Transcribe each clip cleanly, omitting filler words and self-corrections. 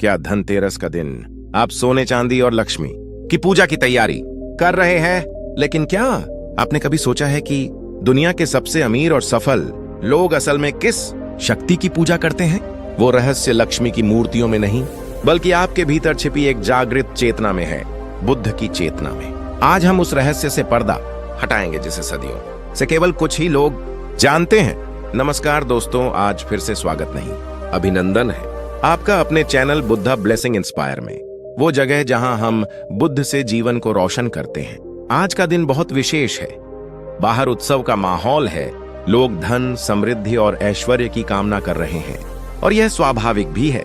क्या धनतेरस का दिन आप सोने चांदी और लक्ष्मी की पूजा की तैयारी कर रहे हैं, लेकिन क्या आपने कभी सोचा है कि दुनिया के सबसे अमीर और सफल लोग असल में किस शक्ति की पूजा करते हैं? वो रहस्य लक्ष्मी की मूर्तियों में नहीं, बल्कि आपके भीतर छिपी एक जागृत चेतना में है, बुद्ध की चेतना में। आज हम उस रहस्य से पर्दा हटाएंगे जिसे सदियों से केवल कुछ ही लोग जानते हैं। नमस्कार दोस्तों, आज फिर से स्वागत नहीं, अभिनंदन है आपका अपने चैनल बुद्धा ब्लेसिंग इंस्पायर में, वो जगह जहां हम बुद्ध से जीवन को रोशन करते हैं। आज का दिन बहुत विशेष है। बाहर उत्सव का माहौल है, लोग धन, समृद्धि और ऐश्वर्य की कामना कर रहे हैं, और यह स्वाभाविक भी है।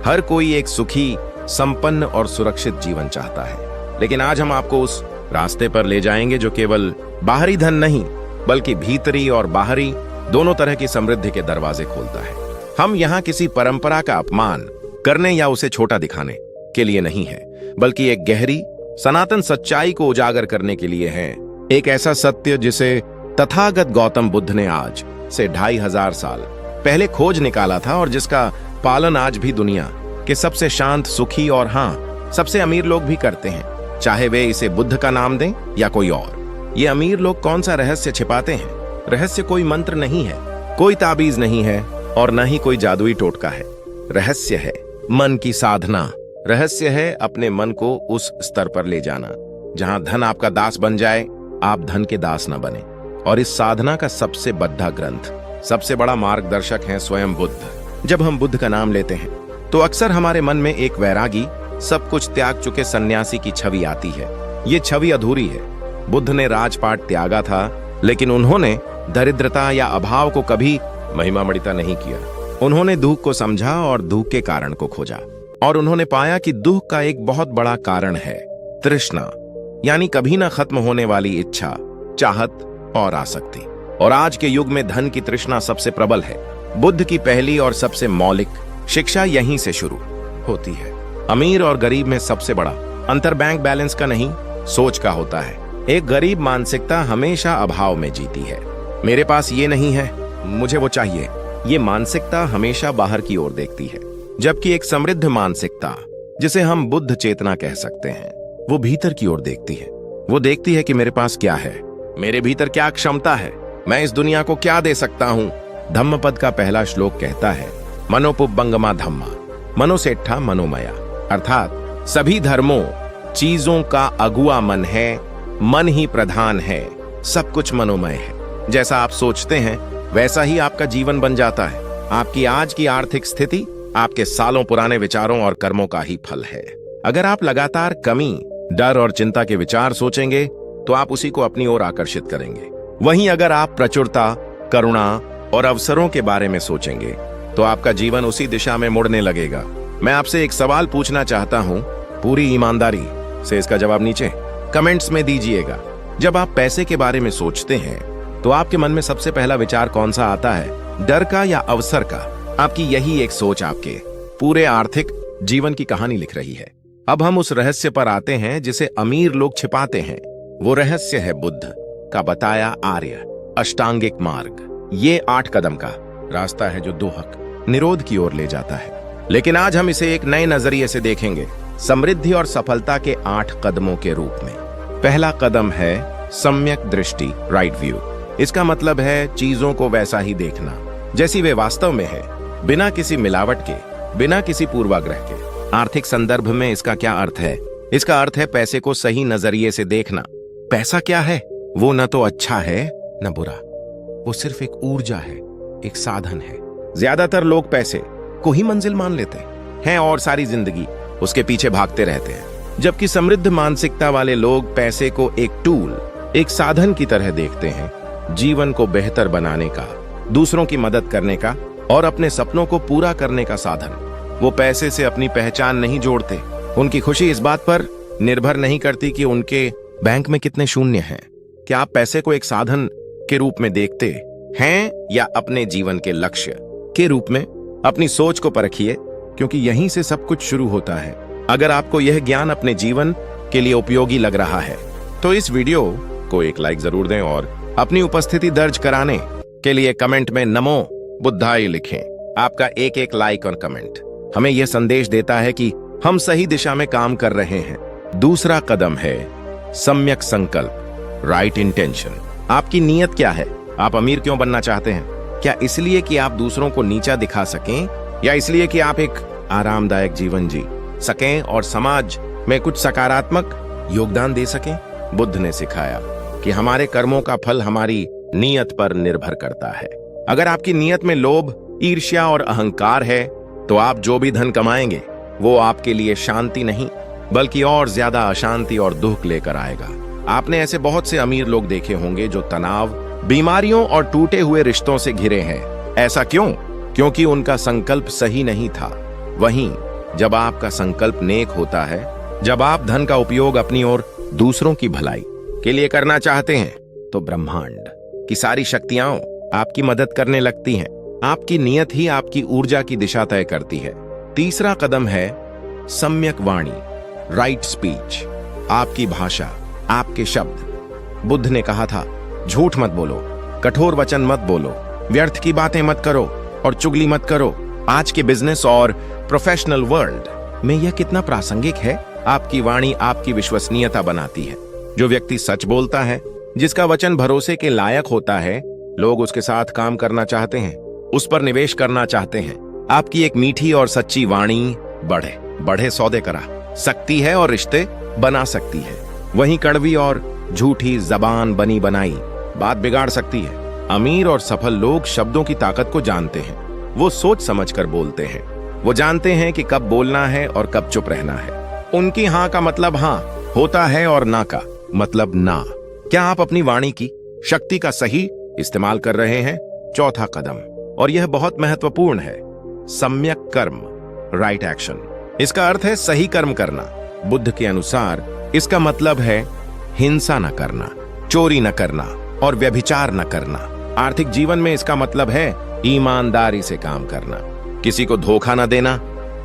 हर कोई एक सुखी, संपन्न और सुरक्षित जीवन चाहता है। लेकिन आज हम आपको उस रास्ते पर ले जाएंगे जो केवल बाहरी धन नहीं, बल्कि भीतरी और बाहरी दोनों तरह की समृद्धि के दरवाजे खोलता है। हम यहाँ किसी परंपरा का अपमान करने या उसे छोटा दिखाने के लिए नहीं है, बल्कि एक गहरी सनातन सच्चाई को उजागर करने के लिए हैं। एक ऐसा सत्य जिसे तथागत गौतम बुद्ध ने आज से 2500 साल पहले खोज निकाला था, और जिसका पालन आज भी दुनिया के सबसे शांत, सुखी और सबसे अमीर लोग भी करते हैं, चाहे वे इसे बुद्ध का नाम दें या कोई और। ये अमीर लोग कौन सा रहस्य छिपाते हैं? रहस्य कोई मंत्र नहीं है, कोई ताबीज नहीं है, और न ही कोई जादुई टोटका है। रहस्य है मन की साधना। रहस्य है अपने मन को उस स्तर पर ले जाना जहां धन आपका दास बन जाए, आप धन के दास न बने। और इस साधना का सबसे बड़ा ग्रंथ, सबसे बड़ा मार्गदर्शक है स्वयं बुद्ध। जब हम बुद्ध का नाम लेते हैं तो अक्सर हमारे मन में एक वैरागी, सब कुछ त्याग चुके सन्यासी की छवि आती है। ये छवि अधूरी है। बुद्ध ने राजपाट त्यागा था, लेकिन उन्होंने दरिद्रता या अभाव को कभी महिमामंडित नहीं किया। उन्होंने दुख को समझा और दुख के कारण को खोजा, और उन्होंने पाया कि दुख का एक बहुत बड़ा कारण है तृष्णा, यानी कभी ना खत्म होने वाली इच्छा, चाहत और आसक्ति। और आज के युग में धन की तृष्णा सबसे प्रबल है। बुद्ध की पहली और सबसे मौलिक शिक्षा यहीं से शुरू होती है। अमीर और गरीब में सबसे बड़ा अंतर बैंक बैलेंस का नहीं, सोच का होता है। एक गरीब मानसिकता हमेशा अभाव में जीती है। मेरे पास ये नहीं है, मुझे वो चाहिए। ये मानसिकता हमेशा बाहर की ओर देखती है, जबकि एक समृद्ध मानसिकता, जिसे हम बुद्ध चेतना कह सकते हैं, वो भीतर की ओर देखती है। वो देखती है कि मेरे पास क्या है, मेरे भीतर क्या क्षमता है, मैं इस दुनिया को क्या दे सकता हूँ। धम्मपद का पहला श्लोक कहता है, मनोपुब्बंगमा धम्मा, मनोसेठा मनोमया, अर्थात सभी धर्मों, चीजों का अगुआ मन है, मन ही प्रधान है, सब कुछ मनोमय है। जैसा आप सोचते हैं वैसा ही आपका जीवन बन जाता है। आपकी आज की आर्थिक स्थिति आपके सालों पुराने विचारों और कर्मों का ही फल है। अगर आप लगातार कमी, डर और चिंता के विचार सोचेंगे तो आप उसी को अपनी ओर आकर्षित करेंगे। वहीं अगर आप प्रचुरता, करुणा और अवसरों के बारे में सोचेंगे तो आपका जीवन उसी दिशा में मुड़ने लगेगा। मैं आपसे एक सवाल पूछना चाहता हूं, पूरी ईमानदारी से इसका जवाब नीचे कमेंट्स में दीजिएगा। जब आप पैसे के बारे में सोचते हैं तो आपके मन में सबसे पहला विचार कौन सा आता है, डर का या अवसर का? आपकी यही एक सोच आपके पूरे आर्थिक जीवन की कहानी लिख रही है। अब हम उस रहस्य पर आते हैं जिसे अमीर लोग छिपाते हैं। वो रहस्य है बुद्ध का बताया आर्य अष्टांगिक मार्ग। ये 8 कदम का रास्ता है जो दुहक, निरोध की ओर ले जाता है। लेकिन आज हम इसे एक नए नजरिए से देखेंगे, समृद्धि और सफलता के 8 कदमों के रूप में। पहला कदम है सम्यक दृष्टि, राइट व्यू। इसका मतलब है चीजों को वैसा ही देखना जैसी वे वास्तव में है, बिना किसी मिलावट के, बिना किसी पूर्वाग्रह के। आर्थिक संदर्भ में इसका क्या अर्थ है? इसका अर्थ है पैसे को सही नजरिए से देखना। पैसा क्या है? वो न तो अच्छा है न बुरा, वो सिर्फ एक ऊर्जा है, एक साधन है। ज्यादातर लोग पैसे को ही मंजिल मान लेते हैं और सारी जिंदगी उसके पीछे भागते रहते हैं, जबकि समृद्ध मानसिकता वाले लोग पैसे को एक टूल, एक साधन की तरह देखते हैं, जीवन को बेहतर बनाने का, दूसरों की मदद करने का और अपने सपनों को पूरा करने का साधन। वो पैसे से अपनी पहचान नहीं जोड़ते। उनकी खुशी इस बात पर निर्भर नहीं करती कि उनके बैंक में कितने शून्य हैं। क्या आप पैसे को एक साधन के रूप में देखते हैं या अपने जीवन के लक्ष्य के रूप में? अपनी सोच को परखिए, क्योंकि यहीं से सब कुछ शुरू होता है। अगर आपको यह ज्ञान अपने जीवन के लिए उपयोगी लग रहा है तो इस वीडियो को एक लाइक जरूर दें, और अपनी उपस्थिति दर्ज कराने के लिए कमेंट में नमो बुद्धाय लिखें। आपका एक एक लाइक और कमेंट हमें यह संदेश देता है कि हम सही दिशा में काम कर रहे हैं। दूसरा कदम है सम्यक संकल्प, राइट इंटेंशन। आपकी नीयत क्या है? आप अमीर क्यों बनना चाहते हैं? क्या इसलिए कि आप दूसरों को नीचा दिखा सकें, या इसलिए कि आप एक आरामदायक जीवन जी सकें और समाज में कुछ सकारात्मक योगदान दे सकें? बुद्ध ने सिखाया कि हमारे कर्मों का फल हमारी नीयत पर निर्भर करता है। अगर आपकी नीयत में लोभ, ईर्ष्या और अहंकार है, तो आप जो भी धन कमाएंगे वो आपके लिए शांति नहीं बल्कि और ज्यादा अशांति और दुख लेकर आएगा। आपने ऐसे बहुत से अमीर लोग देखे होंगे जो तनाव, बीमारियों और टूटे हुए रिश्तों से घिरे हैं। ऐसा क्यों? क्योंकि उनका संकल्प सही नहीं था। वहीं जब आपका संकल्प नेक होता है, जब आप धन का उपयोग अपनी और दूसरों की भलाई के लिए करना चाहते हैं, तो ब्रह्मांड की सारी शक्तियां आपकी मदद करने लगती हैं। आपकी नियत ही आपकी ऊर्जा की दिशा तय करती है। तीसरा कदम है सम्यक वाणी, राइट स्पीच। आपकी भाषा, आपके शब्द। बुद्ध ने कहा था, झूठ मत बोलो, कठोर वचन मत बोलो, व्यर्थ की बातें मत करो और चुगली मत करो। आज के बिजनेस और प्रोफेशनल वर्ल्ड में यह कितना प्रासंगिक है। आपकी वाणी आपकी विश्वसनीयता बनाती है। जो व्यक्ति सच बोलता है, जिसका वचन भरोसे के लायक होता है, लोग उसके साथ काम करना चाहते हैं, उस पर निवेश करना चाहते हैं। आपकी एक मीठी और सच्ची वाणी बढ़े सौदे करा सकती है और रिश्ते बना सकती है। वहीं कड़वी और झूठी जबान बनी बनाई बात बिगाड़ सकती है। अमीर और सफल लोग शब्दों की ताकत को जानते हैं। वो सोच समझकर बोलते हैं। वो जानते हैं कि कब बोलना है और कब चुप रहना है। उनकी हाँ का मतलब हाँ होता है और ना का मतलब ना। क्या आप अपनी वाणी की शक्ति का सही इस्तेमाल कर रहे हैं? चौथा कदम, और यह बहुत महत्वपूर्ण है, सम्यक कर्म, राइट एक्शन। इसका अर्थ है सही कर्म करना। बुद्ध के अनुसार इसका मतलब है हिंसा न करना, चोरी न करना और व्यभिचार न करना। आर्थिक जीवन में इसका मतलब है ईमानदारी से काम करना, किसी को धोखा न देना,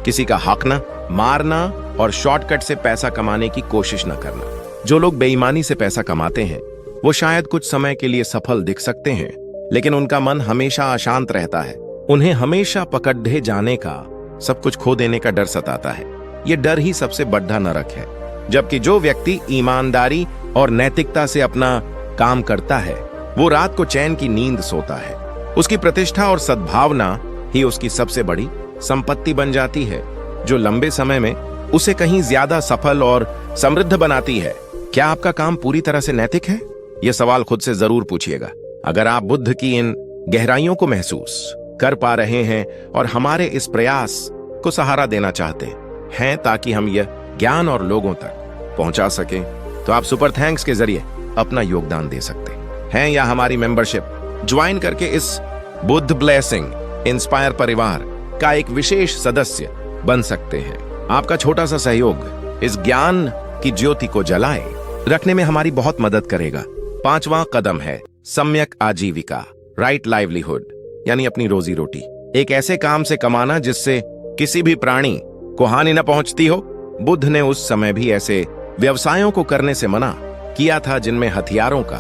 किसी का हक न मारना और शॉर्टकट से पैसा कमाने की कोशिश न करना। जो लोग बेईमानी से पैसा कमाते हैं वो शायद कुछ समय के लिए सफल दिख सकते हैं, लेकिन उनका मन हमेशा अशांत रहता है। उन्हें हमेशा पकड़े जाने का, सब कुछ खो देने का डर सताता है। ये डर ही सबसे बड़ा नरक है। जबकि जो व्यक्ति ईमानदारी और नैतिकता से अपना काम करता है, वो रात को चैन की नींद सोता है। उसकी प्रतिष्ठा और सद्भावना ही उसकी सबसे बड़ी संपत्ति बन जाती है, जो लंबे समय में उसे कहीं ज्यादा सफल और समृद्ध बनाती है। क्या आपका काम पूरी तरह से नैतिक है? यह सवाल खुद से जरूर पूछिएगा। अगर आप बुद्ध की इन गहराइयों को महसूस कर पा रहे हैं और हमारे इस प्रयास को सहारा देना चाहते हैं ताकि हम यह ज्ञान और लोगों तक पहुंचा सकें, तो आप सुपर थैंक्स के जरिए अपना योगदान दे सकते हैं, या हमारी मेंबरशिप ज्वाइन करके इस बुद्ध ब्लेसिंग इंस्पायर परिवार का एक विशेष सदस्य बन सकते हैं। आपका छोटा सा सहयोग इस ज्ञान की ज्योति को जलाए रखने में हमारी बहुत मदद करेगा। पांचवा कदम है सम्यक आजीविका, राइट लाइवलीहुड, यानी अपनी रोजी रोटी। एक ऐसे काम से कमाना जिससे किसी भी प्राणी को हानि न पहुंचती हो। बुद्ध ने उस समय भी ऐसे व्यवसायों को करने से मना किया था जिनमें हथियारों का,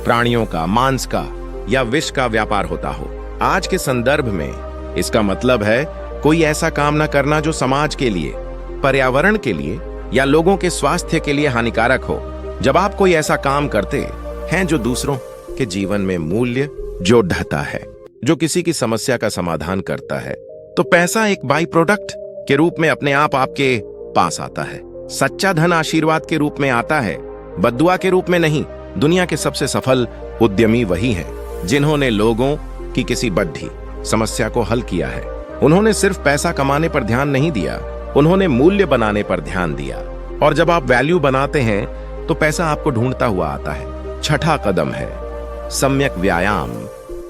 प्राणियों का, मांस का या विष का व्यापार होता हो। आज के संदर्भ में इसका मतलब है कोई ऐसा काम न करना जो समाज के लिए, पर्यावरण के लिए या लोगों के स्वास्थ्य के लिए हानिकारक हो। जब आप कोई ऐसा काम करते हैं जो दूसरों के जीवन में मूल्य जोड़ता है, जो किसी की समस्या का समाधान करता है, तो पैसा एक बाई प्रोडक्ट के रूप में अपने आप आपके पास आता है। सच्चा धन आशीर्वाद के रूप में आता है, बद्दुआ के रूप में नहीं। दुनिया के सबसे सफल उद्यमी वही हैं जिन्होंने लोगों की किसी बड़ी समस्या को हल किया है। उन्होंने सिर्फ पैसा कमाने पर ध्यान नहीं दिया, उन्होंने मूल्य बनाने पर ध्यान दिया। और जब आप वैल्यू बनाते हैं तो पैसा आपको ढूंढता हुआ आता है। छठा कदम है सम्यक व्यायाम,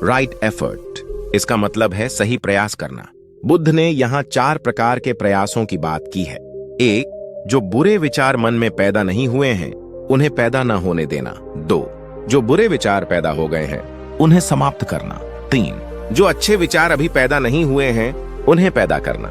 राइट एफर्ट। इसका मतलब है सही प्रयास करना। बुद्ध ने यहां 4 प्रकार के प्रयासों की बात की है। 1, जो बुरे विचार मन में पैदा नहीं हुए हैं उन्हें पैदा न होने देना। 2, जो बुरे विचार पैदा हो गए हैं उन्हें समाप्त करना। 3, जो अच्छे विचार अभी पैदा नहीं हुए हैं उन्हें पैदा करना।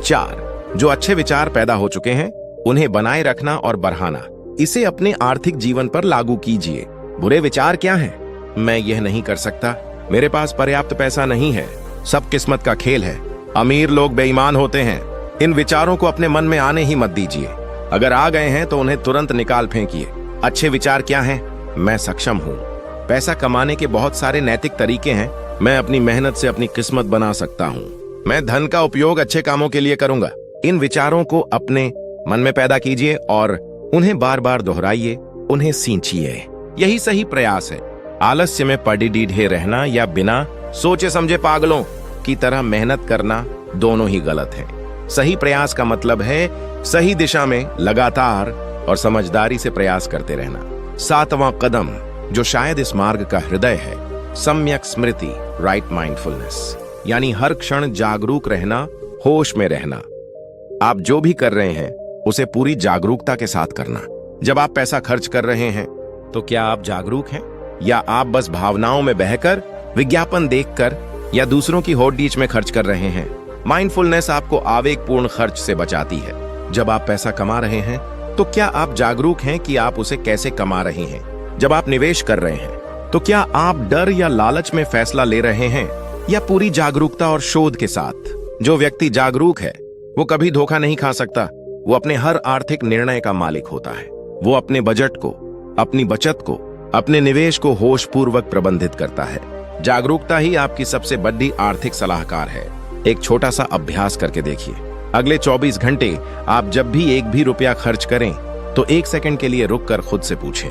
4, जो अच्छे विचार पैदा हो चुके हैं उन्हें बनाए रखना और बढ़ाना। इसे अपने आर्थिक जीवन पर लागू कीजिए। बुरे विचार क्या हैं? मैं यह नहीं कर सकता, मेरे पास पर्याप्त पैसा नहीं है, सब किस्मत का खेल है, अमीर लोग बेईमान होते हैं, इन विचारों को अपने मन में आने ही मत दीजिए। अगर आ गए हैं तो उन्हें तुरंत निकाल फेंकिए। अच्छे विचार क्या हैं? मैं सक्षम हूँ। पैसा कमाने के बहुत सारे नैतिक तरीके हैं। मैं अपनी मेहनत से अपनी किस्मत बना सकता हूँ। मैं धन का उपयोग अच्छे कामों के लिए करूंगा। इन विचारों को अपने मन में पैदा कीजिए और उन्हें बार बार दोहराइए, उन्हें सींचिए। यही सही प्रयास है। आलस्य में पड़ी डीढ़े रहना या बिना सोचे समझे पागलों की तरह मेहनत करना दोनों ही गलत है। सही प्रयास का मतलब है सही दिशा में लगातार और समझदारी से प्रयास करते रहना। 7वां कदम, जो शायद इस मार्ग का हृदय है, सम्यक स्मृति, राइट माइंडफुलनेस, यानी हर क्षण जागरूक रहना, होश में रहना। आप जो भी कर रहे हैं उसे पूरी जागरूकता के साथ करना। जब आप पैसा खर्च कर रहे हैं तो क्या आप जागरूक हैं, या आप बस भावनाओं में बहकर, विज्ञापन देखकर या दूसरों की होड़-डीच में खर्च कर रहे हैं? माइंडफुलनेस आपको आवेगपूर्ण खर्च से बचाती है। जब आप पैसा कमा रहे हैं तो क्या आप जागरूक हैं कि आप उसे कैसे कमा रहे हैं? जब आप निवेश कर रहे हैं तो क्या आप डर या लालच में फैसला ले रहे हैं, या पूरी जागरूकता और शोध के साथ? जो व्यक्ति जागरूक है वो कभी धोखा नहीं खा सकता। वो अपने हर आर्थिक निर्णय का मालिक होता है। वो अपने बजट को, अपनी बचत को, अपने निवेश को होश पूर्वक प्रबंधित करता है। जागरूकता ही आपकी सबसे बड़ी आर्थिक सलाहकार है। एक छोटा सा अभ्यास करके देखिए। अगले 24 घंटे आप जब भी एक भी रुपया खर्च करें तो 1 सेकंड के लिए रुककर खुद से पूछें,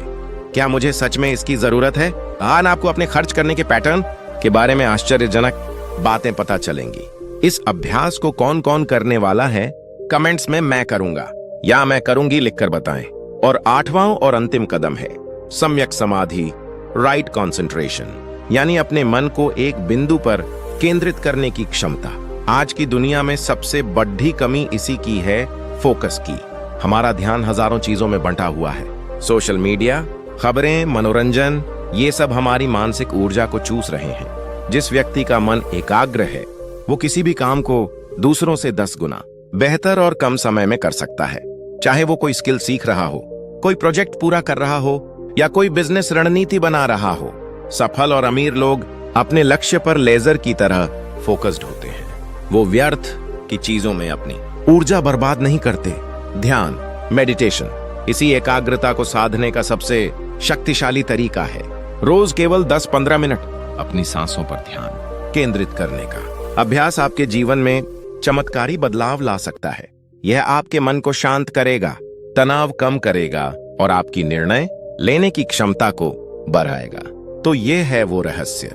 क्या मुझे सच में इसकी जरूरत है? आज आपको अपने खर्च करने के पैटर्न के बारे में आश्चर्यजनक बातें पता चलेंगी। इस अभ्यास को कौन कौन करने वाला है, कमेंट्स में मैं करूंगा या मैं करूंगी लिखकर बताएं। और 8वां और अंतिम कदम है सम्यक समाधि, राइट कंसंट्रेशन, यानी अपने मन को एक बिंदु पर केंद्रित करने की क्षमता। आज की दुनिया में सबसे बड़ी कमी इसी की है, फोकस की। हमारा ध्यान हजारों चीजों में बंटा हुआ है। सोशल मीडिया, खबरें, मनोरंजन, ये सब हमारी मानसिक ऊर्जा को चूस रहे हैं। जिस व्यक्ति का मन एकाग्र है वो किसी भी काम को दूसरों से 10 गुना बेहतर और कम समय में कर सकता है। चाहे वो कोई स्किल सीख रहा हो, कोई प्रोजेक्ट पूरा कर रहा हो या कोई बिजनेस रणनीति बना रहा हो। सफल और अमीर लोग अपने लक्ष्य पर लेजर की तरह फोकस्ड होते हैं। वो व्यर्थ की चीजों में अपनी ऊर्जा बर्बाद नहीं करते। ध्यान, मेडिटेशन, इसी एकाग्रता को साधने का सबसे शक्तिशाली तरीका है। रोज केवल 10-15 मिनट अपनी सांसों पर ध्यान केंद्रित करने का अभ्यास आपके जीवन में चमत्कारी बदलाव ला सकता है। यह आपके मन को शांत करेगा, तनाव कम करेगा और आपकी निर्णय लेने की क्षमता को बढ़ाएगा। तो यह है वो रहस्य।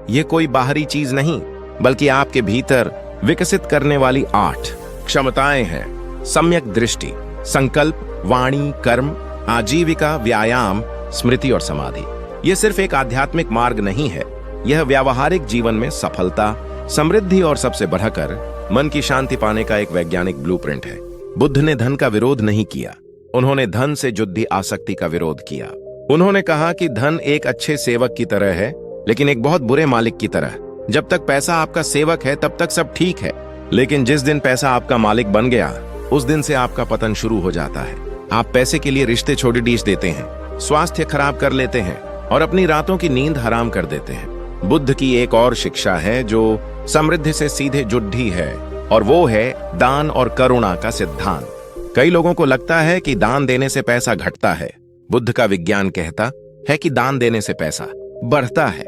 ये कोई बाहरी चीज नहीं, बल्कि आपके भीतर विकसित करने वाली 8 क्षमताएं हैं। सम्यक दृष्टि, संकल्प, वाणी, कर्म, आजीविका, व्यायाम, स्मृति और समाधि। यह सिर्फ एक आध्यात्मिक मार्ग नहीं है, यह व्यावहारिक जीवन में सफलता, समृद्धि और सबसे बढ़कर मन की शांति पाने का एक वैज्ञानिक ब्लूप्रिंट है। बुद्ध ने धन का विरोध नहीं किया, उन्होंने धन से जुड़ी आसक्ति का विरोध किया। उन्होंने कहा कि धन एक अच्छे सेवक की तरह है, लेकिन एक बहुत बुरे मालिक की तरह। जब तक पैसा आपका सेवक है तब तक सब ठीक है, लेकिन जिस दिन पैसा आपका मालिक बन गया उस दिन से आपका पतन शुरू हो जाता है। आप पैसे के लिए रिश्ते छोड़ डीस देते हैं, स्वास्थ्य खराब कर लेते हैं और अपनी रातों की नींद हराम कर देते हैं। बुद्ध की एक और शिक्षा है जो समृद्धि से सीधे जुड़ी है, और वो है दान और करुणा का सिद्धांत। कई लोगों को लगता है कि दान देने से पैसा घटता है। बुद्ध का विज्ञान कहता है कि दान देने से पैसा बढ़ता है।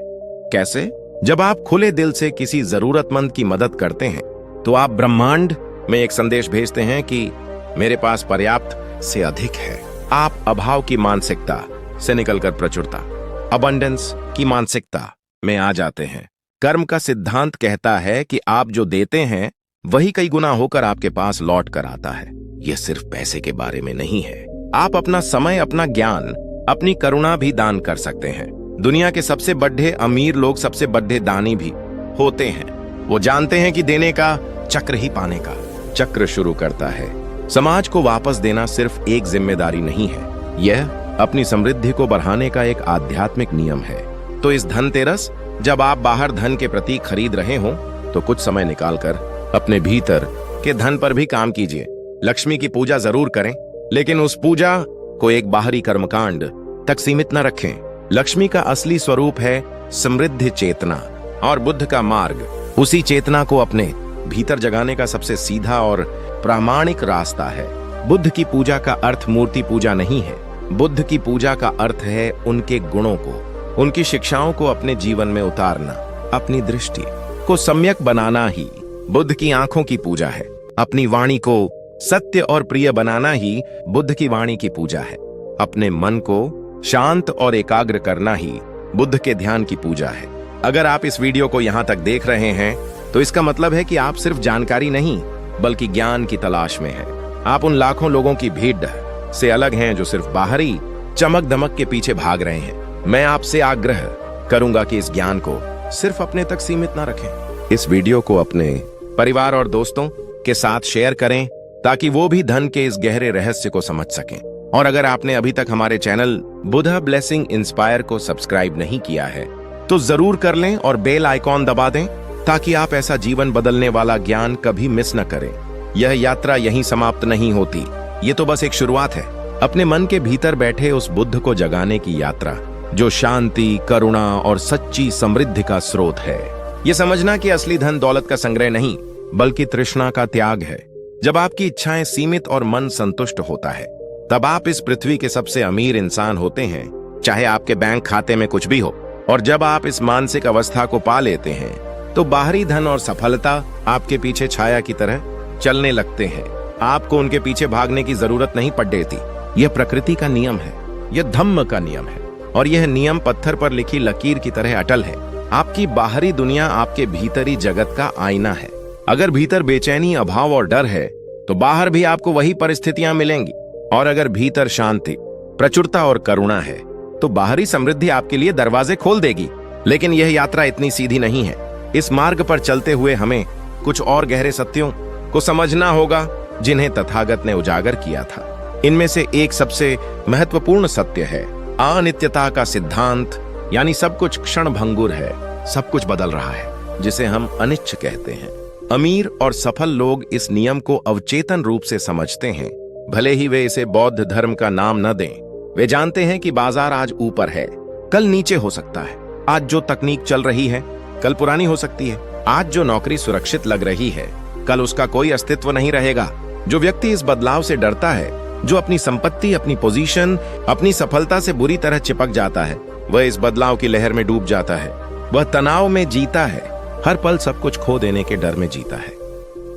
कैसे? जब आप खुले दिल से किसी जरूरतमंद की मदद करते हैं तो आप ब्रह्मांड में एक संदेश भेजते हैं कि मेरे पास पर्याप्त से अधिक है। आप अभाव की मानसिकता से निकलकर प्रचुरता, अबंडेंस की मानसिकता में आ जाते हैं। कर्म का सिद्धांत कहता है कि आप जो देते हैं वही कई गुना होकर आपके पास लौट कर आता है। यह सिर्फ पैसे के बारे में नहीं है। आप अपना समय, अपना ज्ञान, अपनी करुणा भी दान कर सकते हैं। दुनिया के सबसे बड़े अमीर लोग सबसे बड़े दानी भी होते हैं। वो जानते हैं कि देने का चक्र ही पाने का चक्र शुरू करता है। समाज को वापस देना सिर्फ एक जिम्मेदारी नहीं है, यह अपनी समृद्धि को बढ़ाने का एक आध्यात्मिक नियम है। तो इस धनतेरस, जब आप बाहर धन के प्रतीक खरीद रहे हो तो कुछ समय निकालकर अपने भीतर के धन पर भी काम कीजिए। लक्ष्मी की पूजा जरूर करें, लेकिन उस पूजा को एक बाहरी कर्मकांड तक सीमित न रखें। लक्ष्मी का असली स्वरूप है समृद्धि चेतना, और बुद्ध का मार्ग उसी चेतना को अपने भीतर जगाने का सबसे सीधा और प्रामाणिक रास्ता है। बुद्ध की पूजा का अर्थ मूर्ति पूजा नहीं है। बुद्ध की पूजा का अर्थ है उनके गुणों को, उनकी शिक्षाओं को अपने जीवन में उतारना। अपनी दृष्टि को सम्यक बनाना ही बुद्ध की आंखों की पूजा है। अपनी वाणी को सत्य और प्रिय बनाना ही बुद्ध की वाणी की पूजा है। अपने मन को शांत और एकाग्र करना ही बुद्ध के ध्यान की पूजा है। अगर आप इस वीडियो को यहां तक देख रहे हैं तो इसका मतलब है कि आप सिर्फ जानकारी नहीं बल्कि ज्ञान की तलाश में हैं। आप उन लाखों लोगों की भीड़ से अलग हैं जो सिर्फ बाहरी चमक दमक के पीछे भाग रहे हैं। मैं आपसे आग्रह करूंगा कि इस ज्ञान को सिर्फ अपने तक सीमित ना रखें। इस वीडियो को अपने परिवार और दोस्तों के साथ शेयर करें ताकि वो भी धन के इस गहरे रहस्य को समझ सकें। और अगर आपने अभी तक हमारे चैनल बुद्धा ब्लेसिंग इंस्पायर को सब्सक्राइब नहीं किया है तो जरूर कर लें और बेल आइकॉन दबा दें ताकि आप ऐसा जीवन बदलने वाला ज्ञान कभी मिस न करें। यह यात्रा यहीं समाप्त नहीं होती, ये तो बस एक शुरुआत है। अपने मन के भीतर बैठे उस बुद्ध को जगाने की यात्रा जो शांति, करुणा और सच्ची समृद्धि का स्रोत है। ये समझना कि असली धन दौलत का संग्रह नहीं बल्कि तृष्णा का त्याग है। जब आपकी इच्छाएं सीमित और मन संतुष्ट होता है तब आप इस पृथ्वी के सबसे अमीर इंसान होते हैं, चाहे आपके बैंक खाते में कुछ भी हो। और जब आप इस मानसिक अवस्था को पा लेते हैं तो बाहरी धन और सफलता आपके पीछे छाया की तरह चलने लगते हैं। आपको उनके पीछे भागने की जरूरत नहीं पड़ देती। यह प्रकृति का नियम है, यह धम्म का नियम है और यह नियम पत्थर पर लिखी लकीर की तरह अटल है। आपकी बाहरी दुनिया आपके भीतरी जगत का आईना है। अगर भीतर बेचैनी, अभाव और डर है तो बाहर भी आपको वही परिस्थितियां मिलेंगी। और अगर भीतर शांति, प्रचुरता और करुणा है तो बाहरी समृद्धि आपके लिए दरवाजे खोल देगी। लेकिन यह यात्रा इतनी सीधी नहीं है। इस मार्ग पर चलते हुए हमें कुछ और गहरे सत्यों को समझना होगा जिन्हें तथागत ने उजागर किया था। इनमें से एक सबसे महत्वपूर्ण सत्य है अनित्यता का सिद्धांत, यानी सब कुछ क्षण भंगुर है, सब कुछ बदल रहा है, जिसे हम अनिच्छ कहते हैं। अमीर और सफल लोग इस नियम को अवचेतन रूप से समझते हैं, भले ही वे इसे बौद्ध धर्म का नाम न दें। वे जानते हैं कि बाजार आज ऊपर है, कल नीचे हो सकता है। आज जो तकनीक चल रही है कल पुरानी हो सकती है। आज जो नौकरी सुरक्षित लग रही है कल उसका कोई अस्तित्व नहीं रहेगा। जो व्यक्ति इस बदलाव से डरता है, जो अपनी संपत्ति, अपनी पोजीशन, अपनी सफलता से बुरी तरह चिपक जाता है, वह इस बदलाव की लहर में डूब जाता है। वह तनाव में जीता है, हर पल सब कुछ खो देने के डर में जीता है।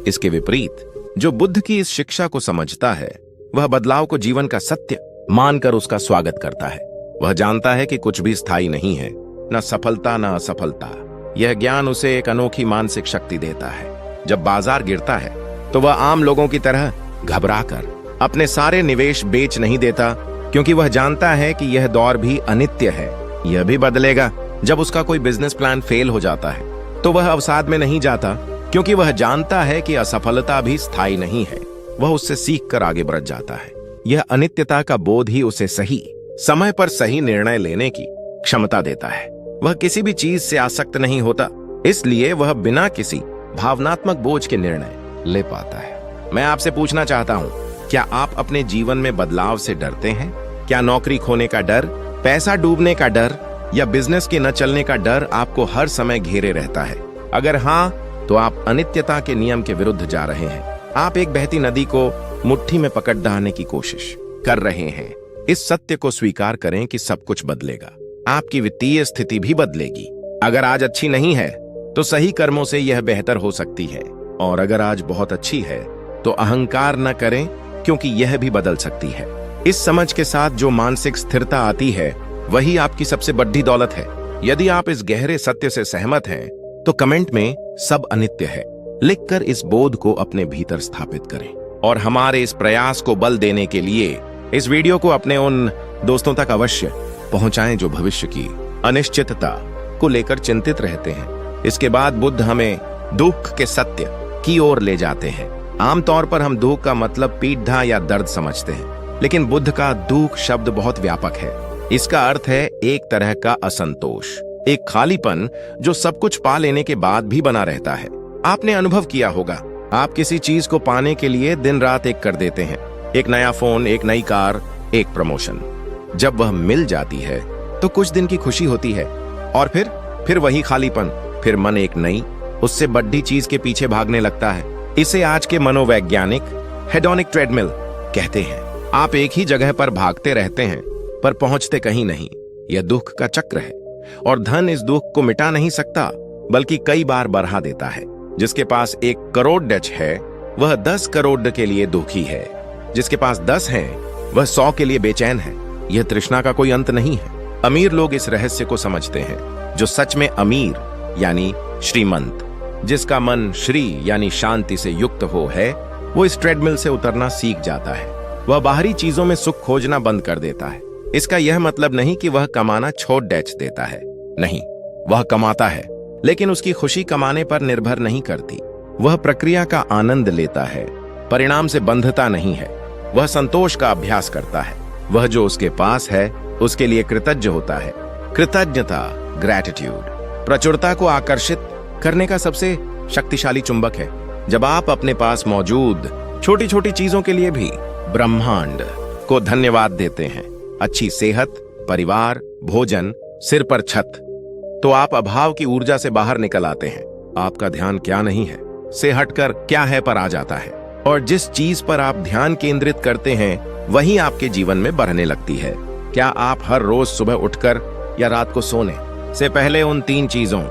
इसके विपरीत जो बुद्ध की इस शिक्षा को समझता है वह बदलाव को जीवन का सत्य मानकर उसका स्वागत करता है। वह जानता है कि कुछ भी स्थायी नहीं है, न सफलता न असफलता। यह ज्ञान उसे एक अनोखी मानसिक शक्ति देता है। जब बाजार गिरता है तो वह आम लोगों की तरह घबराकर अपने सारे निवेश बेच नहीं देता, क्योंकि वह जानता है कि यह दौर भी अनित्य है, यह भी बदलेगा। जब उसका कोई बिजनेस प्लान फेल हो जाता है तो वह अवसाद में नहीं जाता, क्योंकि वह जानता है कि असफलता भी स्थायी नहीं है। वह उससे सीखकर आगे बढ़ जाता है। यह अनित्यता का बोध ही उसे सही समय पर सही निर्णय लेने की क्षमता देता है। वह किसी भी चीज से आसक्त नहीं होता, इसलिए वह बिना किसी भावनात्मक बोझ के निर्णय ले पाता है। मैं आपसे पूछना चाहता हूं, क्या आप अपने जीवन में बदलाव से डरते हैं? क्या नौकरी खोने का डर, पैसा डूबने का डर या बिजनेस के न चलने का डर आपको हर समय घेरे रहता है? अगर हाँ, तो आप अनित्यता के नियम के विरुद्ध जा रहे हैं। आप एक बहती नदी को मुट्ठी में पकड़ डालने की कोशिश कर रहे हैं। इस सत्य को स्वीकार करें कि सब कुछ बदलेगा। आपकी वित्तीय स्थिति भी बदलेगी। अगर आज अच्छी नहीं है तो सही कर्मों से यह बेहतर हो सकती है, और अगर आज बहुत अच्छी है तो अहंकार न करें, क्योंकि यह भी बदल सकती है। इस समझ के साथ जो मानसिक स्थिरता आती है वही आपकी सबसे बड़ी दौलत है। यदि आप इस गहरे सत्य से सहमत हैं तो कमेंट में सब अनित्य है लिखकर इस बोध को अपने भीतर स्थापित करें। और हमारे इस प्रयास को बल देने के लिए इस वीडियो को अपने उन दोस्तों तक अवश्य पहुंचाएं जो भविष्य की अनिश्चितता को लेकर चिंतित रहते हैं। इसके बाद बुद्ध हमें दुख के सत्य की ओर ले जाते हैं। आमतौर पर हम दुख का मतलब पीड़ा या दर्द समझते हैं, लेकिन बुद्ध का दुख शब्द बहुत व्यापक है। इसका अर्थ है एक तरह का असंतोष, एक खालीपन जो सब कुछ पा लेने के बाद भी बना रहता है। आपने अनुभव किया होगा, आप किसी चीज को पाने के लिए दिन रात एक कर देते हैं, एक नया फोन, एक नई कार, एक प्रमोशन। जब वह मिल जाती है तो कुछ दिन की खुशी होती है, और फिर वही खालीपन, फिर मन एक नई, उससे बड़ी चीज के पीछे भागने लगता है। इसे आज के मनोवैज्ञानिक हेडोनिक ट्रेडमिल कहते हैं। आप एक ही जगह पर भागते रहते हैं पर पहुंचते कहीं नहीं। यह दुख का चक्र है और धन इस दुख को मिटा नहीं सकता बल्कि कई बार बढ़ा देता है। जिसके पास 1 करोड़ डच है वह 10 करोड़ के लिए दुखी है। जिसके पास 10 है वह 100 के लिए बेचैन है। यह तृष्णा का कोई अंत नहीं है। अमीर लोग इस रहस्य को समझते हैं। जो सच में अमीर यानी श्रीमंत, जिसका मन श्री यानी शांति से युक्त हो है, वो इस ट्रेडमिल से उतरना सीख जाता है। वह बाहरी चीजों में सुख खोजना बंद कर देता है। इसका यह मतलब नहीं कि वह कमाना छोड़ देता है, नहीं, वह कमाता है लेकिन उसकी खुशी कमाने पर निर्भर नहीं करती। वह प्रक्रिया का आनंद लेता है, परिणाम से बंधता नहीं है। वह संतोष का अभ्यास करता है। वह जो उसके पास है उसके लिए कृतज्ञ होता है। कृतज्ञता, ग्रैटिट्यूड, प्रचुरता को आकर्षित करने का सबसे शक्तिशाली चुंबक है। जब आप अपने पास मौजूद छोटी छोटी चीजों के लिए भी ब्रह्मांड को धन्यवाद देते हैं, अच्छी सेहत, परिवार, भोजन, सिर पर छत, तो आप अभाव की ऊर्जा से बाहर निकल आते हैं। आपका ध्यान क्या नहीं है से हटकर क्या है पर आ जाता है और जिस चीज पर आप ध्यान केंद्रित करते हैं वही आपके जीवन में बढ़ने लगती है। क्या आप हर रोज सुबह उठकर या रात को सोने से पहले उन 3 चीजों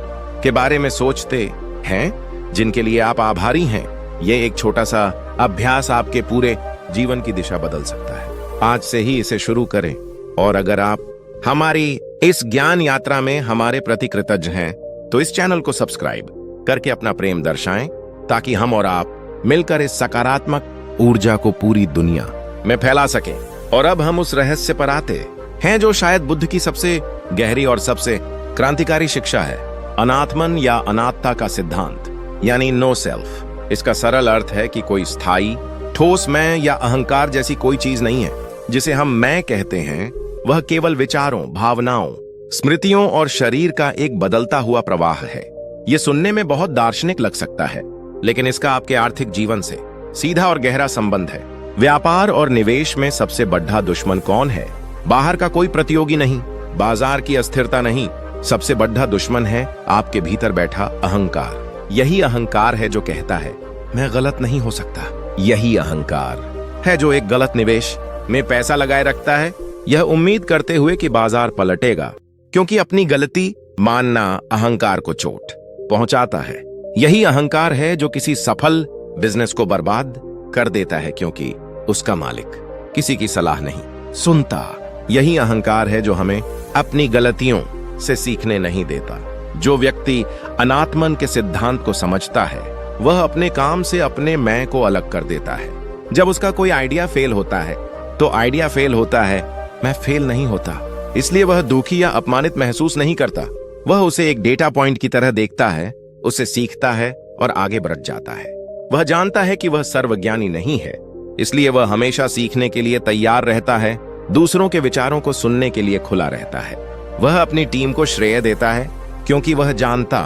के बारे में सोचते हैं जिनके लिए आप आभारी हैं? ये एक छोटा सा अभ्यास आपके पूरे जीवन की दिशा बदल सकता है। आज से ही इसे शुरू करें और अगर आप हमारी इस ज्ञान यात्रा में हमारे प्रति कृतज्ञ हैं तो इस चैनल को सब्सक्राइब करके अपना प्रेम दर्शाएं ताकि हम और आप मिलकर इस सकारात्मक ऊर्जा को पूरी दुनिया में फैला सकें। और अब हम उस रहस्य पर आते हैं जो शायद बुद्ध की सबसे गहरी और सबसे क्रांतिकारी शिक्षा है, अनात्मन या अनात्ता का सिद्धांत यानी नो सेल्फ। इसका सरल अर्थ है कि कोई स्थायी ठोस मैं या अहंकार जैसी कोई चीज नहीं है। जिसे हम मैं कहते हैं वह केवल विचारों, भावनाओं, स्मृतियों और शरीर का एक बदलता हुआ प्रवाह है। यह सुनने में बहुत दार्शनिक लग सकता है लेकिन इसका आपके आर्थिक जीवन से सीधा और गहरा संबंध है। व्यापार और निवेश में सबसे बड़ा दुश्मन कौन है? बाहर का कोई प्रतियोगी नहीं, बाजार की अस्थिरता नहीं, सबसे बड़ा दुश्मन है आपके भीतर बैठा अहंकार। यही अहंकार है जो कहता है मैं गलत नहीं हो सकता। यही अहंकार है जो एक गलत निवेश में पैसा लगाए रखता है, यह उम्मीद करते हुए कि बाजार पलटेगा, क्योंकि अपनी गलती मानना अहंकार को चोट पहुंचाता है। यही अहंकार है जो किसी सफल बिजनेस को बर्बाद कर देता है क्योंकि उसका मालिक किसी की सलाह नहीं सुनता। यही अहंकार है जो हमें अपनी गलतियों से सीखने नहीं देता। जो व्यक्ति अनात्मन के सिद्धांत को समझता है वह अपने काम से अपने मैं को अलग कर देता है। जब उसका कोई आइडिया फेल होता है तो आइडिया फेल होता है, मैं फेल नहीं होता। इसलिए वह दुखी या अपमानित महसूस नहीं करता। वह उसे एक डेटा पॉइंट की तरह देखता है, उसे सीखता है और आगे बढ़ जाता है। वह जानता है कि वह सर्वज्ञानी नहीं है, इसलिए वह हमेशा सीखने के लिए तैयार रहता है, दूसरों के विचारों को सुनने के लिए खुला रहता है। वह अपनी टीम को श्रेय देता है क्योंकि वह जानता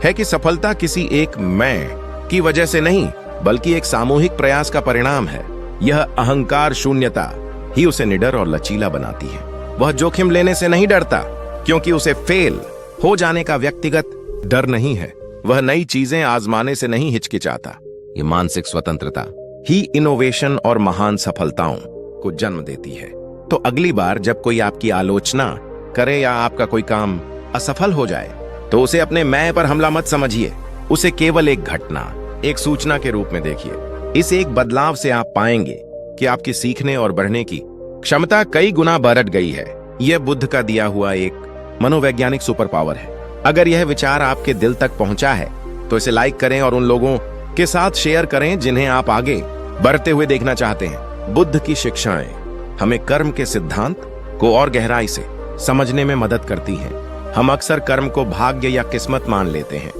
है कि सफलता किसी एक मैं की वजह से नहीं बल्कि एक सामूहिक प्रयास का परिणाम है। यह अहंकार शून्यता ही उसे निडर और लचीला बनाती है। वह जोखिम लेने से नहीं डरता क्योंकि उसे फेल हो जाने का व्यक्तिगत डर नहीं है। वह नई चीजें आजमाने से नहीं हिचकिचाता। ये मानसिक स्वतंत्रता ही इनोवेशन और महान सफलताओं को जन्म देती है। तो अगली बार जब कोई आपकी आलोचना करे या आपका कोई काम असफल हो जाए तो उसे अपने मैं पर हमला मत समझिए। उसे केवल एक घटना, एक सूचना के रूप में देखिए। इस एक बदलाव से आप पाएंगे कि आपकी सीखने और बढ़ने की क्षमता कई गुना बढ़ गई है। यह बुद्ध का दिया हुआ एक मनोवैज्ञानिक सुपर पावर है। अगर यह विचार आपके दिल तक पहुंचा है तो इसे लाइक करें और उन लोगों के साथ शेयर करें जिन्हें आप आगे बढ़ते हुए देखना चाहते हैं। बुद्ध की शिक्षाएं हमें कर्म के सिद्धांत को और गहराई से समझने में मदद करती हैं। हम अक्सर कर्म को भाग्य या किस्मत मान लेते हैं।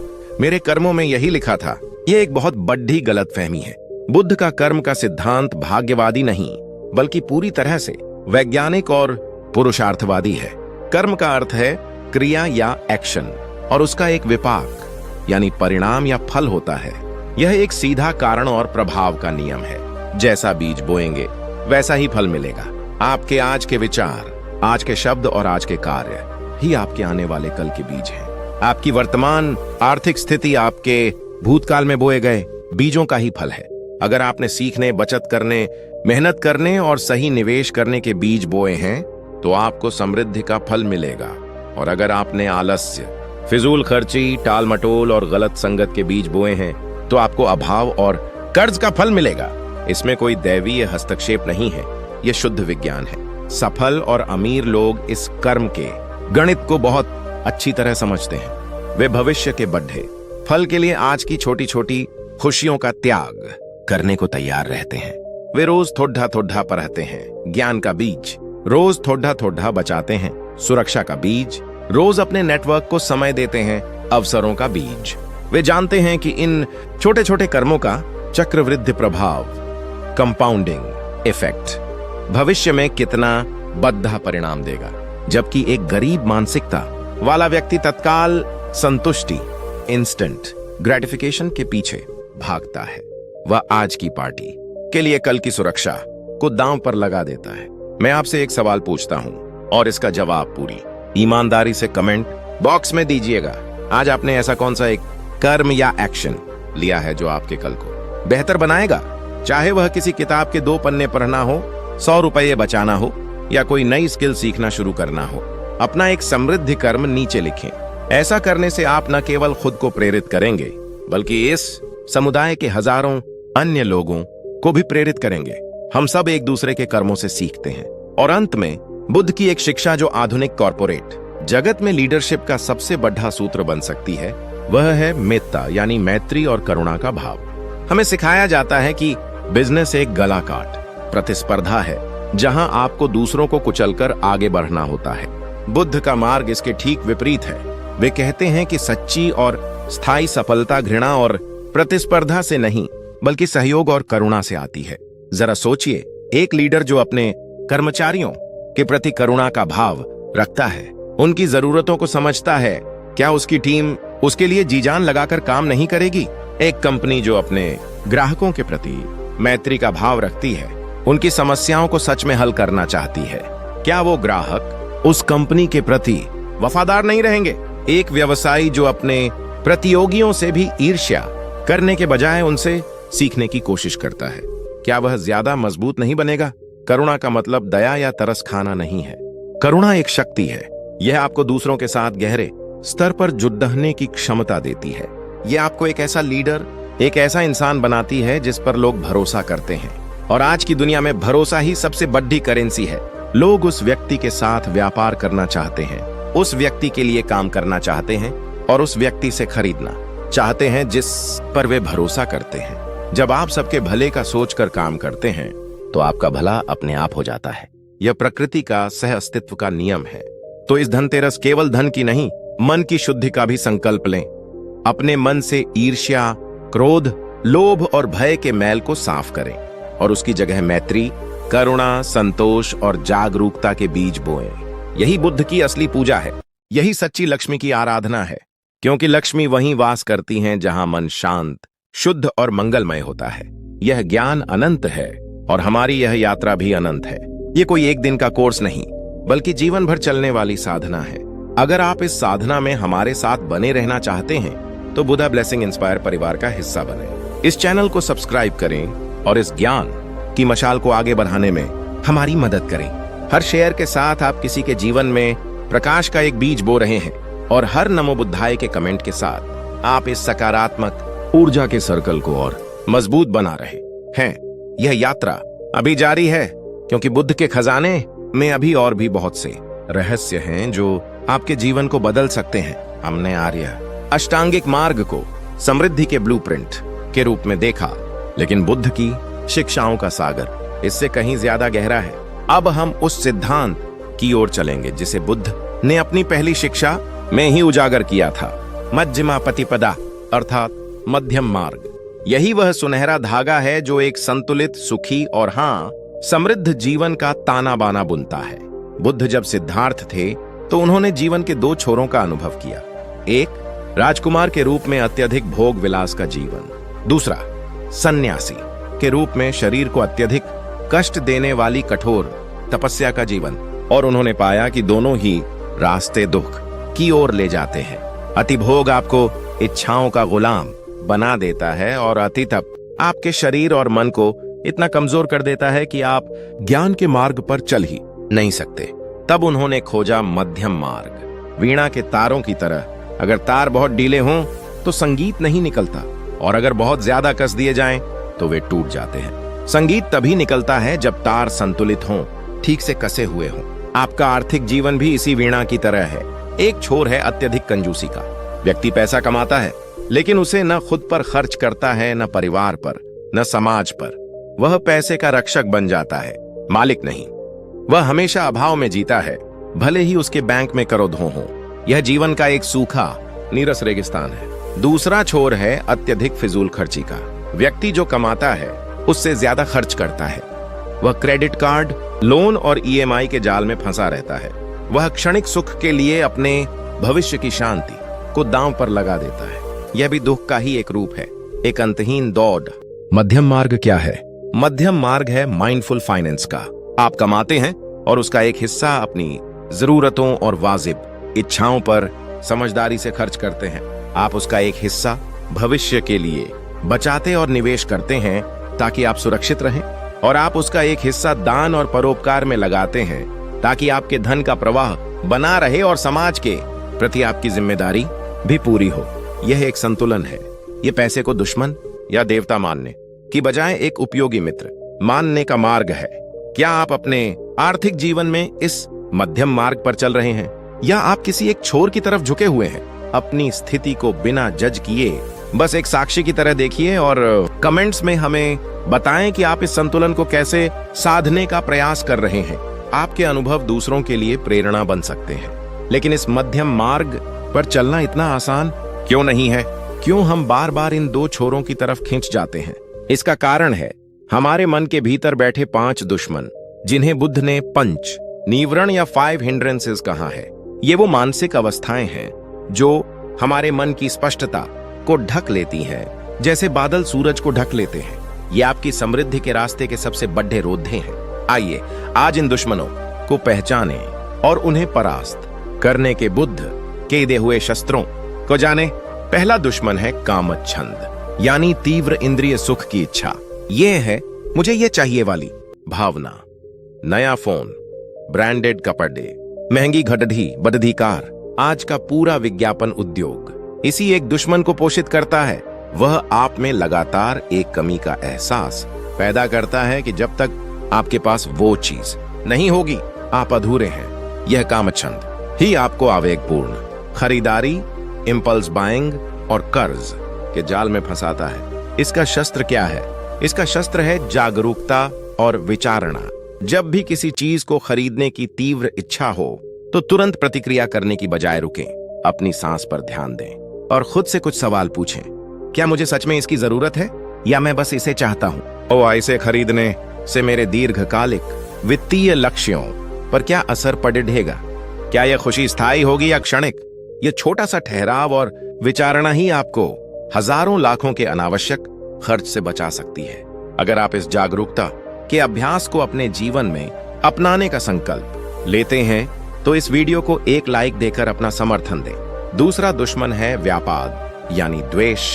मेरे कर्मों में यही लिखा था, यह एक बहुत बड़ी गलतफहमी है। बुद्ध का कर्म का सिद्धांत भाग्यवादी नहीं बल्कि पूरी तरह से वैज्ञानिक और पुरुषार्थवादी है। कर्म का अर्थ है क्रिया या एक्शन और उसका एक विपाक यानी परिणाम या फल होता है। यह एक सीधा कारण और प्रभाव का नियम है। जैसा बीज बोएंगे वैसा ही फल मिलेगा। आपके आज के विचार, आज के शब्द और आज के कार्य ही आपके आने वाले कल के बीज हैं। आपकी वर्तमान आर्थिक स्थिति आपके भूतकाल में बोए गए बीजों का ही फल है। अगर आपने सीखने, बचत करने, मेहनत करने और सही निवेश करने के बीज बोए हैं तो आपको समृद्धि का फल मिलेगा। और अगर आपने आलस्य, फिजूल खर्ची, टाल मटोल और गलत संगत के बीज बोए हैं तो आपको अभाव और कर्ज का फल मिलेगा। इसमें कोई दैवीय हस्तक्षेप नहीं है, यह शुद्ध विज्ञान है। सफल और अमीर लोग इस कर्म के गणित को बहुत अच्छी तरह समझते हैं। वे भविष्य के बढ़े फल के लिए आज की छोटी छोटी खुशियों का त्याग करने को तैयार रहते हैं। वे रोज थोड़ा थोड़ा पढ़ते हैं, ज्ञान का बीज रोज थोड़ा थोड़ा बचाते हैं, सुरक्षा का बीज रोज अपने नेटवर्क को समय देते हैं, अवसरों का बीज। वे जानते हैं कि इन छोटे छोटे कर्मों का चक्रवृद्धि प्रभाव, कंपाउंडिंग इफेक्ट भविष्य में कितना बद्धा परिणाम देगा। जबकि एक गरीब मानसिकता वाला व्यक्ति तत्काल संतुष्टि, इंस्टेंट ग्रेटिफिकेशन के पीछे भागता है। वह आज की पार्टी के लिए कल की सुरक्षा को दांव पर लगा देता है। मैं आपसे एक सवाल पूछता हूं और इसका जवाब पूरी ईमानदारी से कमेंट बॉक्स में दीजिएगा। आज आपने ऐसा कौन सा एक कर्म या एक्शन लिया है जो आपके कल को बेहतर बनाएगा? चाहे वह किसी किताब के 2 पन्ने पढ़ना हो, 100 रुपये बचाना हो या कोई नई स्किल सीखना शुरू करना हो, अपना एक समृद्धि कर्म नीचे लिखें। ऐसा करने से आप न केवल खुद को प्रेरित करेंगे बल्कि इस समुदाय के हजारों अन्य लोगों को भी प्रेरित करेंगे। हम सब एक दूसरे के कर्मों से सीखते हैं। और अंत में बुद्ध की एक शिक्षा जो आधुनिक कॉर्पोरेट जगत में लीडरशिप का सबसे बड़ा सूत्र बन सकती है, वह है मेत्ता यानी मैत्री और करुणा का भाव। हमें सिखाया जाता है कि बिजनेस एक गला काट प्रतिस्पर्धा है जहां आपको दूसरों को कुचलकर आगे बढ़ना होता है। बुद्ध का मार्ग इसके ठीक विपरीत है। वे कहते हैं कि सच्ची और स्थायी सफलता घृणा और प्रतिस्पर्धा से नहीं बल्कि सहयोग और करुणा से आती है। जरा सोचिए, एक लीडर जो अपने कर्मचारियों के प्रति करुणा का भाव रखता है, उनकी जरूरतों को समझता है, क्या उसकी टीम उसके लिए जी जान लगाकर काम नहीं करेगी? एक कंपनी जो अपने ग्राहकों के प्रति मैत्री का भाव रखती है, उनकी समस्याओं को सच में हल करना चाहती है, क्या वो ग्राहक उस कंपनी के प्रति वफादार नहीं रहेंगे? एक व्यवसायी जो अपने प्रतियोगियों से भी ईर्ष्या करने के बजाय उनसे सीखने की कोशिश करता है, क्या वह ज्यादा मजबूत नहीं बनेगा? करुणा का मतलब दया या तरस खाना नहीं है। करुणा एक शक्ति है। यह आपको दूसरों के साथ गहरे स्तर पर जुड़ने की क्षमता देती है। यह आपको एक ऐसा लीडर, एक ऐसा इंसान बनाती है जिस पर लोग भरोसा करते हैं। और आज की दुनिया में भरोसा ही सबसे बड़ी करेंसी है। लोग उस व्यक्ति के साथ व्यापार करना चाहते हैं, उस व्यक्ति के लिए काम करना चाहते हैं और उस व्यक्ति से खरीदना चाहते हैं जिस पर वे भरोसा करते हैं। जब आप सबके भले का सोचकर काम करते हैं तो आपका भला अपने आप हो जाता है। यह प्रकृति का सह अस्तित्व का नियम है। तो इस धनतेरस केवल धन की नहीं, मन की शुद्धि का भी संकल्प लें। अपने मन से ईर्ष्या, क्रोध, लोभ और भय के मैल को साफ करें और उसकी जगह मैत्री, करुणा, संतोष और जागरूकता के बीज बोएं। यही बुद्ध की असली पूजा है। यही सच्ची लक्ष्मी की आराधना है, क्योंकि लक्ष्मी वहीं वास करती हैं जहां मन शांत, शुद्ध और मंगलमय होता है। यह ज्ञान अनंत है और हमारी यह यात्रा भी अनंत है। ये कोई एक दिन का कोर्स नहीं बल्कि जीवन भर चलने वाली साधना है। अगर आप इस साधना में हमारे साथ बने रहना चाहते हैं तो बुद्धा ब्लेसिंग इंस्पायर परिवार का हिस्सा बने। इस चैनल को सब्सक्राइब करें और इस ज्ञान की मशाल को आगे बढ़ाने में हमारी मदद करें। हर शेयर के साथ आप किसी के जीवन में प्रकाश का एक बीज बो रहे हैं और हर नमो बुद्धाय के कमेंट के साथ आप इस सकारात्मक ऊर्जा के सर्कल को और मजबूत बना रहे हैं। यह यात्रा अभी जारी है, क्योंकि बुद्ध के खजाने में अभी और भी बहुत से रहस्य हैं जो आपके जीवन को बदल सकते हैं। हमने आर्य अष्टांगिक मार्ग को समृद्धि के ब्लूप्रिंट के रूप में देखा, लेकिन बुद्ध की शिक्षाओं का सागर इससे कहीं ज्यादा गहरा है। अब हम उस सिद्धांत की ओर चलेंगे जिसे बुद्ध ने अपनी पहली शिक्षा में ही उजागर किया था, मध्यमा पतिपदा अर्थात मध्यम मार्ग। यही वह सुनहरा धागा है जो एक संतुलित, सुखी और समृद्ध जीवन का ताना बाना बुनता है। बुद्ध जब सिद्धार्थ थे तो उन्होंने जीवन के 2 छोरों का अनुभव किया। एक राजकुमार के रूप में अत्यधिक भोग विलास का जीवन, दूसरा सन्यासी के रूप में शरीर को अत्यधिक कष्ट देने वाली कठोर तपस्या का जीवन। और उन्होंने पाया कि दोनों ही रास्ते दुख की ओर ले जाते हैं। अतिभोग आपको इच्छाओं का गुलाम बना देता है और अति तप आपके शरीर और मन को इतना कमजोर कर देता है कि आप ज्ञान के मार्ग पर चल ही नहीं सकते। तब उन्होंने खोजा मध्यम मार्ग। वीणा के तारों की तरह अगर तार बहुत ढीले हों तो संगीत नहीं निकलता, और अगर बहुत ज्यादा कस दिए जाएं तो वे टूट जाते हैं। संगीत तभी निकलता है जब तार संतुलित हों, ठीक से कसे हुए हों। आपका आर्थिक जीवन भी इसी वीणा की तरह है। एक छोर है अत्यधिक कंजूसी का। व्यक्ति पैसा कमाता है लेकिन उसे न खुद पर खर्च करता है, न परिवार पर, न समाज पर। वह पैसे का रक्षक बन जाता है, मालिक नहीं। वह हमेशा अभाव में जीता है, भले ही उसके बैंक में करोड़ों हो। यह जीवन का एक सूखा नीरस रेगिस्तान है। दूसरा छोर है अत्यधिक फिजूल खर्ची का। व्यक्ति जो कमाता है उससे ज्यादा खर्च करता है। वह क्रेडिट कार्ड, लोन और ईएमआई के जाल में फंसा रहता है। वह क्षणिक सुख के लिए अपने भविष्य की शांति को दांव पर लगा देता है। यह भी दुख का ही एक रूप है, एक अंतहीन दौड़। मध्यम मार्ग क्या है? मध्यम मार्ग है माइंडफुल फाइनेंस का। आप कमाते हैं और उसका एक हिस्सा अपनी जरूरतों और वाजिब इच्छाओं पर समझदारी से खर्च करते हैं। आप उसका एक हिस्सा भविष्य के लिए बचाते और निवेश करते हैं ताकि आप सुरक्षित रहें, और आप उसका एक हिस्सा दान और परोपकार में लगाते हैं ताकि आपके धन का प्रवाह बना रहे और समाज के प्रति आपकी जिम्मेदारी भी पूरी हो। यह एक संतुलन है। यह पैसे को दुश्मन या देवता मानने की बजाय एक उपयोगी मित्र मानने का मार्ग है। क्या आप अपने आर्थिक जीवन में इस मध्यम मार्ग पर चल रहे हैं, या आप किसी एक छोर की तरफ झुके हुए हैं? अपनी स्थिति को बिना जज किए बस एक साक्षी की तरह देखिए और कमेंट्स में हमें बताएं कि आप इस संतुलन को कैसे साधने का प्रयास कर रहे हैं। आपके अनुभव दूसरों के लिए प्रेरणा बन सकते हैं। लेकिन इस मध्यम मार्ग पर चलना इतना आसान क्यों नहीं है? क्यों हम बार बार इन दो छोरों की तरफ खींच जाते हैं? इसका कारण है हमारे मन के भीतर बैठे 5 दुश्मन, जिन्हें बुद्ध ने पंच नीवरण या 5 हिंड्रेंसेस कहा है। ये वो मानसिक अवस्थाएं हैं जो हमारे मन की स्पष्टता को ढक लेती हैं, जैसे बादल सूरज को ढक लेते हैं। ये आपकी समृद्धि के रास्ते के सबसे बड़े रोधे हैं। आइए आज इन दुश्मनों को पहचाने और उन्हें परास्त करने के बुद्ध के दिए हुए शस्त्रों को जाने। पहला दुश्मन है कामच्छंद, यानी तीव्र इंद्रिय सुख की इच्छा। यह है मुझे ये चाहिए वाली भावना। नया फोन, ब्रांडेड कपड़े, महंगी घटढ़ी बदधी कार, आज का पूरा विज्ञापन उद्योग इसी एक दुश्मन को पोषित करता है। वह आप में लगातार एक कमी का एहसास पैदा करता है कि जब तक आपके पास वो चीज नहीं होगी आप अधूरे हैं। यह कामच्छंद ही आपको आवेगपूर्ण खरीदारी, इंपल्स बाइंग और कर्ज के जाल में फंसाता है। इसका शस्त्र क्या है? इसका शस्त्र है जागरूकता और विचारणा। जब भी किसी चीज को खरीदने की तीव्र इच्छा हो तो तुरंत प्रतिक्रिया करने की बजाय रुकें, अपनी सांस पर ध्यान दें और खुद से कुछ सवाल पूछें। क्या मुझे सच में इसकी जरूरत है, या मैं बस इसे चाहता हूं? और इसे खरीदने से मेरे दीर्घकालिक वित्तीय लक्ष्यों पर क्या असर पड़ेगा? क्या यह खुशी स्थायी होगी या क्षणिक? यह छोटा सा ठहराव और विचारणा ही आपको हजारों लाखों के अनावश्यक खर्च से बचा सकती है। अगर आप इस जागरूकता के अभ्यास को अपने जीवन में अपनाने का संकल्प लेते हैं तो इस वीडियो को एक लाइक देकर अपना समर्थन दें। दूसरा दुश्मन है व्यापाद, यानी द्वेष,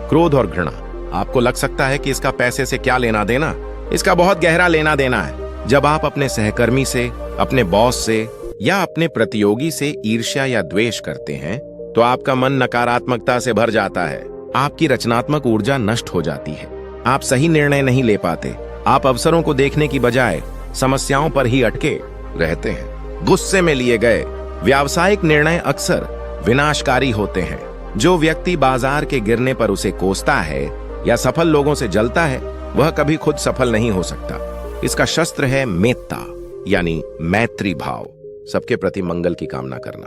क्रोध और घृणा। आपको लग सकता है कि इसका पैसे से क्या लेना देना? इसका बहुत गहरा लेना देना है। जब आप अपने सहकर्मी से, अपने बॉस से या अपने प्रतियोगी से ईर्ष्या या द्वेष करते हैं तो आपका मन नकारात्मकता से भर जाता है। आपकी रचनात्मक ऊर्जा नष्ट हो जाती है। आप सही निर्णय नहीं ले पाते। आप अवसरों को देखने की बजाय समस्याओं पर ही अटके रहते हैं। गुस्से में लिए गए व्यावसायिक निर्णय अक्सर विनाशकारी होते हैं। जो व्यक्ति बाजार के गिरने पर उसे कोसता है या सफल लोगों से जलता है, वह कभी खुद सफल नहीं हो सकता। इसका शस्त्र है मेत्ता, यानी मैत्री भाव, सबके प्रति मंगल की कामना करना।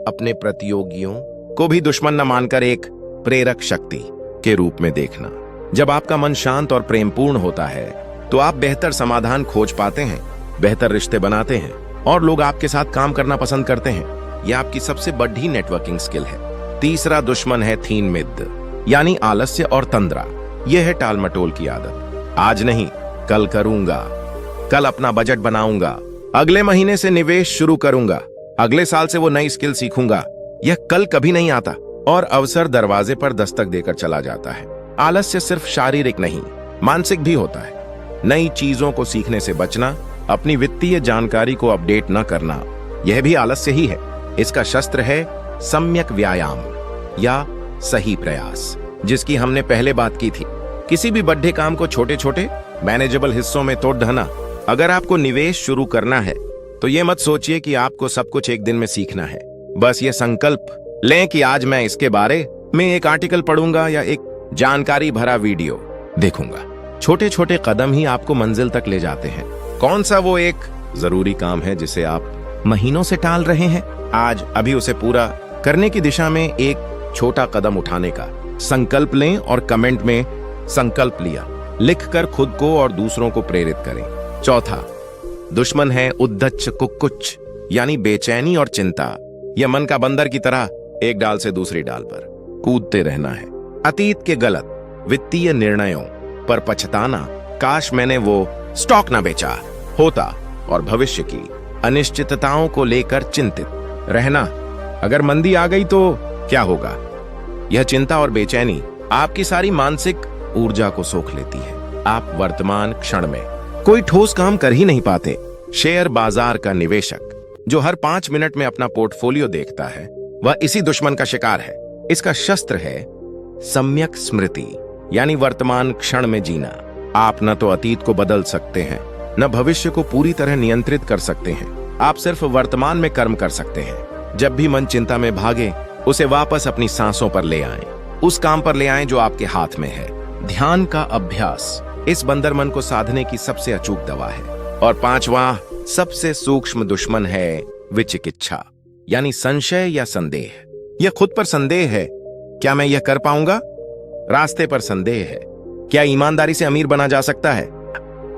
अपने प्रतियोगियों को भी दुश्मन न मानकर एक प्रेरक शक्ति के रूप में देखना। जब आपका मन शांत और प्रेमपूर्ण होता है तो आप बेहतर समाधान खोज पाते हैं, बेहतर रिश्ते बनाते हैं और लोग आपके साथ काम करना पसंद करते हैं। यह आपकी सबसे बड़ी नेटवर्किंग स्किल है। तीसरा दुश्मन है थीन मिद, यानी आलस्य और तंद्रा। यह है टालमटोल की आदत। आज नहीं, कल करूंगा, कल अपना बजट बनाऊंगा, अगले महीने से निवेश शुरू करूंगा, अगले साल से वो नई स्किल सीखूंगा। यह कल कभी नहीं आता और अवसर दरवाजे पर दस्तक देकर चला जाता है। आलस्य सिर्फ शारीरिक नहीं मानसिक भी होता है। नई चीजों को सीखने से बचना, अपनी वित्तीय जानकारी को अपडेट न करना, यह भी आलस्य ही है। इसका शस्त्र है सम्यक व्यायाम या सही प्रयास, जिसकी हमने पहले बात की थी। किसी भी बड़े काम को छोटे छोटे मैनेजेबल हिस्सों में तोड़ ढना। अगर आपको निवेश शुरू करना है तो यह मत सोचिए कि आपको सब कुछ एक दिन में सीखना है। बस ये संकल्प लें कि आज मैं इसके बारे में एक आर्टिकल पढ़ूंगा या एक जानकारी भरा वीडियो देखूंगा। छोटे छोटे कदम ही आपको मंजिल तक ले जाते हैं। कौन सा वो एक जरूरी काम है जिसे आप महीनों से टाल रहे हैं? आज अभी उसे पूरा करने की दिशा में एक छोटा कदम उठाने का संकल्प लें और कमेंट में संकल्प लिया लिखकर खुद को और दूसरों को प्रेरित करें। चौथा, दुश्मन है उद्धच्च कुक्कुच, यानी बेचैनी और चिंता। यह मन का बंदर की तरह एक डाल से दूसरी डाल पर कूदते रहना है। अतीत के गलत वित्तीय निर्णयों पर पछताना, काश मैंने वो स्टॉक ना बेचा होता, और भविष्य की अनिश्चितताओं को लेकर चिंतित रहना। अगर मंदी आ गई तो क्या होगा? यह चिंता और बेचैनी आपकी सारी मानसिक ऊर्जा को सोख लेती है। आप वर्तमान क्षण में कोई ठोस काम कर ही नहीं पाते। शेयर बाजार का निवेशक जो हर 5 मिनट में अपना पोर्टफोलियो देखता है, वह इसी दुश्मन का शिकार है। इसका शस्त्र है सम्यक स्मृति, यानी वर्तमान क्षण में जीना। आप न तो अतीत को बदल सकते हैं, न भविष्य को पूरी तरह नियंत्रित कर सकते हैं। आप सिर्फ वर्तमान में कर्म कर सकते हैं। जब भी मन चिंता में भागे, उसे वापस अपनी सांसों पर ले आएं, उस काम पर ले आएं जो आपके हाथ में है। ध्यान का अभ्यास इस बंदर मन को साधने की सबसे अचूक दवा है। और 5वां सबसे सूक्ष्म दुश्मन है विचिकित्सा, यानी संशय या संदेह। यह खुद पर संदेह है, क्या मैं यह कर पाऊंगा? रास्ते पर संदेह है, क्या ईमानदारी से अमीर बना जा सकता है?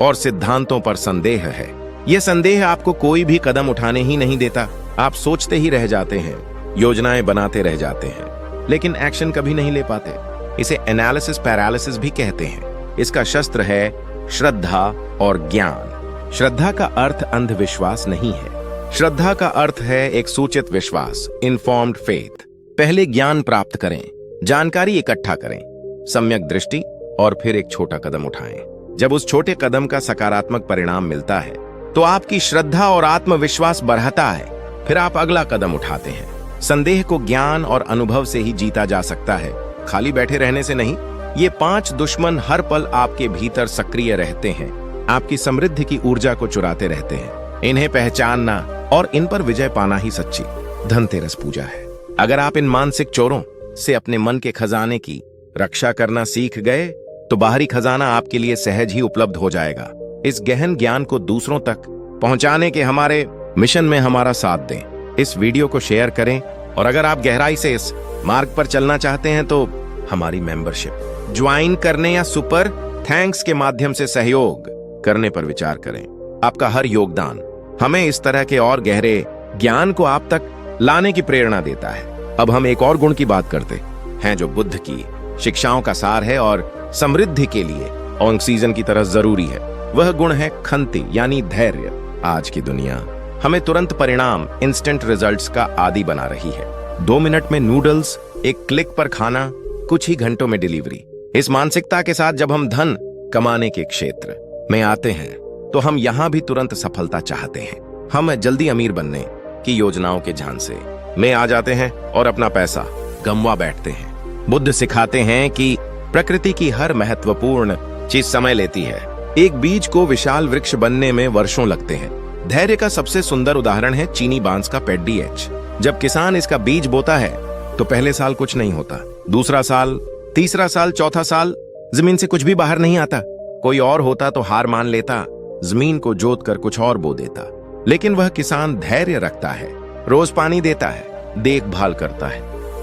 और सिद्धांतों पर संदेह है। यह संदेह आपको कोई भी कदम उठाने ही नहीं देता। आप सोचते ही रह जाते हैं, योजनाएं बनाते रह जाते हैं, लेकिन एक्शन कभी नहीं ले पाते। इसे एनालिसिस पैरालिसिस भी कहते हैं। इसका शस्त्र है श्रद्धा और ज्ञान। श्रद्धा का अर्थ अंधविश्वास नहीं है। श्रद्धा का अर्थ है एक सूचित विश्वास, इन्फॉर्म्ड फेथ। पहले ज्ञान प्राप्त करें, जानकारी इकट्ठा करें, सम्यक दृष्टि, और फिर एक छोटा कदम उठाएं। जब उस छोटे कदम का सकारात्मक परिणाम मिलता है तो आपकी श्रद्धा और आत्मविश्वास बढ़ता है। फिर आप अगला कदम उठाते हैं। संदेह को ज्ञान और अनुभव से ही जीता जा सकता है, खाली बैठे रहने से नहीं। ये 5 दुश्मन हर पल आपके भीतर सक्रिय रहते हैं, आपकी समृद्धि की ऊर्जा को चुराते रहते हैं। इन्हें पहचानना और इन पर विजय पाना ही सच्ची धनतेरस पूजा है। अगर आप इन मानसिक चोरों से अपने मन के खजाने की रक्षा करना सीख गए तो बाहरी खजाना आपके लिए सहज ही उपलब्ध हो जाएगा। इस गहन ज्ञान को दूसरों तक पहुंचाने के हमारे मिशन में हमारा साथ दें। इस वीडियो को शेयर करें, और अगर आप गहराई से इस मार्ग पर चलना चाहते हैं तो हमारी मेंबरशिप ज्वाइन करने या सुपर थैंक्स के माध्यम से सहयोग करने पर विचार करें। आपका हर योगदान हमें इस तरह के और गहरे ज्ञान को आप तक लाने की प्रेरणा देता है। अब हम एक और गुण की बात करते हैं जो बुद्ध की शिक्षाओं का सार है और समृद्धि के लिए ऑक्सीजन की तरह जरूरी है। वह गुण है खंति, यानी धैर्य। आज की दुनिया हमें तुरंत परिणाम, इंस्टेंट रिजल्ट्स का आदी बना रही है। 2 मिनट में नूडल्स, एक क्लिक पर खाना, कुछ ही घंटों में डिलीवरी। इस मानसिकता के साथ जब हम धन कमाने के क्षेत्र में आते हैं तो हम यहां भी तुरंत सफलता चाहते हैं। हम जल्दी अमीर बनने की योजनाओं के झांसे में आ जाते हैं और अपना पैसा गंवा बैठते हैं। बुद्ध सिखाते हैं कि प्रकृति की हर महत्वपूर्ण चीज समय लेती है। एक बीज को विशाल वृक्ष बनने में वर्षों लगते हैं। धैर्य का सबसे सुंदर उदाहरण है चीनी बांस का पेट डीएच। जब किसान इसका बीज बोता है तो पहले साल कुछ नहीं होता, दूसरा साल, तीसरा साल, चौथा साल जमीन से कुछ भी बाहर नहीं आता। कोई और होता तो हार मान लेता, जमीन को जोत कर कुछ और बो देता। लेकिन वह किसान धैर्य रखता है, रोज पानी देता है, देखभाल करता है,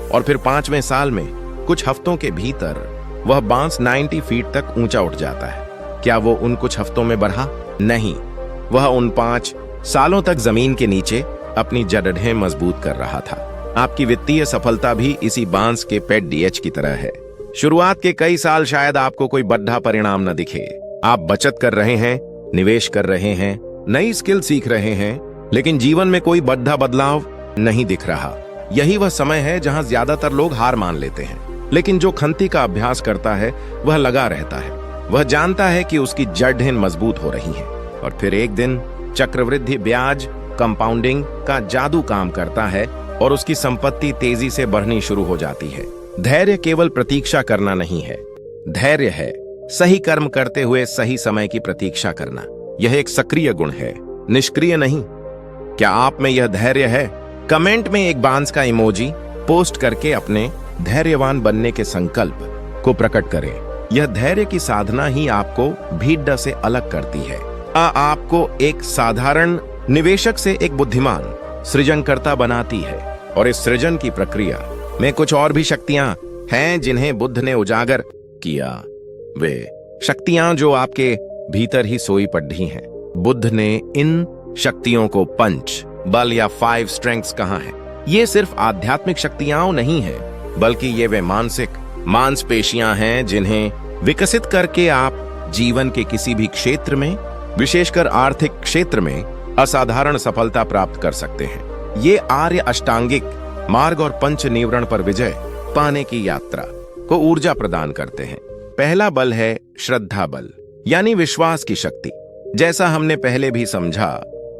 और फिर 5वें साल में कुछ हफ्तों के भीतर वह बांस 90 फीट तक ऊंचा उठ जाता है। क्या वो उन कुछ हफ्तों में बढ़ा? नहीं, वह उन 5 सालों तक जमीन के नीचे अपनी जड़ें मजबूत कर रहा था। आपकी वित्तीय सफलता भी इसी बांस के पेट डीएच की तरह है। शुरुआत के कई साल शायद आपको कोई बड़ा परिणाम न दिखे। आप बचत कर रहे हैं, निवेश कर रहे हैं, नई स्किल सीख रहे हैं, लेकिन जीवन में कोई बड़ा बदलाव नहीं दिख रहा। यही वह समय है जहां ज्यादातर लोग हार मान लेते हैं। लेकिन जो खंती का अभ्यास करता है वह लगा रहता है। वह जानता है कि उसकी जड़ें मजबूत हो रही हैं और फिर एक दिन चक्रवृद्धि ब्याज कंपाउंडिंग का जादू काम करता है और उसकी संपत्ति तेजी से बढ़नी शुरू हो जाती है। धैर्य केवल प्रतीक्षा करना नहीं है, धैर्य है सही कर्म करते हुए सही समय की प्रतीक्षा करना। यह एक सक्रिय गुण है, निष्क्रिय नहीं। क्या आप में यह धैर्य है? कमेंट में एक बांस का इमोजी पोस्ट करके अपने धैर्यवान बनने के संकल्प को प्रकट करें। यह धैर्य की साधना ही आपको भीड़ से अलग करती है। आपको एक साधारण निवेशक से एक बुद्धिमान सृजनकर्ता बनाती है और इस सृजन की प्रक्रिया में कुछ और भी शक्तियां हैं जिन्हें बुद्ध ने उजागर किया। वे शक्तियां जो आपके भीतर ही सोई पड़ी हैं। बुद्ध ने इन शक्तियों को पंच बल या 5 स्ट्रेंथ्स कहा है। ये सिर्फ आध्यात्मिक शक्तियां नहीं है, बल्कि ये वे मानसिक मांसपेशियां हैं जिन्हें विकसित करके आप जीवन के किसी भी क्षेत्र में, विशेषकर आर्थिक क्षेत्र में असाधारण सफलता प्राप्त कर सकते हैं। ये आर्य अष्टांगिक मार्ग और पंच निवरण पर विजय पाने की यात्रा को ऊर्जा प्रदान करते हैं। पहला बल है श्रद्धा बल, यानी विश्वास की शक्ति। जैसा हमने पहले भी समझा,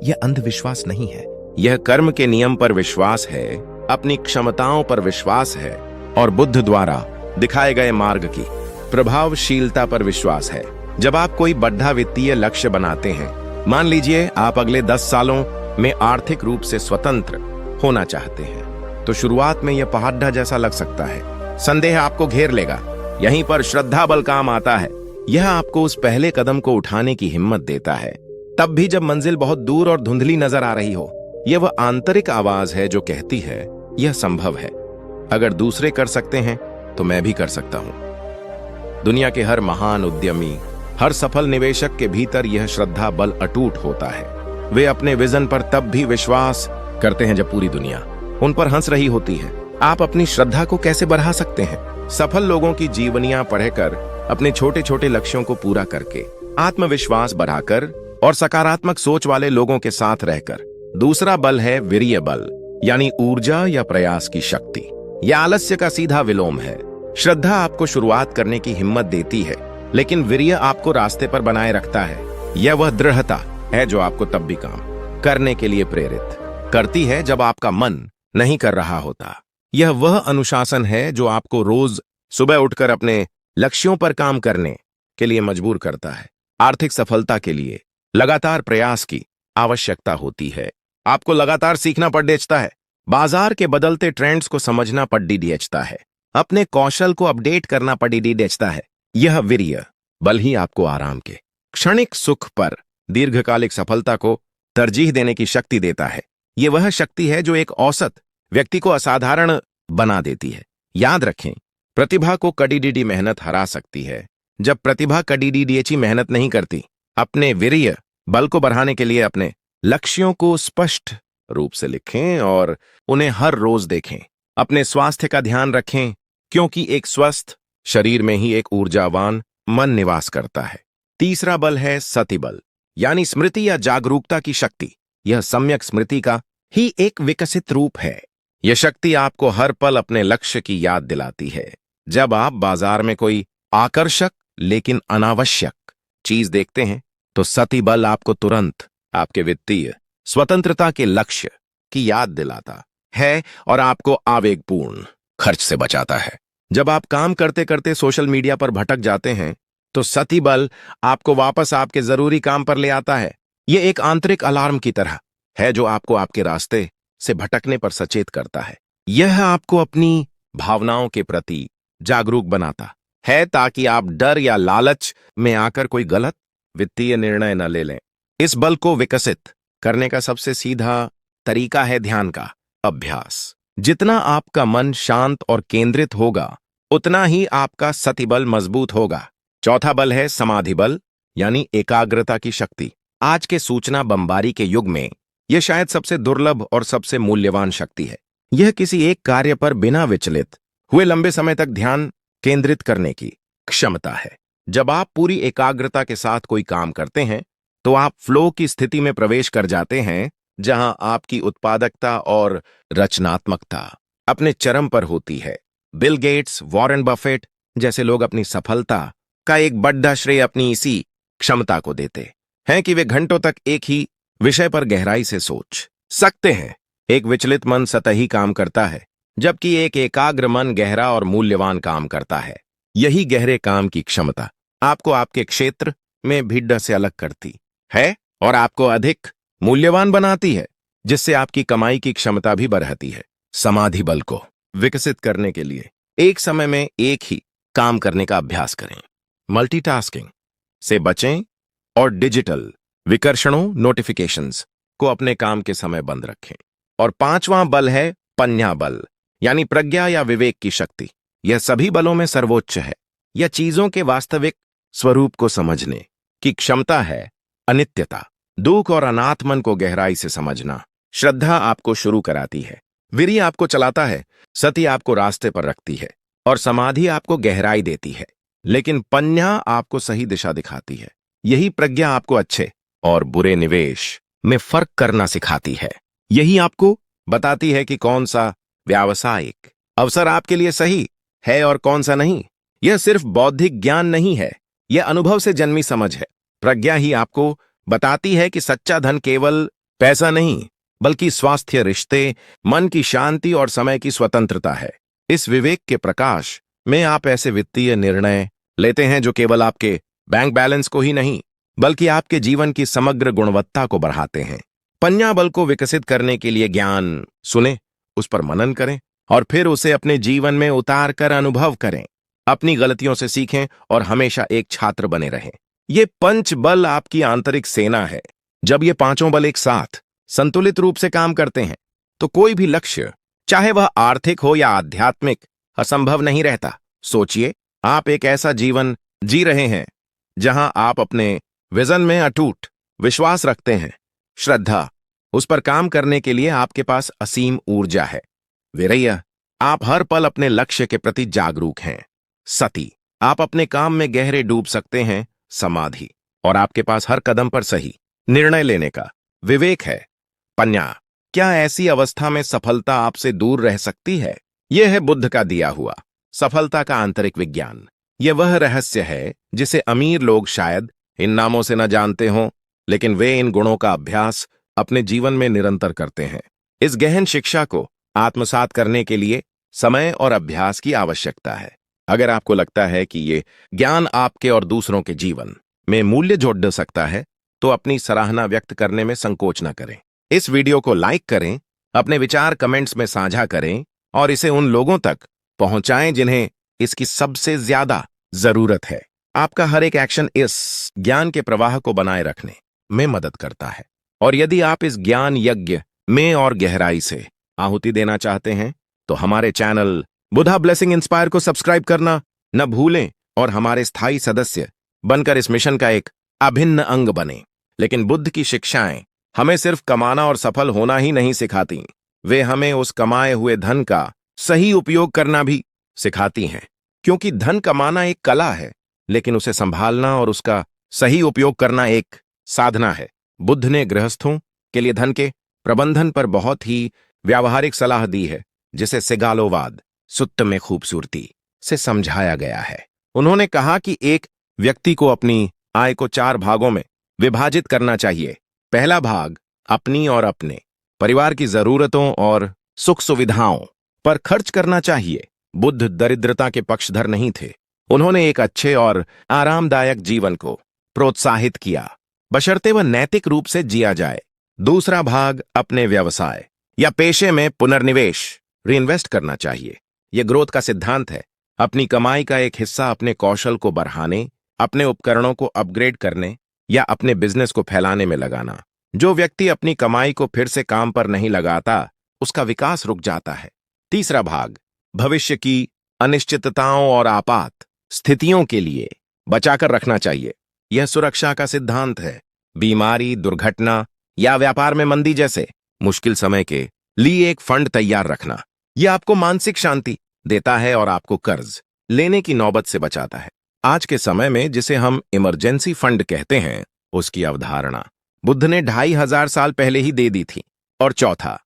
यह अंधविश्वास नहीं है, यह कर्म के नियम पर विश्वास है, अपनी क्षमताओं पर विश्वास है और बुद्ध द्वारा दिखाए गए मार्ग की प्रभावशीलता पर विश्वास है। जब आप कोई बड़ा वित्तीय लक्ष्य बनाते हैं, मान लीजिए आप अगले 10 सालों में आर्थिक रूप से स्वतंत्र होना चाहते हैं, तो शुरुआत में यह पहाड़ जैसा लग सकता है। संदेह आपको घेर लेगा। यहीं पर श्रद्धा बल काम आता है। यह आपको उस पहले कदम को उठाने की हिम्मत देता है, तब भी जब मंजिल बहुत दूर और धुंधली नजर आ रही हो। यह वह आंतरिक आवाज है जो कहती है यह संभव है। अगर दूसरे कर सकते हैं तो मैं भी कर सकता हूं। दुनिया के हर महान उद्यमी, हर सफल निवेशक के भीतर यह श्रद्धा बल अटूट होता है। वे अपने विजन पर तब भी विश्वास करते हैं जब पूरी दुनिया उन पर हंस रही होती है। आप अपनी श्रद्धा को कैसे बढ़ा सकते हैं? सफल लोगों की जीवनियां पढ़कर, अपने छोटे छोटे लक्ष्यों को पूरा करके, आत्मविश्वास बढ़ाकर और सकारात्मक सोच वाले लोगों के साथ रहकर। दूसरा बल है वीर्य बल, यानी ऊर्जा या प्रयास की शक्ति। यह आलस्य का सीधा विलोम है। श्रद्धा आपको शुरुआत करने की हिम्मत देती है, लेकिन वीर्य आपको रास्ते पर बनाए रखता है। यह वह दृढ़ता है जो आपको तब भी काम करने के लिए प्रेरित करती है जब आपका मन नहीं कर रहा होता। यह वह अनुशासन है जो आपको रोज सुबह उठकर अपने लक्ष्यों पर काम करने के लिए मजबूर करता है। आर्थिक सफलता के लिए लगातार प्रयास की आवश्यकता होती है। आपको लगातार सीखना पड़ता है, बाजार के बदलते ट्रेंड्स को समझना पड़ता है, अपने कौशल को अपडेट करना पड़ता है। यह वीर्य बल ही आपको आराम के क्षणिक सुख पर दीर्घकालिक सफलता को तरजीह देने की शक्ति देता है। यह वह शक्ति है जो एक औसत व्यक्ति को असाधारण बना देती है। याद रखें, प्रतिभा को कड़ी मेहनत हरा सकती है। जब प्रतिभा कड़ी मेहनत नहीं करती, अपने वीर्य बल को बढ़ाने के लिए अपने लक्ष्यों को स्पष्ट रूप से लिखें और उन्हें हर रोज देखें। अपने स्वास्थ्य का ध्यान रखें, क्योंकि एक स्वस्थ शरीर में ही एक ऊर्जावान मन निवास करता है। तीसरा बल है सति बल, यानी स्मृति या जागरूकता की शक्ति। यह सम्यक स्मृति का ही एक विकसित रूप है। यह शक्ति आपको हर पल अपने लक्ष्य की याद दिलाती है। जब आप बाजार में कोई आकर्षक लेकिन अनावश्यक चीज देखते हैं, तो सति बल आपको तुरंत आपके वित्तीय स्वतंत्रता के लक्ष्य की याद दिलाता है और आपको आवेगपूर्ण खर्च से बचाता है। जब आप काम करते करते सोशल मीडिया पर भटक जाते हैं, तो सति बल आपको वापस आपके जरूरी काम पर ले आता है। यह एक आंतरिक अलार्म की तरह है जो आपको आपके रास्ते से भटकने पर सचेत करता है। यह आपको अपनी भावनाओं के प्रति जागरूक बनाता है ताकि आप डर या लालच में आकर कोई गलत वित्तीय निर्णय न ले लें। इस बल को विकसित करने का सबसे सीधा तरीका है ध्यान का अभ्यास। जितना आपका मन शांत और केंद्रित होगा, उतना ही आपका सति बल मजबूत होगा। चौथा बल है समाधि बल, यानी एकाग्रता की शक्ति। आज के सूचना बमबारी के युग में यह शायद सबसे दुर्लभ और सबसे मूल्यवान शक्ति है। यह किसी एक कार्य पर बिना विचलित हुए लंबे समय तक ध्यान केंद्रित करने की क्षमता है। जब आप पूरी एकाग्रता के साथ कोई काम करते हैं, तो आप फ्लो की स्थिति में प्रवेश कर जाते हैं, जहां आपकी उत्पादकता और रचनात्मकता अपने चरम पर होती है। बिल गेट्स, वॉरेन बफेट जैसे लोग अपनी सफलता का एक बड़ा श्रेय अपनी इसी क्षमता को देते हैं कि वे घंटों तक एक ही विषय पर गहराई से सोच सकते हैं। एक विचलित मन सतही काम करता है, जबकि एक एकाग्र मन गहरा और मूल्यवान काम करता है। यही गहरे काम की क्षमता आपको आपके क्षेत्र में भिड्ड से अलग करती है और आपको अधिक मूल्यवान बनाती है, जिससे आपकी कमाई की क्षमता भी बढ़ती है। समाधि बल को विकसित करने के लिए एक समय में एक ही काम करने का अभ्यास करें। मल्टीटास्किंग से बचें और डिजिटल विकर्षणों नोटिफिकेशंस को अपने काम के समय बंद रखें। और पांचवां बल है पन्या बल, यानी प्रज्ञा या विवेक की शक्ति। यह सभी बलों में सर्वोच्च है। यह चीजों के वास्तविक स्वरूप को समझने की क्षमता है। अनित्यता, दुख और अनाथ मन को गहराई से समझना। श्रद्धा आपको शुरू कराती है, वीर्य आपको चलाता है, सती आपको रास्ते पर रखती है और समाधि आपको गहराई देती है। लेकिन पन्या आपको सही दिशा दिखाती है। यही प्रज्ञा आपको अच्छे और बुरे निवेश में फर्क करना सिखाती है। यही आपको बताती है कि कौन सा व्यावसायिक अवसर आपके लिए सही है और कौन सा नहीं। यह सिर्फ बौद्धिक ज्ञान नहीं है, यह अनुभव से जन्मी समझ है। प्रज्ञा ही आपको बताती है कि सच्चा धन केवल पैसा नहीं, बल्कि स्वास्थ्य, रिश्ते, मन की शांति और समय की स्वतंत्रता है। इस विवेक के प्रकाश में आप ऐसे वित्तीय निर्णय लेते हैं जो केवल आपके बैंक बैलेंस को ही नहीं, बल्कि आपके जीवन की समग्र गुणवत्ता को बढ़ाते हैं। पन्या बल को विकसित करने के लिए ज्ञान सुने, उस पर मनन करें और फिर उसे अपने जीवन में उतार कर अनुभव करें। अपनी गलतियों से सीखें और हमेशा एक छात्र बने रहें। ये पंच बल आपकी आंतरिक सेना है। जब ये पांचों बल एक साथ संतुलित रूप से काम करते हैं तो कोई भी लक्ष्य, चाहे वह आर्थिक हो या आध्यात्मिक, असंभव नहीं रहता। सोचिए, आप एक ऐसा जीवन जी रहे हैं जहां आप अपने विजन में अटूट विश्वास रखते हैं। श्रद्धा, उस पर काम करने के लिए आपके पास असीम ऊर्जा है। वीर्य, आप हर पल अपने लक्ष्य के प्रति जागरूक हैं। सती, आप अपने काम में गहरे डूब सकते हैं। समाधि, और आपके पास हर कदम पर सही निर्णय लेने का विवेक है। पन्या, क्या ऐसी अवस्था में सफलता आपसे दूर रह सकती है? यह है बुद्ध का दिया हुआ सफलता का आंतरिक विज्ञान। यह वह रहस्य है जिसे अमीर लोग शायद इन नामों से न जानते हों, लेकिन वे इन गुणों का अभ्यास अपने जीवन में निरंतर करते हैं। इस गहन शिक्षा को आत्मसात करने के लिए समय और अभ्यास की आवश्यकता है। अगर आपको लगता है कि ये ज्ञान आपके और दूसरों के जीवन में मूल्य जोड़ सकता है, तो अपनी सराहना व्यक्त करने में संकोच न करें। इस वीडियो को लाइक करें, अपने विचार कमेंट्स में साझा करें और इसे उन लोगों तक पहुंचाएं जिन्हें इसकी सबसे ज्यादा जरूरत है। आपका हर एक एक्शन इस ज्ञान के प्रवाह को बनाए रखने में मदद करता है। और यदि आप इस ज्ञान यज्ञ में और गहराई से आहुति देना चाहते हैं, तो हमारे चैनल बुद्धा ब्लेसिंग इंस्पायर को सब्सक्राइब करना न भूलें और हमारे स्थायी सदस्य बनकर इस मिशन का एक अभिन्न अंग बने। लेकिन बुद्ध की शिक्षाएं हमें सिर्फ कमाना और सफल होना ही नहीं सिखाती, वे हमें उस कमाए हुए धन का सही उपयोग करना भी सिखाती हैं। क्योंकि धन कमाना एक कला है, लेकिन उसे संभालना और उसका सही उपयोग करना एक साधना है। बुद्ध ने गृहस्थों के लिए धन के प्रबंधन पर बहुत ही व्यावहारिक सलाह दी है, जिसे सिगालोवाद सुत्त में खूबसूरती से समझाया गया है। उन्होंने कहा कि एक व्यक्ति को अपनी आय को 4 भागों में विभाजित करना चाहिए। पहला भाग अपनी और अपने परिवार की जरूरतों और सुख सुविधाओं पर खर्च करना चाहिए। बुद्ध दरिद्रता के पक्षधर नहीं थे। उन्होंने एक अच्छे और आरामदायक जीवन को प्रोत्साहित किया, बशर्ते वह नैतिक रूप से जिया जाए। दूसरा भाग अपने व्यवसाय या पेशे में पुनर्निवेश रीइन्वेस्ट करना चाहिए। यह ग्रोथ का सिद्धांत है। अपनी कमाई का एक हिस्सा अपने कौशल को बढ़ाने, अपने उपकरणों को अपग्रेड करने या अपने बिजनेस को फैलाने में लगाना। जो व्यक्ति अपनी कमाई को फिर से काम पर नहीं लगाता, उसका विकास रुक जाता है। तीसरा भाग भविष्य की अनिश्चितताओं और आपात स्थितियों के लिए बचाकर रखना चाहिए। यह सुरक्षा का सिद्धांत है। बीमारी, दुर्घटना या व्यापार में मंदी जैसे मुश्किल समय के लिए एक फंड तैयार रखना। यह आपको मानसिक शांति देता है और आपको कर्ज लेने की नौबत से बचाता है। आज के समय में जिसे हम इमरजेंसी फंड कहते हैं, उसकी अवधारणा बुद्ध ने 2500 साल पहले ही दे दी थी। और चौथा,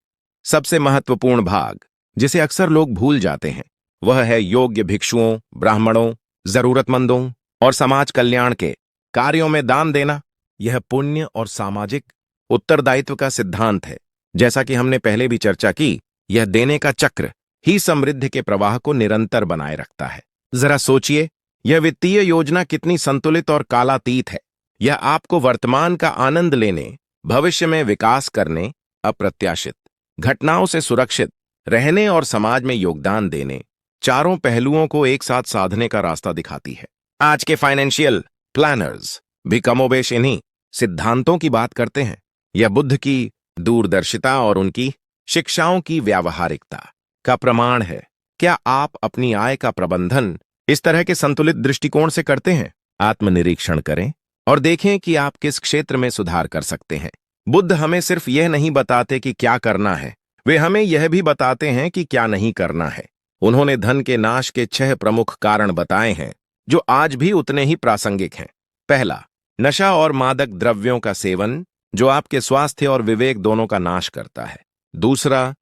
सबसे महत्वपूर्ण भाग जिसे अक्सर लोग भूल जाते हैं, वह है योग्य भिक्षुओं, ब्राह्मणों, जरूरतमंदों और समाज कल्याण के कार्यों में दान देना, यह पुण्य और सामाजिक उत्तरदायित्व का सिद्धांत है। जैसा कि हमने पहले भी चर्चा की, यह देने का चक्र ही समृद्धि के प्रवाह को निरंतर बनाए रखता है। जरा सोचिए, यह वित्तीय योजना कितनी संतुलित और कालातीत है। यह आपको वर्तमान का आनंद लेने, भविष्य में विकास करने, अप्रत्याशित घटनाओं से सुरक्षित रहने और समाज में योगदान देने, चारों पहलुओं को एक साथ साधने का रास्ता दिखाती है। आज के फाइनेंशियल प्लानर्स भी कमोबेश इन्हीं सिद्धांतों की बात करते हैं। यह बुद्ध की दूरदर्शिता और उनकी शिक्षाओं की व्यावहारिकता का प्रमाण है। क्या आप अपनी आय का प्रबंधन इस तरह के संतुलित दृष्टिकोण से करते हैं? आत्मनिरीक्षण करें और देखें कि आप किस क्षेत्र में सुधार कर सकते हैं। बुद्ध हमें सिर्फ यह नहीं बताते कि क्या करना है, वे हमें यह भी बताते हैं कि क्या नहीं करना है। उन्होंने धन के नाश के 6 प्रमुख कारण बताए हैं, जो आज भी उतने ही प्रासंगिक हैं। पहला, नशा और मादक द्रव्यों का सेवन, जो आपके स्वास्थ्य और विवेक दोनों का नाश करता है। दूसरा,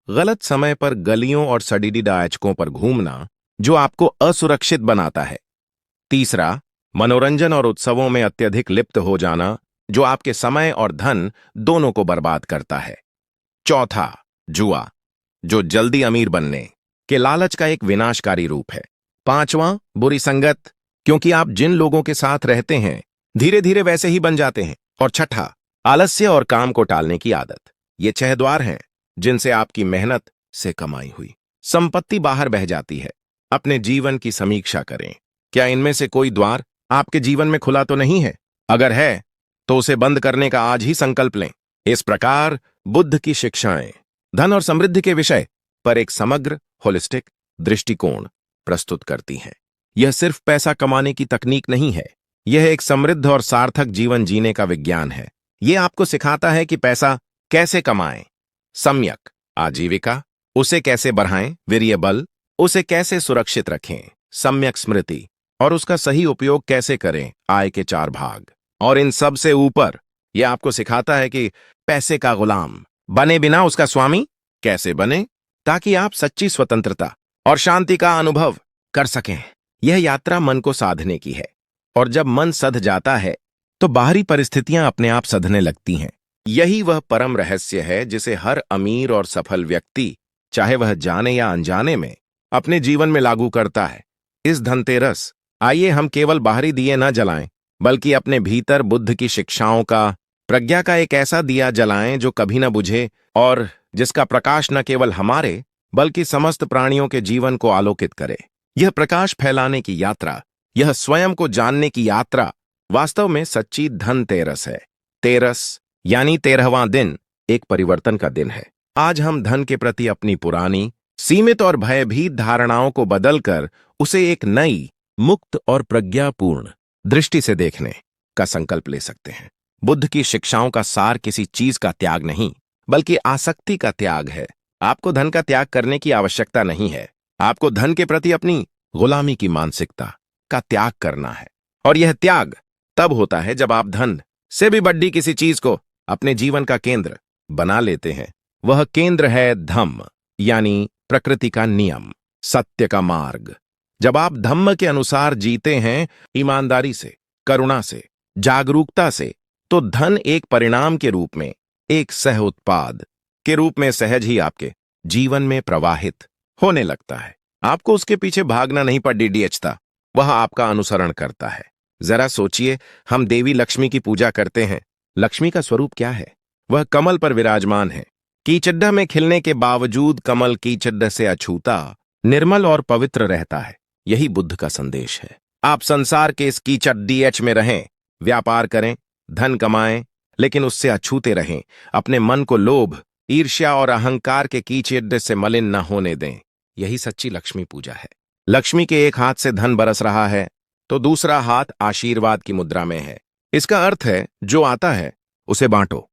गलत समय पर गलियों और सड़ीली आयोजकों पर घूमना, जो आपको असुरक्षित बनाता है। तीसरा, मनोरंजन और उत्सवों में अत्यधिक लिप्त हो जाना, जो आपके समय और धन दोनों को बर्बाद करता है। चौथा, जुआ, जो जल्दी अमीर बनने के लालच का एक विनाशकारी रूप है। पांचवां, बुरी संगत, क्योंकि आप जिन लोगों के साथ रहते हैं धीरे धीरे वैसे ही बन जाते हैं। और छठा, आलस्य और काम को टालने की आदत। ये 6 द्वार हैं जिनसे आपकी मेहनत से कमाई हुई संपत्ति बाहर बह जाती है। अपने जीवन की समीक्षा करें। क्या इनमें से कोई द्वार आपके जीवन में खुला तो नहीं है? अगर है, तो उसे बंद करने का आज ही संकल्प लें। इस प्रकार बुद्ध की शिक्षाएं धन और समृद्धि के विषय पर एक समग्र होलिस्टिक दृष्टिकोण प्रस्तुत करती हैं। यह सिर्फ पैसा कमाने की तकनीक नहीं है, यह एक समृद्ध और सार्थक जीवन जीने का विज्ञान है। यह आपको सिखाता है कि पैसा कैसे कमाएं, सम्यक आजीविका, उसे कैसे बढ़ाएं, वीर्य बल, उसे कैसे सुरक्षित रखें, सम्यक स्मृति, और उसका सही उपयोग कैसे करें, आय के 4 भाग। और इन सब से ऊपर यह आपको सिखाता है कि पैसे का गुलाम बने बिना उसका स्वामी कैसे बने, ताकि आप सच्ची स्वतंत्रता और शांति का अनुभव कर सकें। यह यात्रा मन को साधने की है, और जब मन सध जाता है तो बाहरी परिस्थितियां अपने आप सधने लगती हैं। यही वह परम रहस्य है जिसे हर अमीर और सफल व्यक्ति, चाहे वह जाने या अनजाने में, अपने जीवन में लागू करता है। इस धनतेरस आइए हम केवल बाहरी दिए न जलाएं, बल्कि अपने भीतर बुद्ध की शिक्षाओं का, प्रज्ञा का एक ऐसा दिया जलाएं जो कभी न बुझे और जिसका प्रकाश न केवल हमारे बल्कि समस्त प्राणियों के जीवन को आलोकित करे। यह प्रकाश फैलाने की यात्रा, यह स्वयं को जानने की यात्रा वास्तव में सच्ची धनतेरस है। तेरस यानी 13वां दिन एक परिवर्तन का दिन है। आज हम धन के प्रति अपनी पुरानी, सीमित और भयभीत धारणाओं को बदलकर उसे एक नई, मुक्त और प्रज्ञापूर्ण दृष्टि से देखने का संकल्प ले सकते हैं। बुद्ध की शिक्षाओं का सार किसी चीज का त्याग नहीं, बल्कि आसक्ति का त्याग है। आपको धन का त्याग करने की आवश्यकता नहीं है। आपको धन के प्रति अपनी गुलामी की मानसिकता का त्याग करना है। और यह त्याग तब होता है जब आप धन से भी बड़ी किसी चीज को अपने जीवन का केंद्र बना लेते हैं। वह केंद्र है धम्म, यानी प्रकृति का नियम, सत्य का मार्ग। जब आप धम्म के अनुसार जीते हैं, ईमानदारी से, करुणा से, जागरूकता से, तो धन एक परिणाम के रूप में, एक सह उत्पाद के रूप में सहज ही आपके जीवन में प्रवाहित होने लगता है। आपको उसके पीछे भागना नहीं पड़ता, वह आपका अनुसरण करता है। जरा सोचिए, हम देवी लक्ष्मी की पूजा करते हैं। लक्ष्मी का स्वरूप क्या है? वह कमल पर विराजमान है। कीचड्डा में खिलने के बावजूद कमल कीचड्डा से अछूता, निर्मल और पवित्र रहता है। यही बुद्ध का संदेश है। आप संसार के इस कीचड़ में रहें, व्यापार करें, धन कमाएं, लेकिन उससे अछूते रहें। अपने मन को लोभ, ईर्ष्या और अहंकार के कीचड़ से मलिन न होने दें। यही सच्ची लक्ष्मी पूजा है। लक्ष्मी के एक हाथ से धन बरस रहा है, तो दूसरा हाथ आशीर्वाद की मुद्रा में है। इसका अर्थ है, जो आता है उसे बांटो,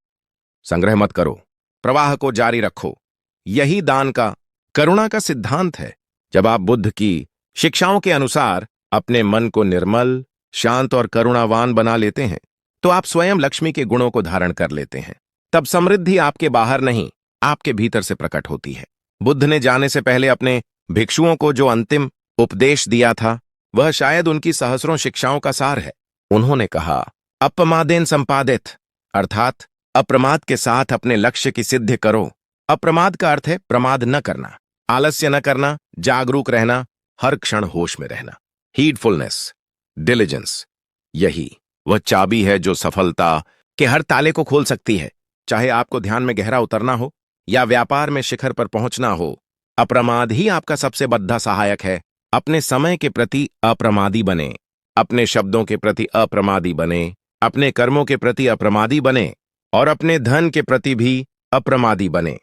संग्रह मत करो, प्रवाह को जारी रखो। यही दान का, करुणा का सिद्धांत है। जब आप बुद्ध की शिक्षाओं के अनुसार अपने मन को निर्मल, शांत और करुणावान बना लेते हैं, तो आप स्वयं लक्ष्मी के गुणों को धारण कर लेते हैं। तब समृद्धि आपके बाहर नहीं, आपके भीतर से प्रकट होती है। बुद्ध ने जाने से पहले अपने भिक्षुओं को जो अंतिम उपदेश दिया था, वह शायद उनकी सहस्रों शिक्षाओं का सार है। उन्होंने कहा, अपमादेन संपादित, अर्थात अप्रमाद के साथ अपने लक्ष्य की सिद्धि करो। अप्रमाद का अर्थ है प्रमाद न करना, आलस्य न करना, जागरूक रहना, हर क्षण होश में रहना। हीडफुलनेस, डिलिजेंस, यही वह चाबी है जो सफलता के हर ताले को खोल सकती है। चाहे आपको ध्यान में गहरा उतरना हो या व्यापार में शिखर पर पहुंचना हो, अप्रमाद ही आपका सबसे बड़ा सहायक है। अपने समय के प्रति अप्रमादी बने, अपने शब्दों के प्रति अप्रमादी बने, अपने कर्मों के प्रति अप्रमादी बने और अपने धन के प्रति भी अप्रमादी बने।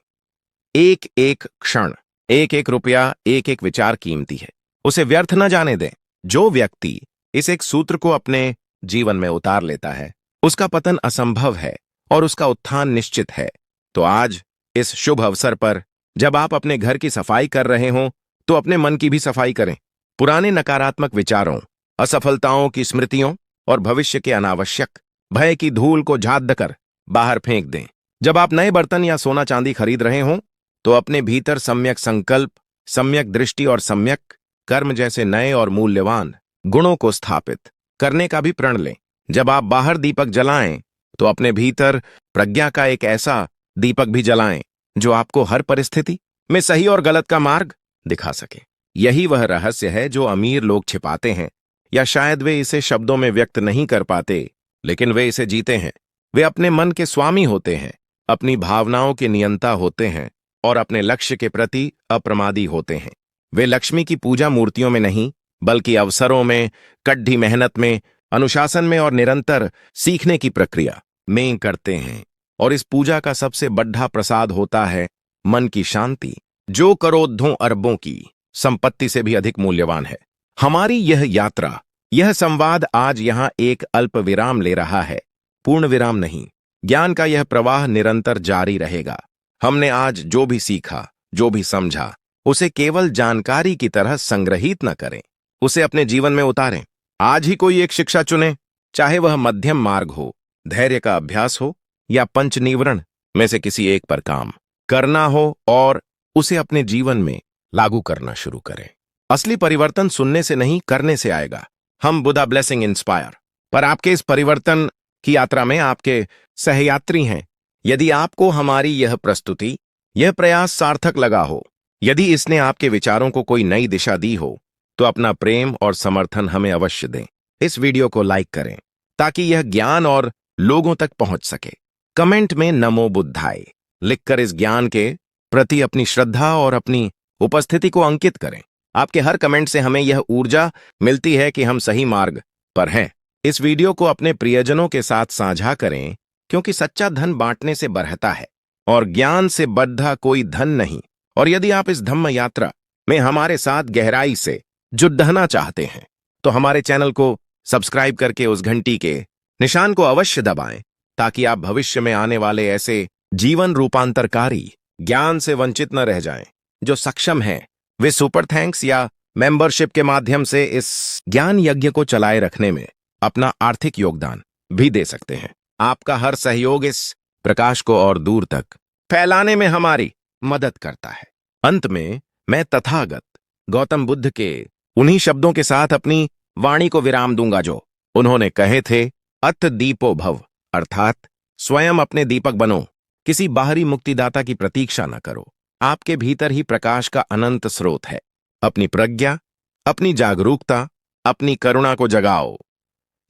एक एक क्षण, एक एक रुपया, एक एक विचार कीमती है, उसे व्यर्थ न जाने दें। जो व्यक्ति इस एक सूत्र को अपने जीवन में उतार लेता है, उसका पतन असंभव है और उसका उत्थान निश्चित है। तो आज इस शुभ अवसर पर जब आप अपने घर की सफाई कर रहे हों, तो अपने मन की भी सफाई करें। पुराने नकारात्मक विचारों, असफलताओं की स्मृतियों और भविष्य के अनावश्यक भय की धूल को झाड़ कर बाहर फेंक दें। जब आप नए बर्तन या सोना चांदी खरीद रहे हों, तो अपने भीतर सम्यक संकल्प, सम्यक दृष्टि और सम्यक कर्म जैसे नए और मूल्यवान गुणों को स्थापित करने का भी प्रण लें। जब आप बाहर दीपक जलाएं, तो अपने भीतर प्रज्ञा का एक ऐसा दीपक भी जलाएं जो आपको हर परिस्थिति में सही और गलत का मार्ग दिखा सके। यही वह रहस्य है जो अमीर लोग छिपाते हैं, या शायद वे इसे शब्दों में व्यक्त नहीं कर पाते, लेकिन वे इसे जीते हैं। वे अपने मन के स्वामी होते हैं, अपनी भावनाओं के नियंता होते हैं और अपने लक्ष्य के प्रति अप्रमादी होते हैं। वे लक्ष्मी की पूजा मूर्तियों में नहीं, बल्कि अवसरों में, कड़ी मेहनत में, अनुशासन में और निरंतर सीखने की प्रक्रिया में करते हैं। और इस पूजा का सबसे बड़ा प्रसाद होता है मन की शांति, जो करोड़ों अरबों की संपत्ति से भी अधिक मूल्यवान है। हमारी यह यात्रा, यह संवाद आज यहां एक अल्प विराम ले रहा है, पूर्ण विराम नहीं। ज्ञान का यह प्रवाह निरंतर जारी रहेगा। हमने आज जो भी सीखा, जो भी समझा, उसे केवल जानकारी की तरह संग्रहित न करें, उसे अपने जीवन में उतारें। आज ही कोई एक शिक्षा चुनें, चाहे वह मध्यम मार्ग हो, धैर्य का अभ्यास हो या पंचनिवरण में से किसी एक पर काम करना हो, और उसे अपने जीवन में लागू करना शुरू करें। असली परिवर्तन सुनने से नहीं, करने से आएगा। हम बुद्धा ब्लेसिंग इंस्पायर पर आपके इस परिवर्तन की यात्रा में आपके सहयात्री हैं। यदि आपको हमारी यह प्रस्तुति, यह प्रयास सार्थक लगा हो, यदि इसने आपके विचारों को कोई नई दिशा दी हो, तो अपना प्रेम और समर्थन हमें अवश्य दें। इस वीडियो को लाइक करें ताकि यह ज्ञान और लोगों तक पहुंच सके। कमेंट में नमो बुद्धाय लिखकर इस ज्ञान के प्रति अपनी श्रद्धा और अपनी उपस्थिति को अंकित करें। आपके हर कमेंट से हमें यह ऊर्जा मिलती है कि हम सही मार्ग पर हैं। इस वीडियो को अपने प्रियजनों के साथ साझा करें, क्योंकि सच्चा धन बांटने से बढ़ता है और ज्ञान से बढ़ा कोई धन नहीं। और यदि आप इस धम्म यात्रा में हमारे साथ गहराई से जुड़ना चाहते हैं, तो हमारे चैनल को सब्सक्राइब करके उस घंटी के निशान को अवश्य दबाएं, ताकि आप भविष्य में आने वाले ऐसे जीवन रूपांतरकारी ज्ञान से वंचित न रह जाएं। जो सक्षम हैं, वे सुपर थैंक्स या मेंबरशिप के माध्यम से इस ज्ञान यज्ञ को चलाए रखने में अपना आर्थिक योगदान भी दे सकते हैं। आपका हर सहयोग इस प्रकाश को और दूर तक फैलाने में हमारी मदद करता है। अंत में मैं तथागत गौतम बुद्ध के उन्हीं शब्दों के साथ अपनी वाणी को विराम दूंगा जो उन्होंने कहे थे, अत दीपो भव, अर्थात स्वयं अपने दीपक बनो। किसी बाहरी मुक्तिदाता की प्रतीक्षा न करो। आपके भीतर ही प्रकाश का अनंत स्रोत है। अपनी प्रज्ञा, अपनी जागरूकता, अपनी करुणा को जगाओ।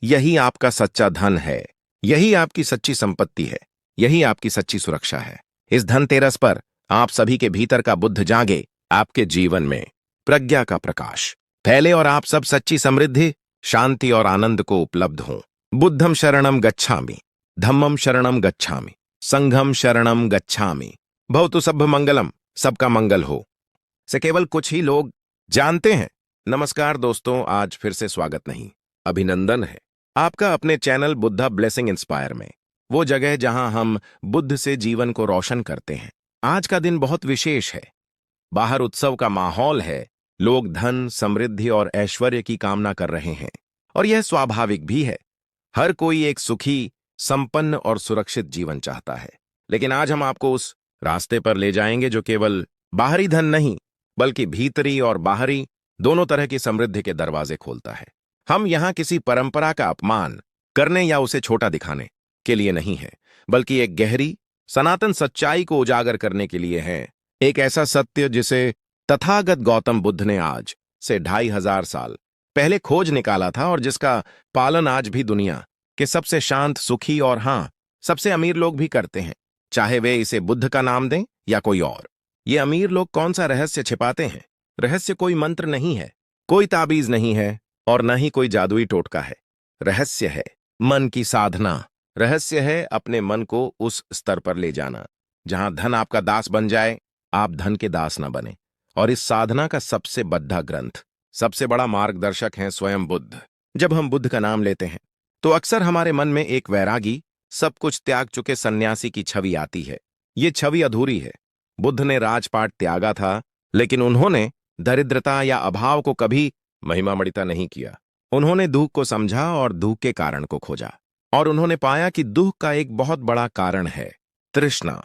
यही आपका सच्चा धन है, यही आपकी सच्ची संपत्ति है, यही आपकी सच्ची सुरक्षा है। इस धनतेरस पर आप सभी के भीतर का बुद्ध जागे, आपके जीवन में प्रज्ञा का प्रकाश फैले और आप सब सच्ची समृद्धि, शांति और आनंद को उपलब्ध हों। बुद्धम शरणम गच्छामि, धम्मम शरणम गच्छामि, संघम शरणम गच्छामि। भवतु सभ्य मंगलम, सबका मंगल हो से केवल कुछ ही लोग जानते हैं। नमस्कार दोस्तों, आज फिर से स्वागत नहीं, अभिनंदन है आपका अपने चैनल बुद्धा ब्लेसिंग इंस्पायर में, वो जगह जहां हम बुद्ध से जीवन को रोशन करते हैं। आज का दिन बहुत विशेष है। बाहर उत्सव का माहौल है, लोग धन, समृद्धि और ऐश्वर्य की कामना कर रहे हैं, और यह स्वाभाविक भी है। हर कोई एक सुखी, संपन्न और सुरक्षित जीवन चाहता है। लेकिन आज हम आपको उस रास्ते पर ले जाएंगे जो केवल बाहरी धन नहीं, बल्कि भीतरी और बाहरी दोनों तरह की समृद्धि के दरवाजे खोलता है। हम यहाँ किसी परंपरा का अपमान करने या उसे छोटा दिखाने के लिए नहीं है, बल्कि एक गहरी सनातन सच्चाई को उजागर करने के लिए है। एक ऐसा सत्य जिसे तथागत गौतम बुद्ध ने आज से 2500 साल पहले खोज निकाला था और जिसका पालन आज भी दुनिया के सबसे शांत, सुखी और हां, सबसे अमीर लोग भी करते हैं, चाहे वे इसे बुद्ध का नाम दें या कोई और। ये अमीर लोग कौन सा रहस्य छिपाते हैं? रहस्य कोई मंत्र नहीं है, कोई ताबीज नहीं है और न ही कोई जादुई टोटका है। रहस्य है मन की साधना। रहस्य है अपने मन को उस स्तर पर ले जाना जहां धन आपका दास बन जाए, आप धन के दास न बने। और इस साधना का सबसे बद्धा ग्रंथ, सबसे बड़ा मार्गदर्शक है स्वयं बुद्ध। जब हम बुद्ध का नाम लेते हैं तो अक्सर हमारे मन में एक वैरागी, सब कुछ त्याग चुके सन्यासी की छवि आती है। ये छवि अधूरी है। बुद्ध ने राजपाट त्यागा था, लेकिन उन्होंने दरिद्रता या अभाव को कभी महिमामंडित नहीं किया। उन्होंने दुख को समझा और दुख के कारण को खोजा, और उन्होंने पाया कि दुख का एक बहुत बड़ा कारण है तृष्णा,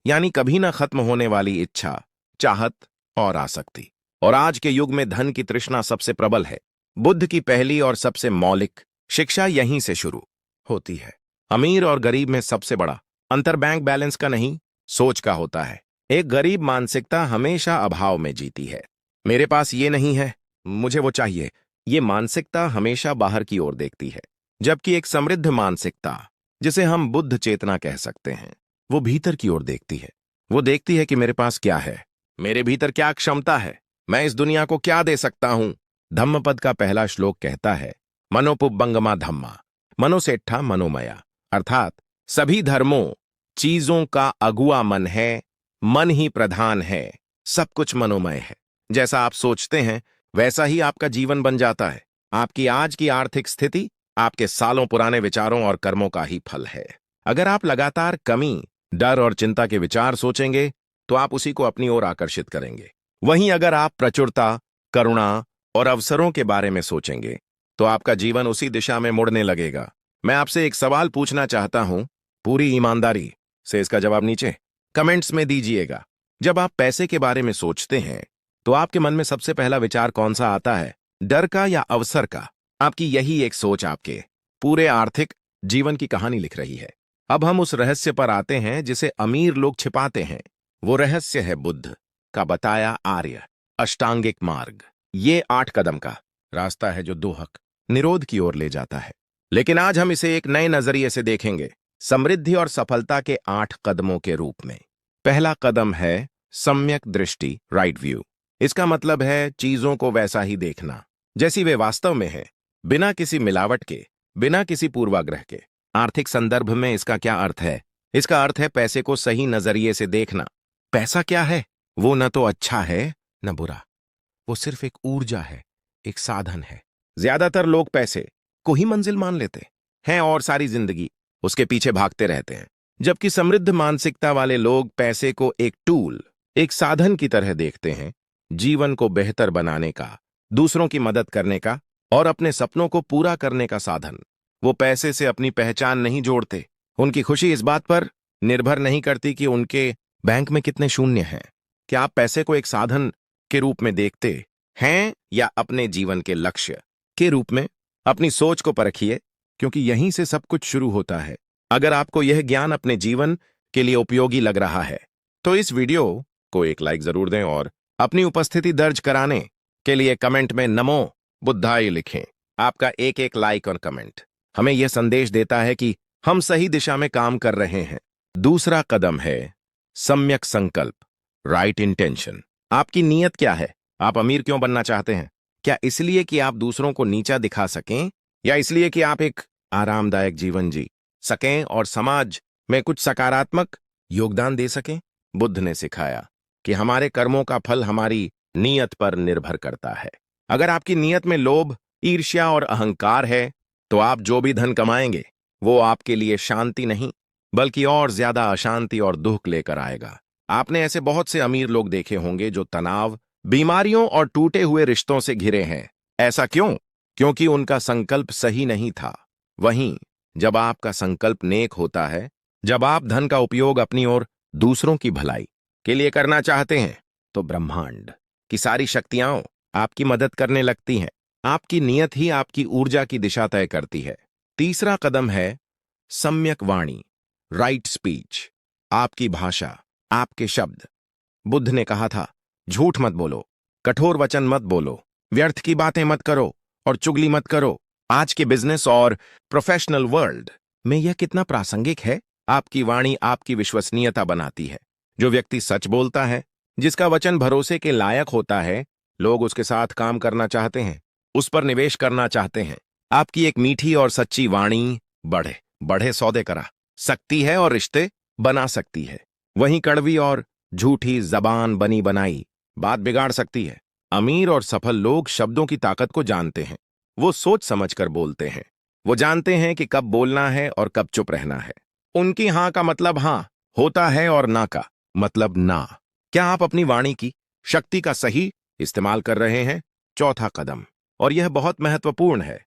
यानी कभी ना खत्म होने वाली इच्छा, चाहत और आसक्ति। और आज के युग में धन की तृष्णा सबसे प्रबल है। बुद्ध की पहली और सबसे मौलिक शिक्षा यहीं से शुरू होती है। अमीर और गरीब में सबसे बड़ा अंतर बैंक बैलेंस का नहीं, सोच का होता है। एक गरीब मानसिकता हमेशा अभाव में जीती है। मेरे पास ये नहीं है, मुझे वो चाहिए। ये मानसिकता हमेशा बाहर की ओर देखती है, जबकि एक समृद्ध मानसिकता, जिसे हम बुद्ध चेतना कह सकते हैं, वो भीतर की ओर देखती है। वो देखती है कि मेरे पास क्या है, मेरे भीतर क्या क्षमता है, मैं इस दुनिया को क्या दे सकता हूं। धम्मपद का पहला श्लोक कहता है, मनोपुब्बंगमा धम्मा, मनोसेट्ठा मनोमया, अर्थात सभी धर्मों, चीजों का अगुआ मन है, मन ही प्रधान है, सब कुछ मनोमय है। जैसा आप सोचते हैं वैसा ही आपका जीवन बन जाता है। आपकी आज की आर्थिक स्थिति आपके सालों पुराने विचारों और कर्मों का ही फल है। अगर आप लगातार कमी, डर और चिंता के विचार सोचेंगे तो आप उसी को अपनी ओर आकर्षित करेंगे। वहीं अगर आप प्रचुरता, करुणा और अवसरों के बारे में सोचेंगे तो आपका जीवन उसी दिशा में मुड़ने लगेगा। मैं आपसे एक सवाल पूछना चाहता हूं, पूरी ईमानदारी से इसका जवाब नीचे कमेंट्स में दीजिएगा। जब आप पैसे के बारे में सोचते हैं तो आपके मन में सबसे पहला विचार कौन सा आता है, डर का या अवसर का? आपकी यही एक सोच आपके पूरे आर्थिक जीवन की कहानी लिख रही है। अब हम उस रहस्य पर आते हैं जिसे अमीर लोग छिपाते हैं। वो रहस्य है बुद्ध का बताया आर्य अष्टांगिक मार्ग। ये 8 कदम का रास्ता है जो दुहक निरोध की ओर ले जाता है। लेकिन आज हम इसे एक नए नजरिए से देखेंगे, समृद्धि और सफलता के 8 कदमों के रूप में। पहला कदम है सम्यक दृष्टि, राइट व्यू। इसका मतलब है चीजों को वैसा ही देखना जैसी वे वास्तव में है, बिना किसी मिलावट के, बिना किसी पूर्वाग्रह के। आर्थिक संदर्भ में इसका क्या अर्थ है? इसका अर्थ है पैसे को सही नजरिए से देखना। पैसा क्या है? वो न तो अच्छा है न बुरा, वो सिर्फ एक ऊर्जा है, एक साधन है। ज्यादातर लोग पैसे को ही मंजिल मान लेते हैं और सारी जिंदगी उसके पीछे भागते रहते हैं, जबकि समृद्ध मानसिकता वाले लोग पैसे को एक टूल, एक साधन की तरह देखते हैं, जीवन को बेहतर बनाने का, दूसरों की मदद करने का और अपने सपनों को पूरा करने का साधन। वो पैसे से अपनी पहचान नहीं जोड़ते। उनकी खुशी इस बात पर निर्भर नहीं करती कि उनके बैंक में कितने शून्य हैं। क्या आप पैसे को एक साधन के रूप में देखते हैं या अपने जीवन के लक्ष्य के रूप में? अपनी सोच को परखिए, क्योंकि यहीं से सब कुछ शुरू होता है। अगर आपको यह ज्ञान अपने जीवन के लिए उपयोगी लग रहा है तो इस वीडियो को एक लाइक जरूर दें और अपनी उपस्थिति दर्ज कराने के लिए कमेंट में नमो बुद्धाय लिखें। आपका एक एक लाइक और कमेंट हमें यह संदेश देता है कि हम सही दिशा में काम कर रहे हैं। दूसरा कदम है सम्यक संकल्प, राइट इंटेंशन। आपकी नीयत क्या है? आप अमीर क्यों बनना चाहते हैं? क्या इसलिए कि आप दूसरों को नीचा दिखा सकें, या इसलिए कि आप एक आरामदायक जीवन जी सकें और समाज में कुछ सकारात्मक योगदान दे सकें? बुद्ध ने सिखाया कि हमारे कर्मों का फल हमारी नीयत पर निर्भर करता है। अगर आपकी नीयत में लोभ, ईर्ष्या और अहंकार है तो आप जो भी धन कमाएंगे वो आपके लिए शांति नहीं बल्कि और ज्यादा अशांति और दुख लेकर आएगा। आपने ऐसे बहुत से अमीर लोग देखे होंगे जो तनाव, बीमारियों और टूटे हुए रिश्तों से घिरे हैं। ऐसा क्यों? क्योंकि उनका संकल्प सही नहीं था। वहीं जब आपका संकल्प नेक होता है, जब आप धन का उपयोग अपनी और दूसरों की भलाई के लिए करना चाहते हैं, तो ब्रह्मांड की सारी शक्तियां आपकी मदद करने लगती हैं। आपकी नीयत ही आपकी ऊर्जा की दिशा तय करती है। तीसरा कदम है सम्यक वाणी, राइट स्पीच। आपकी भाषा, आपके शब्द। बुद्ध ने कहा था, झूठ मत बोलो, कठोर वचन मत बोलो, व्यर्थ की बातें मत करो और चुगली मत करो। आज के बिजनेस और प्रोफेशनल वर्ल्ड में यह कितना प्रासंगिक है। आपकी वाणी आपकी विश्वसनीयता बनाती है। जो व्यक्ति सच बोलता है, जिसका वचन भरोसे के लायक होता है, लोग उसके साथ काम करना चाहते हैं, उस पर निवेश करना चाहते हैं। आपकी एक मीठी और सच्ची वाणी बढ़े बढ़े सौदे करा सकती है और रिश्ते बना सकती है। वहीं कड़वी और झूठी जबान बनी बनाई बात बिगाड़ सकती है। अमीर और सफल लोग शब्दों की ताकत को जानते हैं। वो सोच समझकर बोलते हैं। वो जानते हैं कि कब बोलना है और कब चुप रहना है। उनकी हां का मतलब हां होता है और ना का मतलब ना। क्या आप अपनी वाणी की शक्ति का सही इस्तेमाल कर रहे हैं? चौथा कदम, और यह बहुत महत्वपूर्ण है,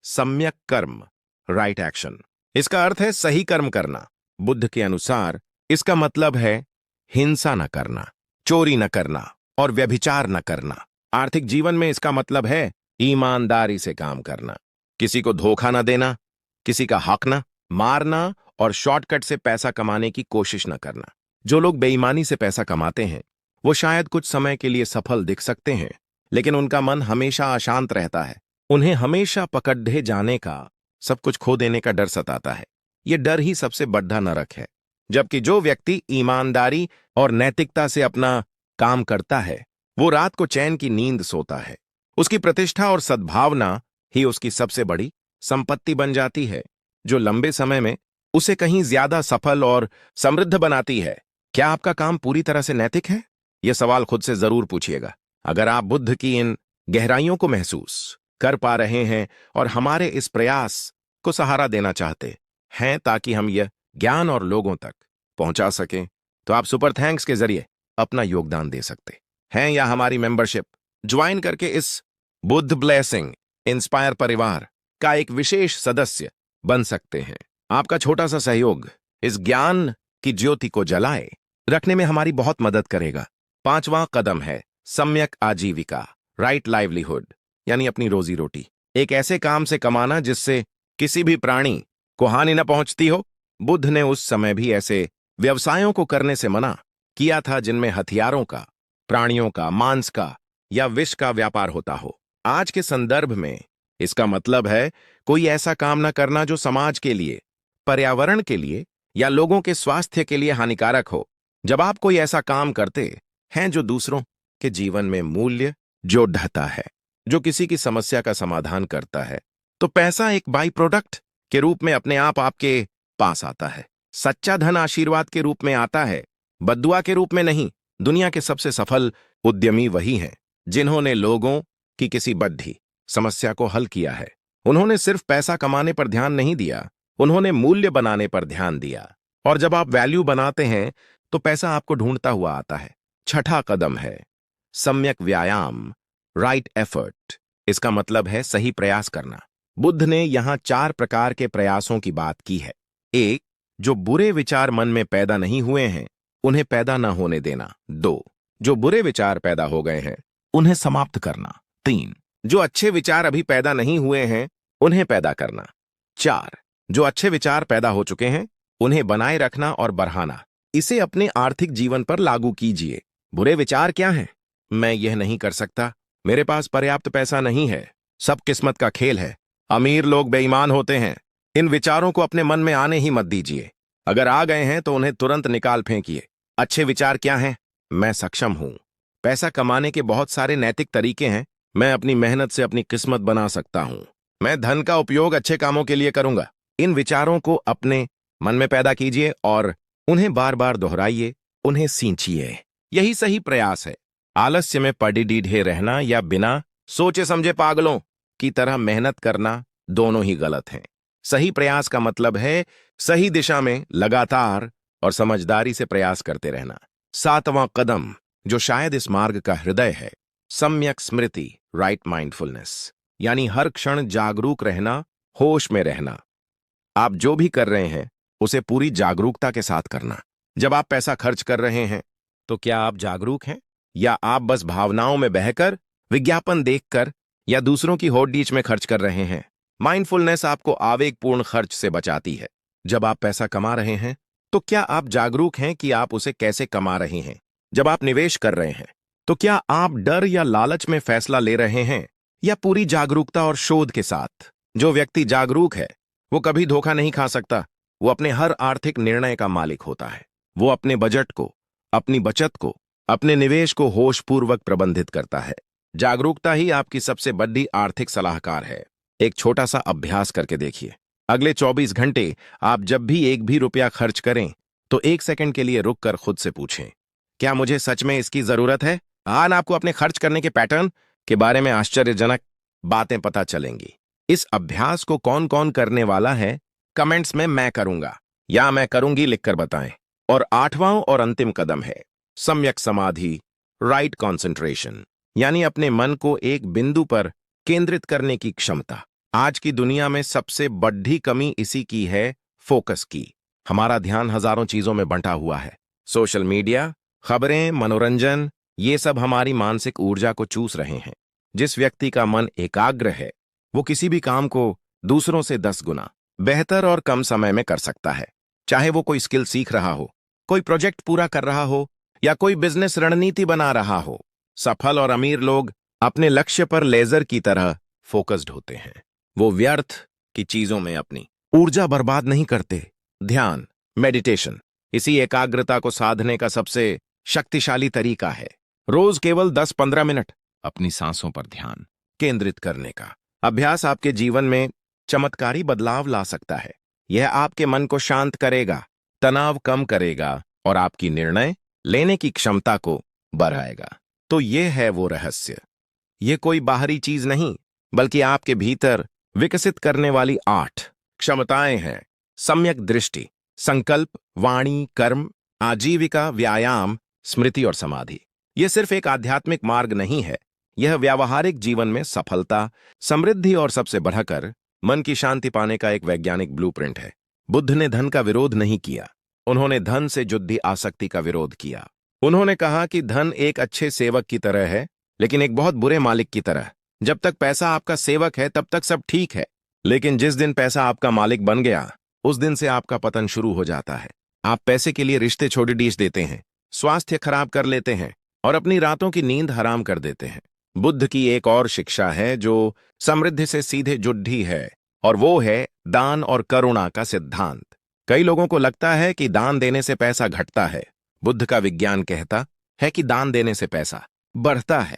सम्यक कर्म, राइट एक्शन। इसका अर्थ है सही कर्म करना। बुद्ध के अनुसार इसका मतलब है हिंसा न करना, चोरी न करना और व्यभिचार न करना। आर्थिक जीवन में इसका मतलब है ईमानदारी से काम करना, किसी को धोखा न देना, किसी का हक न मारना और शॉर्टकट से पैसा कमाने की कोशिश न करना। जो लोग बेईमानी से पैसा कमाते हैं, वो शायद कुछ समय के लिए सफल दिख सकते हैं, लेकिन उनका मन हमेशा अशांत रहता है। उन्हें हमेशा पकड़े जाने का, सब कुछ खो देने का डर सताता है। ये डर ही सबसे बड़ा नरक है। जबकि जो व्यक्ति ईमानदारी और नैतिकता से अपना काम करता है, वो रात को चैन की नींद सोता है। उसकी प्रतिष्ठा और सद्भावना ही उसकी सबसे बड़ी संपत्ति बन जाती है, जो लंबे समय में उसे कहीं ज्यादा सफल और समृद्ध बनाती है। क्या आपका काम पूरी तरह से नैतिक है? यह सवाल खुद से जरूर पूछिएगा। अगर आप बुद्ध की इन गहराइयों को महसूस कर पा रहे हैं और हमारे इस प्रयास को सहारा देना चाहते हैं ताकि हम यह ज्ञान और लोगों तक पहुंचा सकें, तो आप सुपर थैंक्स के जरिए अपना योगदान दे सकते हैं या हमारी मेंबरशिप ज्वाइन करके इस बुद्ध ब्लेसिंग इंस्पायर परिवार का एक विशेष सदस्य बन सकते हैं। आपका छोटा सा सहयोग इस ज्ञान की ज्योति को जलाए रखने में हमारी बहुत मदद करेगा। पांचवां कदम है सम्यक आजीविका, राइट लाइवलीहुड, यानी अपनी रोजी रोटी। एक ऐसे काम से कमाना जिससे किसी भी प्राणी को हानि न पहुंचती हो। बुद्ध ने उस समय भी ऐसे व्यवसायों को करने से मना किया था जिनमें हथियारों का, प्राणियों का, मांस का या विष का व्यापार होता हो। आज के संदर्भ में इसका मतलब है कोई ऐसा काम न करना जो समाज के लिए, पर्यावरण के लिए या लोगों के स्वास्थ्य के लिए हानिकारक हो। जब आप कोई ऐसा काम करते हैं जो दूसरों के जीवन में मूल्य जो ढहता है, जो किसी की समस्या का समाधान करता है, तो पैसा एक बाई प्रोडक्ट के रूप में अपने आप आपके पास आता है। सच्चा धन आशीर्वाद के रूप में आता है, बद्दुआ के रूप में नहीं। दुनिया के सबसे सफल उद्यमी वही हैं जिन्होंने लोगों की किसी बद्धी समस्या को हल किया है। उन्होंने सिर्फ पैसा कमाने पर ध्यान नहीं दिया, उन्होंने मूल्य बनाने पर ध्यान दिया। और जब आप वैल्यू बनाते हैं तो पैसा आपको ढूंढता हुआ आता है। छठा कदम है सम्यक व्यायाम, राइट एफर्ट। इसका मतलब है सही प्रयास करना। बुद्ध ने यहां 4 प्रकार के प्रयासों की बात की है। 1, जो बुरे विचार मन में पैदा नहीं हुए हैं उन्हें पैदा न होने देना। 2, जो बुरे विचार पैदा हो गए हैं उन्हें समाप्त करना। 3, जो अच्छे विचार अभी पैदा नहीं हुए हैं उन्हें पैदा करना। 4, जो अच्छे विचार पैदा हो चुके हैं उन्हें बनाए रखना और बढ़ाना। इसे अपने आर्थिक जीवन पर लागू कीजिए। बुरे विचार क्या हैं? मैं यह नहीं कर सकता, मेरे पास पर्याप्त पैसा नहीं है, सब किस्मत का खेल है, अमीर लोग बेईमान होते हैं। इन विचारों को अपने मन में आने ही मत दीजिए। अगर आ गए हैं तो उन्हें तुरंत निकाल फेंकिए। अच्छे विचार क्या हैं? मैं सक्षम हूं, पैसा कमाने के बहुत सारे नैतिक तरीके हैं, मैं अपनी मेहनत से अपनी किस्मत बना सकता हूं, मैं धन का उपयोग अच्छे कामों के लिए करूंगा। इन विचारों को अपने मन में पैदा कीजिए और उन्हें बार बार दोहराइए, उन्हें सींचिए। यही सही प्रयास है। आलस्य में पड़ी डीढ़े रहना या बिना सोचे समझे पागलों की तरह मेहनत करना दोनों ही गलत हैं। सही प्रयास का मतलब है सही दिशा में लगातार और समझदारी से प्रयास करते रहना। 7वां कदम, जो शायद इस मार्ग का हृदय है, सम्यक स्मृति, राइट माइंडफुलनेस, यानी हर क्षण जागरूक रहना, होश में रहना। आप जो भी कर रहे हैं उसे पूरी जागरूकता के साथ करना। जब आप पैसा खर्च कर रहे हैं तो क्या आप जागरूक हैं या आप बस भावनाओं में बहकर विज्ञापन देखकर या दूसरों की होड़-डीच में खर्च कर रहे हैं। माइंडफुलनेस आपको आवेगपूर्ण खर्च से बचाती है। जब आप पैसा कमा रहे हैं, तो क्या आप जागरूक हैं कि आप उसे कैसे कमा रहे हैं? जब आप निवेश कर रहे हैं, तो क्या आप डर या लालच में फैसला ले रहे हैं या पूरी जागरूकता और शोध के साथ? जो व्यक्ति जागरूक है, वो कभी धोखा नहीं खा सकता। वो अपने हर आर्थिक निर्णय का मालिक होता है। वो अपने बजट को, अपनी बचत को, अपने निवेश को होशपूर्वक प्रबंधित करता है। जागरूकता ही आपकी सबसे बड़ी आर्थिक सलाहकार है। एक छोटा सा अभ्यास करके देखिए। अगले 24 घंटे आप जब भी एक भी रुपया खर्च करें, तो 1 सेकंड के लिए रुककर खुद से पूछें, क्या मुझे सच में इसकी जरूरत है? आज आपको अपने खर्च करने के पैटर्न के बारे में आश्चर्यजनक बातें पता चलेंगी। इस अभ्यास को कौन कौन करने वाला है, कमेंट्स में मैं करूंगा या मैं करूंगी लिखकर बताएं। और 8वां और अंतिम कदम है सम्यक समाधि, राइट कॉन्सेंट्रेशन, यानी अपने मन को एक बिंदु पर केंद्रित करने की क्षमता। आज की दुनिया में सबसे बड़ी कमी इसी की है, फोकस की। हमारा ध्यान हजारों चीजों में बंटा हुआ है। सोशल मीडिया, खबरें, मनोरंजन, ये सब हमारी मानसिक ऊर्जा को चूस रहे हैं। जिस व्यक्ति का मन एकाग्र है, वो किसी भी काम को दूसरों से 10 गुना बेहतर और कम समय में कर सकता है। चाहे वो कोई स्किल सीख रहा हो, कोई प्रोजेक्ट पूरा कर रहा हो या कोई बिजनेस रणनीति बना रहा हो। सफल और अमीर लोग अपने लक्ष्य पर लेजर की तरह फोकस्ड होते हैं। वो व्यर्थ की चीजों में अपनी ऊर्जा बर्बाद नहीं करते। ध्यान, मेडिटेशन, इसी एकाग्रता को साधने का सबसे शक्तिशाली तरीका है। रोज केवल 10-15 मिनट अपनी सांसों पर ध्यान केंद्रित करने का अभ्यास आपके जीवन में चमत्कारी बदलाव ला सकता है। यह आपके मन को शांत करेगा, तनाव कम करेगा और आपकी निर्णय लेने की क्षमता को बढ़ाएगा। तो यह है वो रहस्य। ये कोई बाहरी चीज नहीं, बल्कि आपके भीतर विकसित करने वाली 8 क्षमताएं हैं। सम्यक दृष्टि, संकल्प, वाणी, कर्म, आजीविका, व्यायाम, स्मृति और समाधि। यह सिर्फ एक आध्यात्मिक मार्ग नहीं है, यह व्यावहारिक जीवन में सफलता, समृद्धि और सबसे बढ़कर मन की शांति पाने का एक वैज्ञानिक ब्लूप्रिंट है। बुद्ध ने धन का विरोध नहीं किया, उन्होंने धन से जुड़ी आसक्ति का विरोध किया। उन्होंने कहा कि धन एक अच्छे सेवक की तरह है, लेकिन एक बहुत बुरे मालिक की तरह। जब तक पैसा आपका सेवक है, तब तक सब ठीक है, लेकिन जिस दिन पैसा आपका मालिक बन गया, उस दिन से आपका पतन शुरू हो जाता है। आप पैसे के लिए रिश्ते छोड़ डीस देते हैं, स्वास्थ्य खराब कर लेते हैं और अपनी रातों की नींद हराम कर देते हैं। बुद्ध की एक और शिक्षा है जो समृद्धि से सीधे जुड़ी है, और वो है दान और करुणा का सिद्धांत। कई लोगों को लगता है कि दान देने से पैसा घटता है। बुद्ध का विज्ञान कहता है कि दान देने से पैसा बढ़ता है।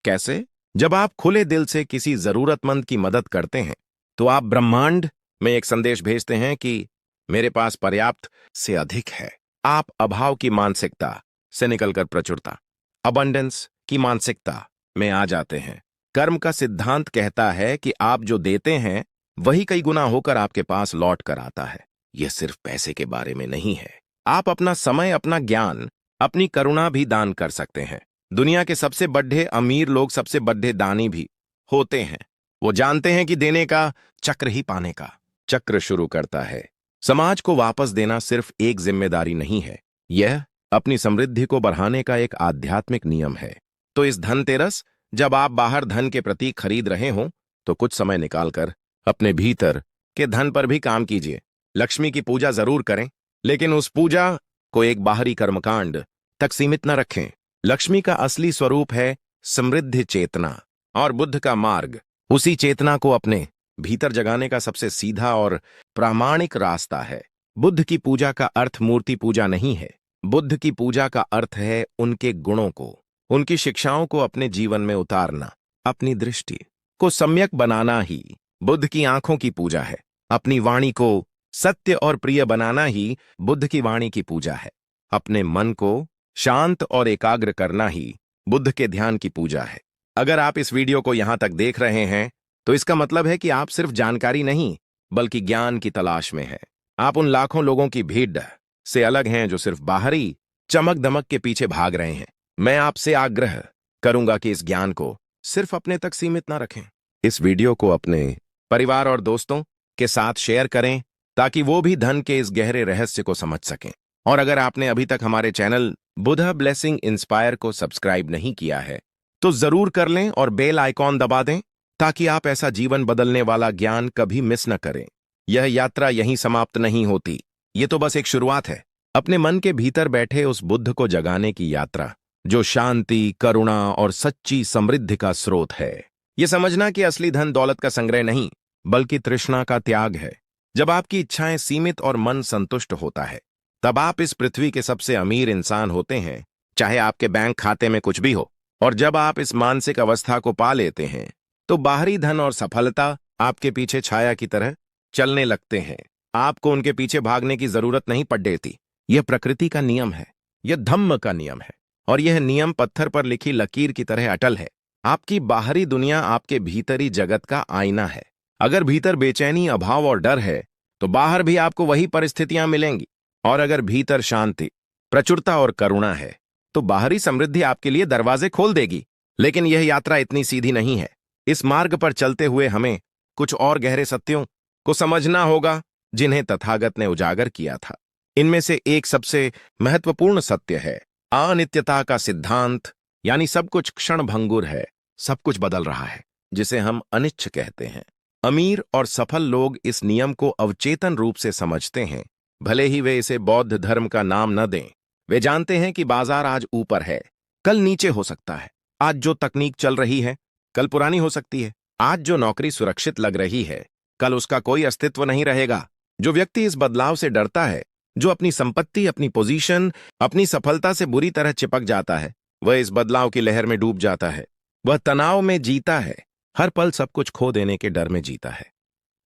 कैसे? जब आप खुले दिल से किसी जरूरतमंद की मदद करते हैं, तो आप ब्रह्मांड में एक संदेश भेजते हैं कि मेरे पास पर्याप्त से अधिक है। आप अभाव की मानसिकता से निकलकर प्रचुरता, अबंडेंस की मानसिकता में आ जाते हैं। कर्म का सिद्धांत कहता है कि आप जो देते हैं, वही कई गुना होकर आपके पास लौट कर आता है। यह सिर्फ पैसे के बारे में नहीं है। आप अपना समय, अपना ज्ञान, अपनी करुणा भी दान कर सकते हैं। दुनिया के सबसे बड़े अमीर लोग सबसे बड़े दानी भी होते हैं। वो जानते हैं कि देने का चक्र ही पाने का चक्र शुरू करता है। समाज को वापस देना सिर्फ एक जिम्मेदारी नहीं है, यह अपनी समृद्धि को बढ़ाने का एक आध्यात्मिक नियम है। तो इस धनतेरस, जब आप बाहर धन के प्रतीक खरीद रहे हों, तो कुछ समय निकालकर अपने भीतर के धन पर भी काम कीजिए। लक्ष्मी की पूजा जरूर करें, लेकिन उस पूजा को एक बाहरी कर्मकांड तक सीमित न रखें। लक्ष्मी का असली स्वरूप है समृद्धि चेतना, और बुद्ध का मार्ग उसी चेतना को अपने भीतर जगाने का सबसे सीधा और प्रामाणिक रास्ता है। बुद्ध की पूजा का अर्थ मूर्ति पूजा नहीं है। बुद्ध की पूजा का अर्थ है उनके गुणों को, उनकी शिक्षाओं को अपने जीवन में उतारना। अपनी दृष्टि को सम्यक बनाना ही बुद्ध की आंखों की पूजा है। अपनी वाणी को सत्य और प्रिय बनाना ही बुद्ध की वाणी की पूजा है। अपने मन को शांत और एकाग्र करना ही बुद्ध के ध्यान की पूजा है। अगर आप इस वीडियो को यहां तक देख रहे हैं, तो इसका मतलब है कि आप सिर्फ जानकारी नहीं, बल्कि ज्ञान की तलाश में हैं। आप उन लाखों लोगों की भीड़ से अलग हैं जो सिर्फ बाहरी चमक दमक के पीछे भाग रहे हैं। मैं आपसे आग्रह करूंगा कि इस ज्ञान को सिर्फ अपने तक सीमित ना रखें। इस वीडियो को अपने परिवार और दोस्तों के साथ शेयर करें, ताकि वो भी धन के इस गहरे रहस्य को समझ सकें। और अगर आपने अभी तक हमारे चैनल बुद्धा ब्लेसिंग इंस्पायर को सब्सक्राइब नहीं किया है, तो जरूर कर लें और बेल आइकॉन दबा दें ताकि आप ऐसा जीवन बदलने वाला ज्ञान कभी मिस न करें। यह यात्रा यहीं समाप्त नहीं होती, ये तो बस एक शुरुआत है। अपने मन के भीतर बैठे उस बुद्ध को जगाने की यात्रा, जो शांति, करुणा और सच्ची समृद्धि का स्रोत है। यह समझना कि असली धन दौलत का संग्रह नहीं, बल्कि तृष्णा का त्याग है। जब आपकी इच्छाएं सीमित और मन संतुष्ट होता है, तब आप इस पृथ्वी के सबसे अमीर इंसान होते हैं, चाहे आपके बैंक खाते में कुछ भी हो। और जब आप इस मानसिक अवस्था को पा लेते हैं, तो बाहरी धन और सफलता आपके पीछे छाया की तरह चलने लगते हैं। आपको उनके पीछे भागने की जरूरत नहीं पड़ती। यह प्रकृति का नियम है, यह धम्म का नियम है, और यह नियम पत्थर पर लिखी लकीर की तरह अटल है। आपकी बाहरी दुनिया आपके भीतरी जगत का आईना है। अगर भीतर बेचैनी, अभाव और डर है, तो बाहर भी आपको वही परिस्थितियां मिलेंगी। और अगर भीतर शांति, प्रचुरता और करुणा है, तो बाहरी समृद्धि आपके लिए दरवाजे खोल देगी। लेकिन यह यात्रा इतनी सीधी नहीं है। इस मार्ग पर चलते हुए हमें कुछ और गहरे सत्यों को समझना होगा, जिन्हें तथागत ने उजागर किया था। इनमें से एक सबसे महत्वपूर्ण सत्य है अनित्यता का सिद्धांत, यानी सब कुछ क्षण भंगुर है, सब कुछ बदल रहा है, जिसे हम अनिच्छ कहते हैं। अमीर और सफल लोग इस नियम को अवचेतन रूप से समझते हैं, भले ही वे इसे बौद्ध धर्म का नाम न दें। वे जानते हैं कि बाजार आज ऊपर है, कल नीचे हो सकता है। आज जो तकनीक चल रही है, कल पुरानी हो सकती है। आज जो नौकरी सुरक्षित लग रही है, कल उसका कोई अस्तित्व नहीं रहेगा। जो व्यक्ति इस बदलाव से डरता है, जो अपनी संपत्ति, अपनी पोजीशन, अपनी सफलता से बुरी तरह चिपक जाता है, वह इस बदलाव की लहर में डूब जाता है। वह तनाव में जीता है, हर पल सब कुछ खो देने के डर में जीता है।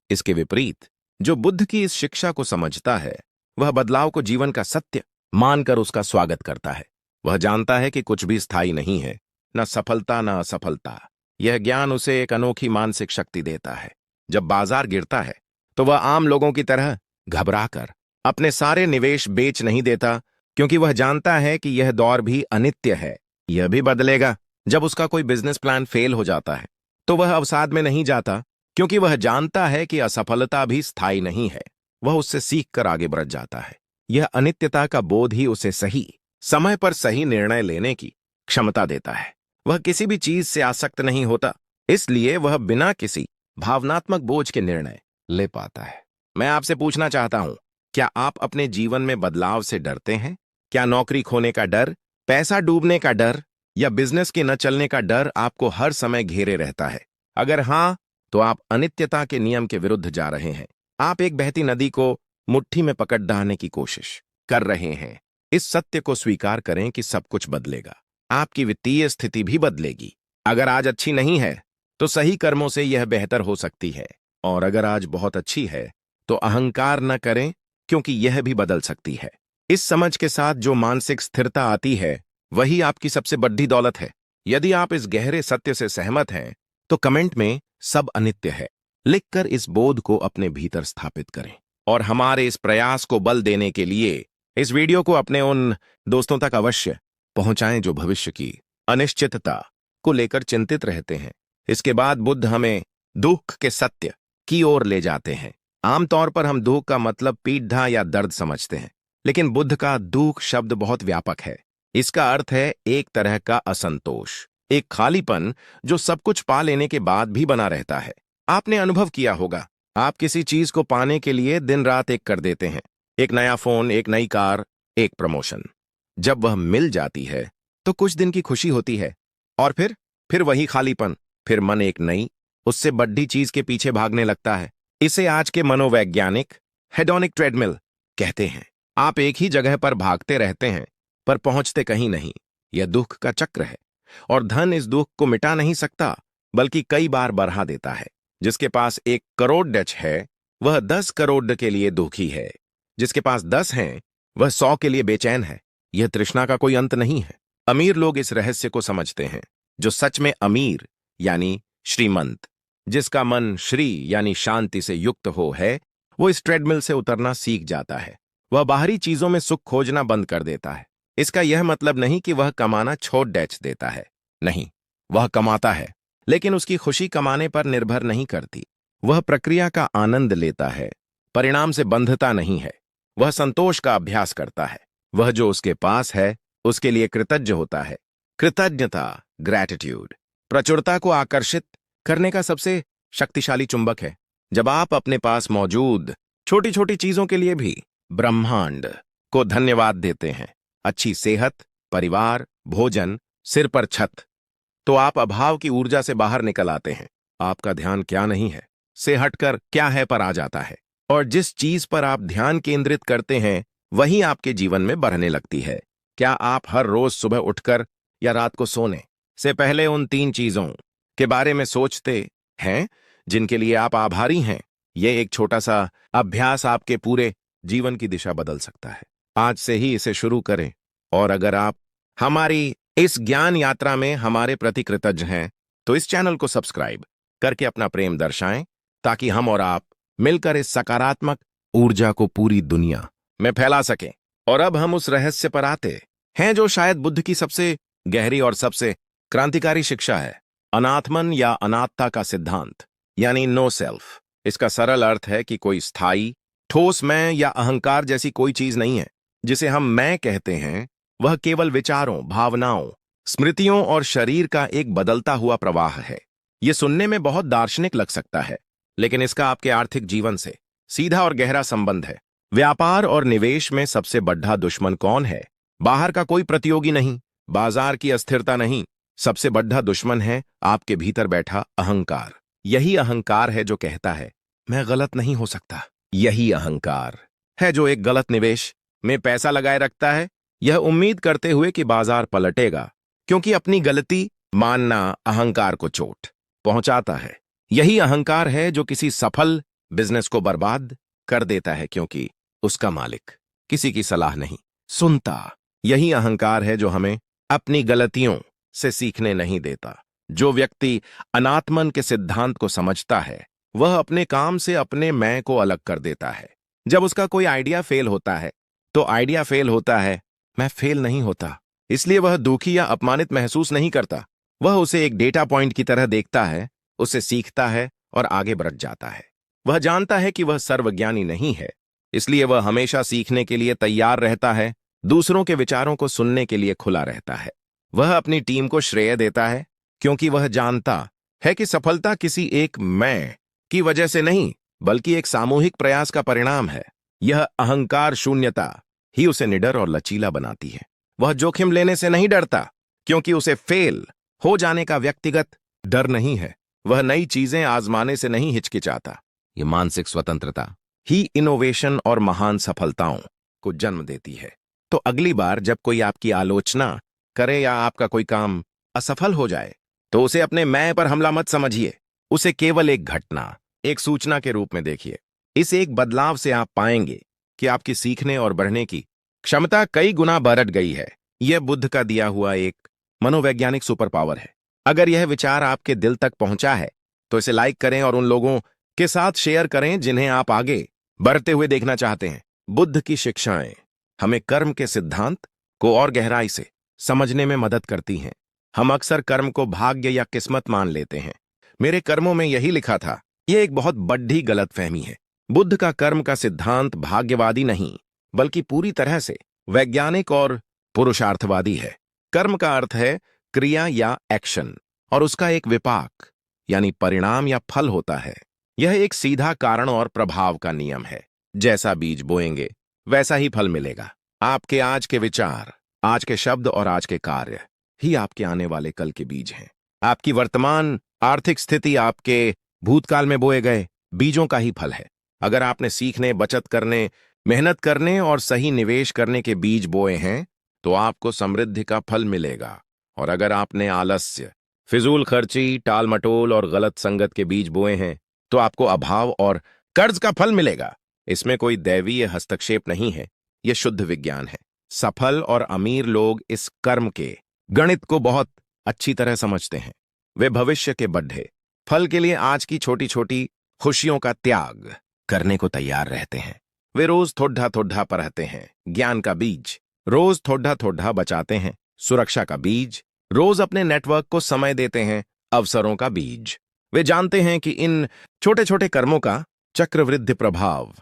इसके विपरीत जो बुद्ध की इस शिक्षा को समझता है, वह बदलाव को जीवन का सत्य मानकर उसका स्वागत करता है। वह जानता है कि कुछ भी स्थायी नहीं है, न सफलता न असफलता। यह ज्ञान उसे एक अनोखी मानसिक शक्ति देता है। जब बाजार गिरता है, तो वह आम लोगों की तरह घबराकर अपने सारे निवेश बेच नहीं देता, क्योंकि वह जानता है कि यह दौर भी अनित्य है, यह भी बदलेगा। जब उसका कोई बिजनेस प्लान फेल हो जाता है, तो वह अवसाद में नहीं जाता, क्योंकि वह जानता है कि असफलता भी स्थायी नहीं है। वह उससे सीखकर आगे बढ़ जाता है। यह अनित्यता का बोध ही उसे सही समय पर सही निर्णय लेने की क्षमता देता है। वह किसी भी चीज से आसक्त नहीं होता, इसलिए वह बिना किसी भावनात्मक बोझ के निर्णय ले पाता है। मैं आपसे पूछना चाहता हूं, क्या आप अपने जीवन में बदलाव से डरते हैं? क्या नौकरी खोने का डर, पैसा डूबने का डर या बिजनेस के न चलने का डर आपको हर समय घेरे रहता है? अगर हां, तो आप अनित्यता के नियम के विरुद्ध जा रहे हैं। आप एक बहती नदी को मुट्ठी में पकड़ डालने की कोशिश कर रहे हैं। इस सत्य को स्वीकार करें कि सब कुछ बदलेगा। आपकी वित्तीय स्थिति भी बदलेगी। अगर आज अच्छी नहीं है, तो सही कर्मों से यह बेहतर हो सकती है, और अगर आज बहुत अच्छी है, तो अहंकार न करें, क्योंकि यह भी बदल सकती है। इस समझ के साथ जो मानसिक स्थिरता आती है, वही आपकी सबसे बड़ी दौलत है। यदि आप इस गहरे सत्य से सहमत हैं, तो कमेंट में सब अनित्य है लिखकर इस बोध को अपने भीतर स्थापित करें। और हमारे इस प्रयास को बल देने के लिए इस वीडियो को अपने उन दोस्तों तक अवश्य पहुंचाएं जो भविष्य की अनिश्चितता को लेकर चिंतित रहते हैं। इसके बाद बुद्ध हमें दुख के सत्य की ओर ले जाते हैं। आमतौर पर हम दुख का मतलब पीड़ा या दर्द समझते हैं, लेकिन बुद्ध का दुख शब्द बहुत व्यापक है। इसका अर्थ है एक तरह का असंतोष, एक खालीपन जो सब कुछ पा लेने के बाद भी बना रहता है। आपने अनुभव किया होगा, आप किसी चीज को पाने के लिए दिन रात एक कर देते हैं, एक नया फोन, एक नई कार, एक प्रमोशन। जब वह मिल जाती है, तो कुछ दिन की खुशी होती है, और फिर वही खालीपन, फिर मन एक नई, उससे बड़ी चीज के पीछे भागने लगता है। इसे आज के मनोवैज्ञानिक हेडोनिक ट्रेडमिल कहते हैं। आप एक ही जगह पर भागते रहते हैं, पर पहुंचते कहीं नहीं। यह दुख का चक्र है, और धन इस दुख को मिटा नहीं सकता, बल्कि कई बार बढ़ा देता है। जिसके पास 1 करोड़ डच है, वह 10 करोड़ के लिए दुखी है। जिसके पास 10 हैं, वह 100 के लिए बेचैन है। यह तृष्णा का कोई अंत नहीं है। अमीर लोग इस रहस्य को समझते हैं। जो सच में अमीर यानी श्रीमंत, जिसका मन श्री यानी शांति से युक्त हो है, वो इस ट्रेडमिल से उतरना सीख जाता है। वह बाहरी चीजों में सुख खोजना बंद कर देता है। इसका यह मतलब नहीं कि वह कमाना छोड़ देता है। नहीं, वह कमाता है, लेकिन उसकी खुशी कमाने पर निर्भर नहीं करती। वह प्रक्रिया का आनंद लेता है, परिणाम से बंधता नहीं है। वह संतोष का अभ्यास करता है। वह जो उसके पास है, उसके लिए कृतज्ञ होता है। कृतज्ञता ग्रैटिट्यूड प्रचुरता को आकर्षित करने का सबसे शक्तिशाली चुंबक है। जब आप अपने पास मौजूद छोटी छोटी चीजों के लिए भी ब्रह्मांड को धन्यवाद देते हैं, अच्छी सेहत, परिवार, भोजन, सिर पर छत, तो आप अभाव की ऊर्जा से बाहर निकल आते हैं। आपका ध्यान क्या नहीं है से हटकर क्या है पर आ जाता है, और जिस चीज पर आप ध्यान केंद्रित करते हैं वही आपके जीवन में बढ़ने लगती है। क्या आप हर रोज सुबह उठकर या रात को सोने से पहले उन 3 चीजों के बारे में सोचते हैं जिनके लिए आप आभारी हैं? यह एक छोटा सा अभ्यास आपके पूरे जीवन की दिशा बदल सकता है। आज से ही इसे शुरू करें। और अगर आप हमारी इस ज्ञान यात्रा में हमारे प्रति कृतज्ञ हैं तो इस चैनल को सब्सक्राइब करके अपना प्रेम दर्शाएं, ताकि हम और आप मिलकर इस सकारात्मक ऊर्जा को पूरी दुनिया में फैला सकें। और अब हम उस रहस्य पर आते हैं जो शायद बुद्ध की सबसे गहरी और सबसे क्रांतिकारी शिक्षा है, अनात्मन या अनात्ता का सिद्धांत, यानी नो सेल्फ। इसका सरल अर्थ है कि कोई स्थायी ठोस मैं या अहंकार जैसी कोई चीज नहीं है। जिसे हम मैं कहते हैं वह केवल विचारों, भावनाओं, स्मृतियों और शरीर का एक बदलता हुआ प्रवाह है। यह सुनने में बहुत दार्शनिक लग सकता है, लेकिन इसका आपके आर्थिक जीवन से सीधा और गहरा संबंध है। व्यापार और निवेश में सबसे बड़ा दुश्मन कौन है? बाहर का कोई प्रतियोगी नहीं, बाजार की अस्थिरता नहीं, सबसे बड़ा दुश्मन है आपके भीतर बैठा अहंकार। यही अहंकार है जो कहता है मैं गलत नहीं हो सकता। यही अहंकार है जो एक गलत निवेश में पैसा लगाए रखता है, यह उम्मीद करते हुए कि बाजार पलटेगा, क्योंकि अपनी गलती मानना अहंकार को चोट पहुंचाता है। यही अहंकार है जो किसी सफल बिजनेस को बर्बाद कर देता है, क्योंकि उसका मालिक किसी की सलाह नहीं सुनता। यही अहंकार है जो हमें अपनी गलतियों से सीखने नहीं देता। जो व्यक्ति अनात्मन के सिद्धांत को समझता है वह अपने काम से अपने मैं को अलग कर देता है। जब उसका कोई आइडिया फेल होता है तो आइडिया फेल होता है, मैं फेल नहीं होता। इसलिए वह दुखी या अपमानित महसूस नहीं करता। वह उसे एक डेटा पॉइंट की तरह देखता है, उसे सीखता है और आगे बढ़ जाता है। वह जानता है कि वह सर्वज्ञानी नहीं है, इसलिए वह हमेशा सीखने के लिए तैयार रहता है, दूसरों के विचारों को सुनने के लिए खुला रहता है। वह अपनी टीम को श्रेय देता है, क्योंकि वह जानता है कि सफलता किसी एक मैं की वजह से नहीं, बल्कि एक सामूहिक प्रयास का परिणाम है। यह अहंकार शून्यता ही उसे निडर और लचीला बनाती है। वह जोखिम लेने से नहीं डरता, क्योंकि उसे फेल हो जाने का व्यक्तिगत डर नहीं है। वह नई चीजें आजमाने से नहीं हिचकिचाता। यह मानसिक स्वतंत्रता ही इनोवेशन और महान सफलताओं को जन्म देती है। तो अगली बार जब कोई आपकी आलोचना करे या आपका कोई काम असफल हो जाए, तो उसे अपने मैं पर हमला मत समझिए। उसे केवल एक घटना, एक सूचना के रूप में देखिए। इस एक बदलाव से आप पाएंगे कि आपकी सीखने और बढ़ने की क्षमता कई गुना बढ़ गई है। यह बुद्ध का दिया हुआ एक मनोवैज्ञानिक सुपर पावर है। अगर यह विचार आपके दिल तक पहुंचा है तो इसे लाइक करें और उन लोगों के साथ शेयर करें जिन्हें आप आगे बढ़ते हुए देखना चाहते हैं। बुद्ध की शिक्षाएं हमें कर्म के सिद्धांत को और गहराई से समझने में मदद करती हैं। हम अक्सर कर्म को भाग्य या किस्मत मान लेते हैं। मेरे कर्मों में यही लिखा था, यह एक बहुत बड़ी गलतफहमी है। बुद्ध का कर्म का सिद्धांत भाग्यवादी नहीं, बल्कि पूरी तरह से वैज्ञानिक और पुरुषार्थवादी है। कर्म का अर्थ है क्रिया या एक्शन, और उसका एक विपाक यानी परिणाम या फल होता है। यह एक सीधा कारण और प्रभाव का नियम है। जैसा बीज बोएंगे वैसा ही फल मिलेगा। आपके आज के विचार, आज के शब्द और आज के कार्य ही आपके आने वाले कल के बीज हैं। आपकी वर्तमान आर्थिक स्थिति आपके भूतकाल में बोए गए बीजों का ही फल है। अगर आपने सीखने, बचत करने, मेहनत करने और सही निवेश करने के बीज बोए हैं तो आपको समृद्धि का फल मिलेगा। और अगर आपने आलस्य, फिजूल खर्ची, टाल मटोल और गलत संगत के बीज बोए हैं तो आपको अभाव और कर्ज का फल मिलेगा। इसमें कोई दैवीय हस्तक्षेप नहीं है, यह शुद्ध विज्ञान है। सफल और अमीर लोग इस कर्म के गणित को बहुत अच्छी तरह समझते हैं। वे भविष्य के बढ़े फल के लिए आज की छोटी छोटी खुशियों का त्याग करने को तैयार रहते हैं। वे रोज थोड़ा थोड़ा परहते हैं ज्ञान का बीज, रोज थोड़ा थोड़ा बचाते हैं सुरक्षा का बीज, रोज अपने नेटवर्क को समय देते हैं अवसरों का बीज। वे जानते हैं कि इन छोटे छोटे कर्मों का चक्रवृद्धि प्रभाव,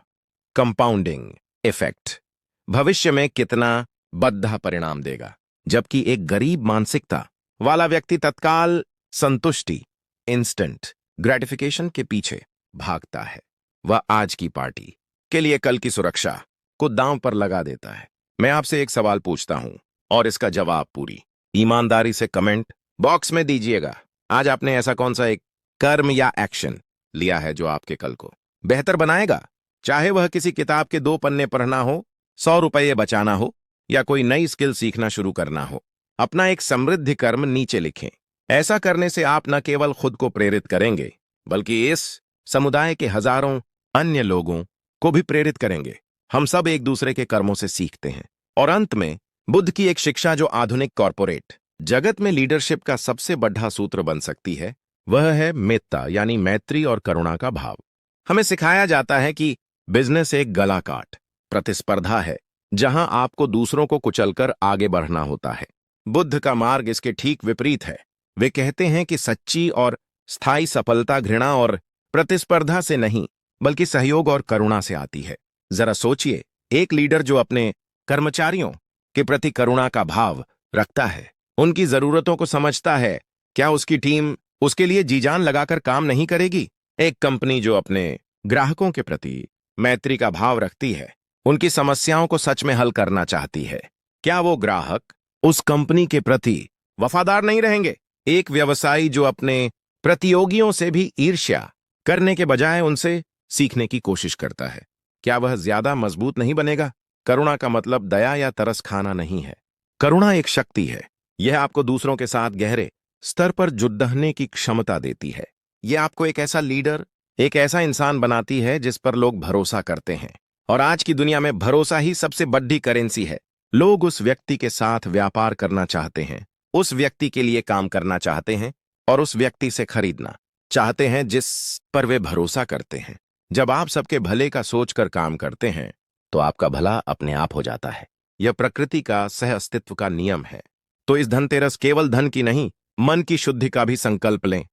कंपाउंडिंग इफेक्ट, भविष्य में कितना बद्धा परिणाम देगा। जबकि एक गरीब मानसिकता वाला व्यक्ति तत्काल संतुष्टि, इंस्टेंट ग्रेटिफिकेशन के पीछे भागता है। वह आज की पार्टी के लिए कल की सुरक्षा को दांव पर लगा देता है। मैं आपसे एक सवाल पूछता हूं और इसका जवाब पूरी ईमानदारी से कमेंट बॉक्स में दीजिएगा। आज आपने ऐसा कौन सा एक कर्म या एक्शन लिया है जो आपके कल को बेहतर बनाएगा? चाहे वह किसी किताब के 2 पन्ने पढ़ना हो, 100 रुपये बचाना हो या कोई नई स्किल सीखना शुरू करना हो, अपना एक समृद्धि कर्म नीचे लिखें। ऐसा करने से आप न केवल खुद को प्रेरित करेंगे बल्कि इस समुदाय के हजारों अन्य लोगों को भी प्रेरित करेंगे। हम सब एक दूसरे के कर्मों से सीखते हैं। और अंत में बुद्ध की एक शिक्षा जो आधुनिक कॉर्पोरेट जगत में लीडरशिप का सबसे बड़ा सूत्र बन सकती है, वह है मेत्ता यानी मैत्री और करुणा का भाव। हमें सिखाया जाता है कि बिजनेस एक गला काट प्रतिस्पर्धा है जहां आपको दूसरों को कुचलकर आगे बढ़ना होता है। बुद्ध का मार्ग इसके ठीक विपरीत है। वे कहते हैं कि सच्ची और स्थायी सफलता घृणा और प्रतिस्पर्धा से नहीं बल्कि सहयोग और करुणा से आती है। जरा सोचिए, एक लीडर जो अपने कर्मचारियों के प्रति करुणा का भाव रखता है, उनकी जरूरतों को समझता है, क्या उसकी टीम उसके लिए जी जान लगाकर काम नहीं करेगी? एक कंपनी जो अपने ग्राहकों के प्रति मैत्री का भाव रखती है, उनकी समस्याओं को सच में हल करना चाहती है, क्या वो ग्राहक उस कंपनी के प्रति वफादार नहीं रहेंगे? एक व्यवसायी जो अपने प्रतियोगियों से भी ईर्ष्या करने के बजाय उनसे सीखने की कोशिश करता है, क्या वह ज्यादा मजबूत नहीं बनेगा? करुणा का मतलब दया या तरस खाना नहीं है। करुणा एक शक्ति है। यह आपको दूसरों के साथ गहरे स्तर पर जुड़ने की क्षमता देती है। यह आपको एक ऐसा लीडर, एक ऐसा इंसान बनाती है जिस पर लोग भरोसा करते हैं। और आज की दुनिया में भरोसा ही सबसे बड़ी करेंसी है। लोग उस व्यक्ति के साथ व्यापार करना चाहते हैं, उस व्यक्ति के लिए काम करना चाहते हैं और उस व्यक्ति से खरीदना चाहते हैं जिस पर वे भरोसा करते हैं। जब आप सबके भले का सोचकर काम करते हैं तो आपका भला अपने आप हो जाता है। यह प्रकृति का सह अस्तित्व का नियम है। तो इस धनतेरस केवल धन की नहीं, मन की शुद्धि का भी संकल्प लें।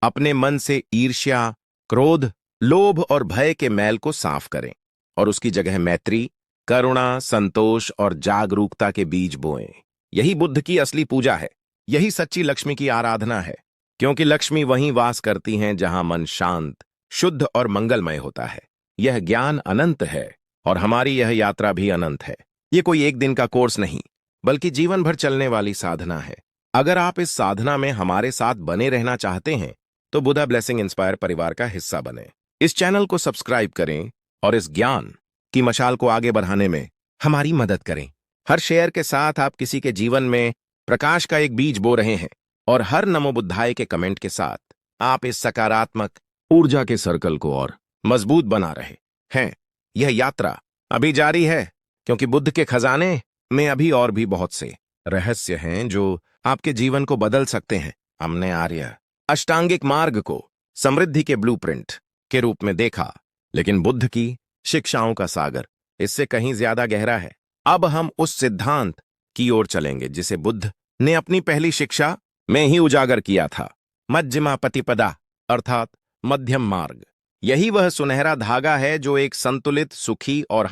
अपने मन से ईर्ष्या, क्रोध, लोभ और भय के मैल को साफ करें और उसकी जगह मैत्री, करुणा, संतोष और जागरूकता के बीज बोएं। यही बुद्ध की असली पूजा है। यही सच्ची लक्ष्मी की आराधना है, क्योंकि लक्ष्मी वहीं वास करती हैं जहां मन शांत, शुद्ध और मंगलमय होता है। यह ज्ञान अनंत है और हमारी यह यात्रा भी अनंत है। ये कोई एक दिन का कोर्स नहीं बल्कि जीवन भर चलने वाली साधना है। अगर आप इस साधना में हमारे साथ बने रहना चाहते हैं तो बुद्धा ब्लेसिंग इंस्पायर परिवार का हिस्सा बने। इस चैनल को सब्सक्राइब करें और इस ज्ञान की मशाल को आगे बढ़ाने में हमारी मदद करें। हर शेयर के साथ आप किसी के जीवन में प्रकाश का एक बीज बो रहे हैं और हर नमो बुद्धाय के कमेंट के साथ आप इस सकारात्मक ऊर्जा के सर्कल को और मजबूत बना रहे हैं। यह यात्रा अभी जारी है, क्योंकि बुद्ध के खजाने में अभी और भी बहुत से रहस्य हैं जो आपके जीवन को बदल सकते हैं। हमने आर्य अष्टांगिक मार्ग को समृद्धि के ब्लूप्रिंट के रूप में देखा, लेकिन बुद्ध की शिक्षाओं का सागर इससे कहीं ज्यादा गहरा है। अब हम उस सिद्धांत की ओर चलेंगे जिसे बुद्ध ने अपनी पहली शिक्षा में ही उजागर किया था, मध्यमा पतिपदा अर्थात मध्यम मार्ग। यही वह सुनहरा धागा है जो एक संतुलित, सुखी और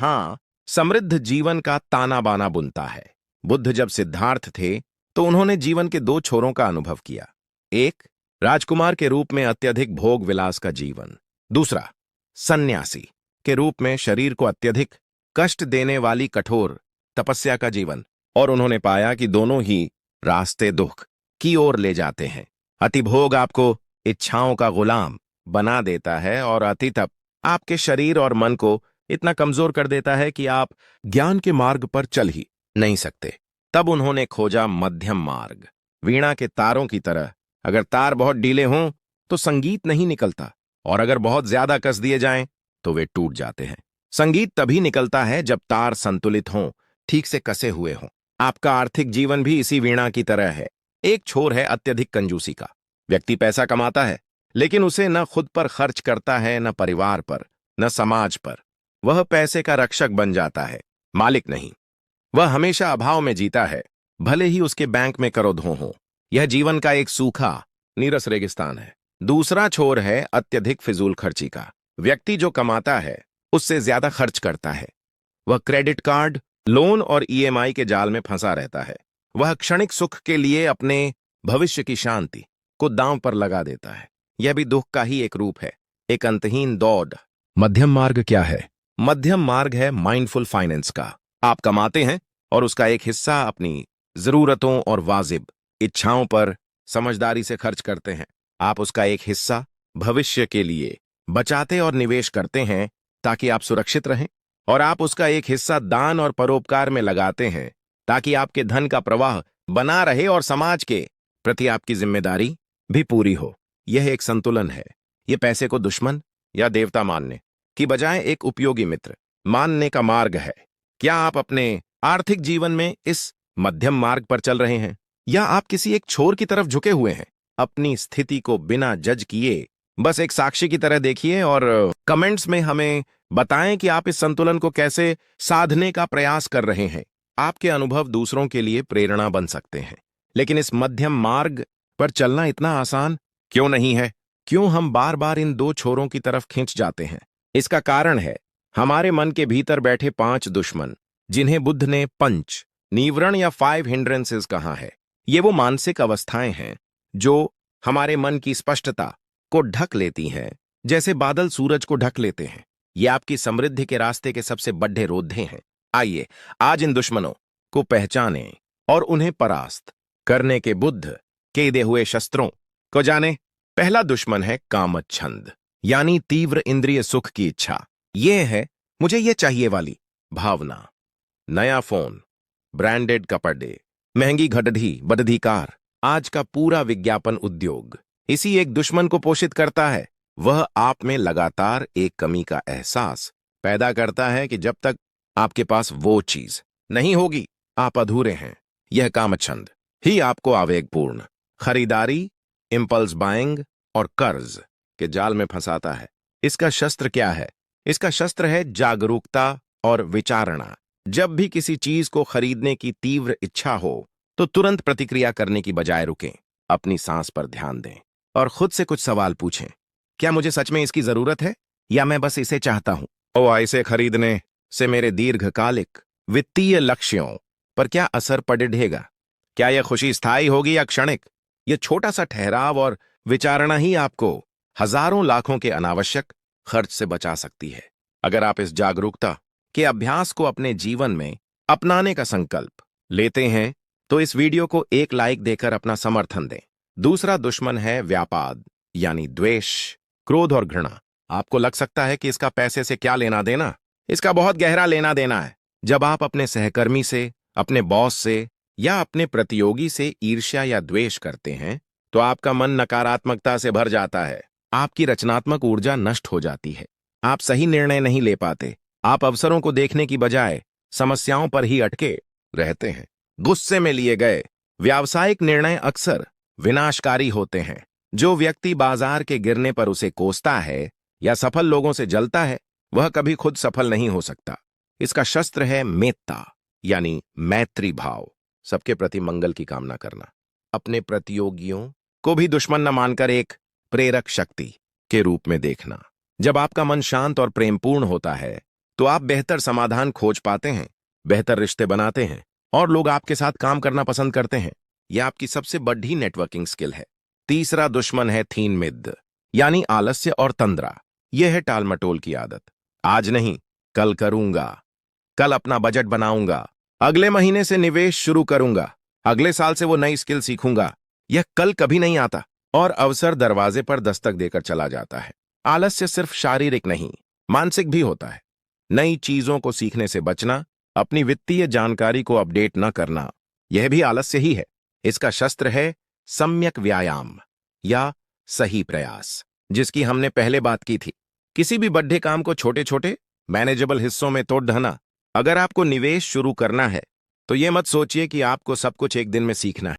समृद्ध जीवन का ताना बाना बुनता है। बुद्ध जब सिद्धार्थ थे तो उन्होंने जीवन के 2 छोरों का अनुभव किया। एक, राजकुमार के रूप में अत्यधिक भोग विलास का जीवन। दूसरा, सन्यासी के रूप में शरीर को अत्यधिक कष्ट देने वाली कठोर तपस्या का जीवन। और उन्होंने पाया कि दोनों ही रास्ते दुख की ओर ले जाते हैं। अतिभोग आपको इच्छाओं का गुलाम बना देता है और अति तप आपके शरीर और मन को इतना कमजोर कर देता है कि आप ज्ञान के मार्ग पर चल ही नहीं सकते। तब उन्होंने खोजा मध्यम मार्ग। वीणा के तारों की तरह, अगर तार बहुत ढीले हों तो संगीत नहीं निकलता, और अगर बहुत ज्यादा कस दिए जाएं तो वे टूट जाते हैं। संगीत तभी निकलता है जब तार संतुलित हों, ठीक से कसे हुए हों। आपका आर्थिक जीवन भी इसी वीणा की तरह है। एक छोर है अत्यधिक कंजूसी का। व्यक्ति पैसा कमाता है लेकिन उसे न खुद पर खर्च करता है, न परिवार पर, न समाज पर। वह पैसे का रक्षक बन जाता है, मालिक नहीं। वह हमेशा अभाव में जीता है, भले ही उसके बैंक में करोड़ों हो। यह जीवन का एक सूखा, नीरस रेगिस्तान है। दूसरा छोर है अत्यधिक फिजूल खर्ची का। व्यक्ति जो कमाता है उससे ज्यादा खर्च करता है। वह क्रेडिट कार्ड, लोन और ईएमआई के जाल में फंसा रहता है। वह क्षणिक सुख के लिए अपने भविष्य की शांति को दांव पर लगा देता है। यह भी दुख का ही एक रूप है, एक अंतहीन दौड़। मध्यम मार्ग क्या है? मध्यम मार्ग है माइंडफुल फाइनेंस का। आप कमाते हैं और उसका एक हिस्सा अपनी जरूरतों और वाजिब इच्छाओं पर समझदारी से खर्च करते हैं। आप उसका एक हिस्सा भविष्य के लिए बचाते और निवेश करते हैं ताकि आप सुरक्षित रहें, और आप उसका एक हिस्सा दान और परोपकार में लगाते हैं ताकि आपके धन का प्रवाह बना रहे और समाज के प्रति आपकी जिम्मेदारी भी पूरी हो। यह एक संतुलन है। यह पैसे को दुश्मन या देवता मानने की बजाय एक उपयोगी मित्र मानने का मार्ग है। क्या आप अपने आर्थिक जीवन में इस मध्यम मार्ग पर चल रहे हैं, या आप किसी एक छोर की तरफ झुके हुए हैं? अपनी स्थिति को बिना जज किए बस एक साक्षी की तरह देखिए और कमेंट्स में हमें बताएं कि आप इस संतुलन को कैसे साधने का प्रयास कर रहे हैं। आपके अनुभव दूसरों के लिए प्रेरणा बन सकते हैं, लेकिन इस मध्यम मार्ग पर चलना इतना आसान क्यों नहीं है? क्यों हम बार बार इन दो छोरों की तरफ खिंच जाते हैं? इसका कारण है हमारे मन के भीतर बैठे 5 दुश्मन, जिन्हें बुद्ध ने पंच नीवरण या 5 हिंड्रेंसेस कहा है। ये वो मानसिक अवस्थाएं हैं जो हमारे मन की स्पष्टता को ढक लेती हैं, जैसे बादल सूरज को ढक लेते हैं। ये आपकी समृद्धि के रास्ते के सबसे बड़े रोधे हैं। आइए आज इन दुश्मनों को पहचानें और उन्हें परास्त करने के बुद्ध के दे हुए शस्त्रों को जाने। पहला दुश्मन है कामच्छंद, यानी तीव्र इंद्रिय सुख की इच्छा। यह है मुझे ये चाहिए वाली भावना। नया फोन, ब्रांडेड कपड़े, महंगी घटढ़ी बदधी कार, आज का पूरा विज्ञापन उद्योग इसी एक दुश्मन को पोषित करता है। वह आप में लगातार एक कमी का एहसास पैदा करता है कि जब तक आपके पास वो चीज नहीं होगी आप अधूरे हैं। यह कामच्छंद ही आपको आवेगपूर्ण खरीदारी, इंपल्स बाइंग और कर्ज के जाल में फंसाता है। इसका शस्त्र क्या है? इसका शस्त्र है जागरूकता और विचारणा। जब भी किसी चीज को खरीदने की तीव्र इच्छा हो तो तुरंत प्रतिक्रिया करने की बजाय रुकें, अपनी सांस पर ध्यान दें और खुद से कुछ सवाल पूछें। क्या मुझे सच में इसकी जरूरत है, या मैं बस इसे चाहता हूं? और इसे खरीदने से मेरे दीर्घकालिक वित्तीय लक्ष्यों पर क्या असर पड़ेगा? क्या यह खुशी स्थायी होगी या क्षणिक? यह छोटा सा ठहराव और विचारणा ही आपको हजारों लाखों के अनावश्यक खर्च से बचा सकती है। अगर आप इस जागरूकता के अभ्यास को अपने जीवन में अपनाने का संकल्प लेते हैं तो इस वीडियो को एक लाइक देकर अपना समर्थन दें। दूसरा दुश्मन है व्यापाद, यानी द्वेष, क्रोध और घृणा। आपको लग सकता है कि इसका पैसे से क्या लेना देना? इसका बहुत गहरा लेना देना है। जब आप अपने सहकर्मी से, अपने बॉस से या अपने प्रतियोगी से ईर्ष्या या द्वेष करते हैं तो आपका मन नकारात्मकता से भर जाता है। आपकी रचनात्मक ऊर्जा नष्ट हो जाती है। आप सही निर्णय नहीं ले पाते। आप अवसरों को देखने की बजाय समस्याओं पर ही अटके रहते हैं। गुस्से में लिए गए व्यावसायिक निर्णय अक्सर विनाशकारी होते हैं। जो व्यक्ति बाजार के गिरने पर उसे कोसता है या सफल लोगों से जलता है, वह कभी खुद सफल नहीं हो सकता। इसका शस्त्र है मेत्ता, यानी मैत्री भाव, सबके प्रति मंगल की कामना करना। अपने प्रतियोगियों को भी दुश्मन न मानकर एक प्रेरक शक्ति के रूप में देखना। जब आपका मन शांत और प्रेमपूर्ण होता है तो आप बेहतर समाधान खोज पाते हैं, बेहतर रिश्ते बनाते हैं और लोग आपके साथ काम करना पसंद करते हैं। यह आपकी सबसे बड़ी नेटवर्किंग स्किल है। तीसरा दुश्मन है थीन मिद, यानी आलस्य और तंद्रा। यह है टालमटोल की आदत। आज नहीं, कल करूंगा, कल अपना बजट बनाऊंगा, अगले महीने से निवेश शुरू करूंगा, अगले साल से वो नई स्किल सीखूंगा। यह कल कभी नहीं आता और अवसर दरवाजे पर दस्तक देकर चला जाता है। आलस्य सिर्फ शारीरिक नहीं, मानसिक भी होता है। नई चीजों को सीखने से बचना, अपनी वित्तीय जानकारी को अपडेट न करना, यह भी आलस्य ही है। इसका शस्त्र है सम्यक व्यायाम या सही प्रयास, जिसकी हमने पहले बात की थी। किसी भी बड़े काम को छोटे छोटे मैनेजेबल हिस्सों में तोड़ ढना। अगर आपको निवेश शुरू करना है तो यह मत सोचिए कि आपको सब कुछ एक दिन में सीखना है।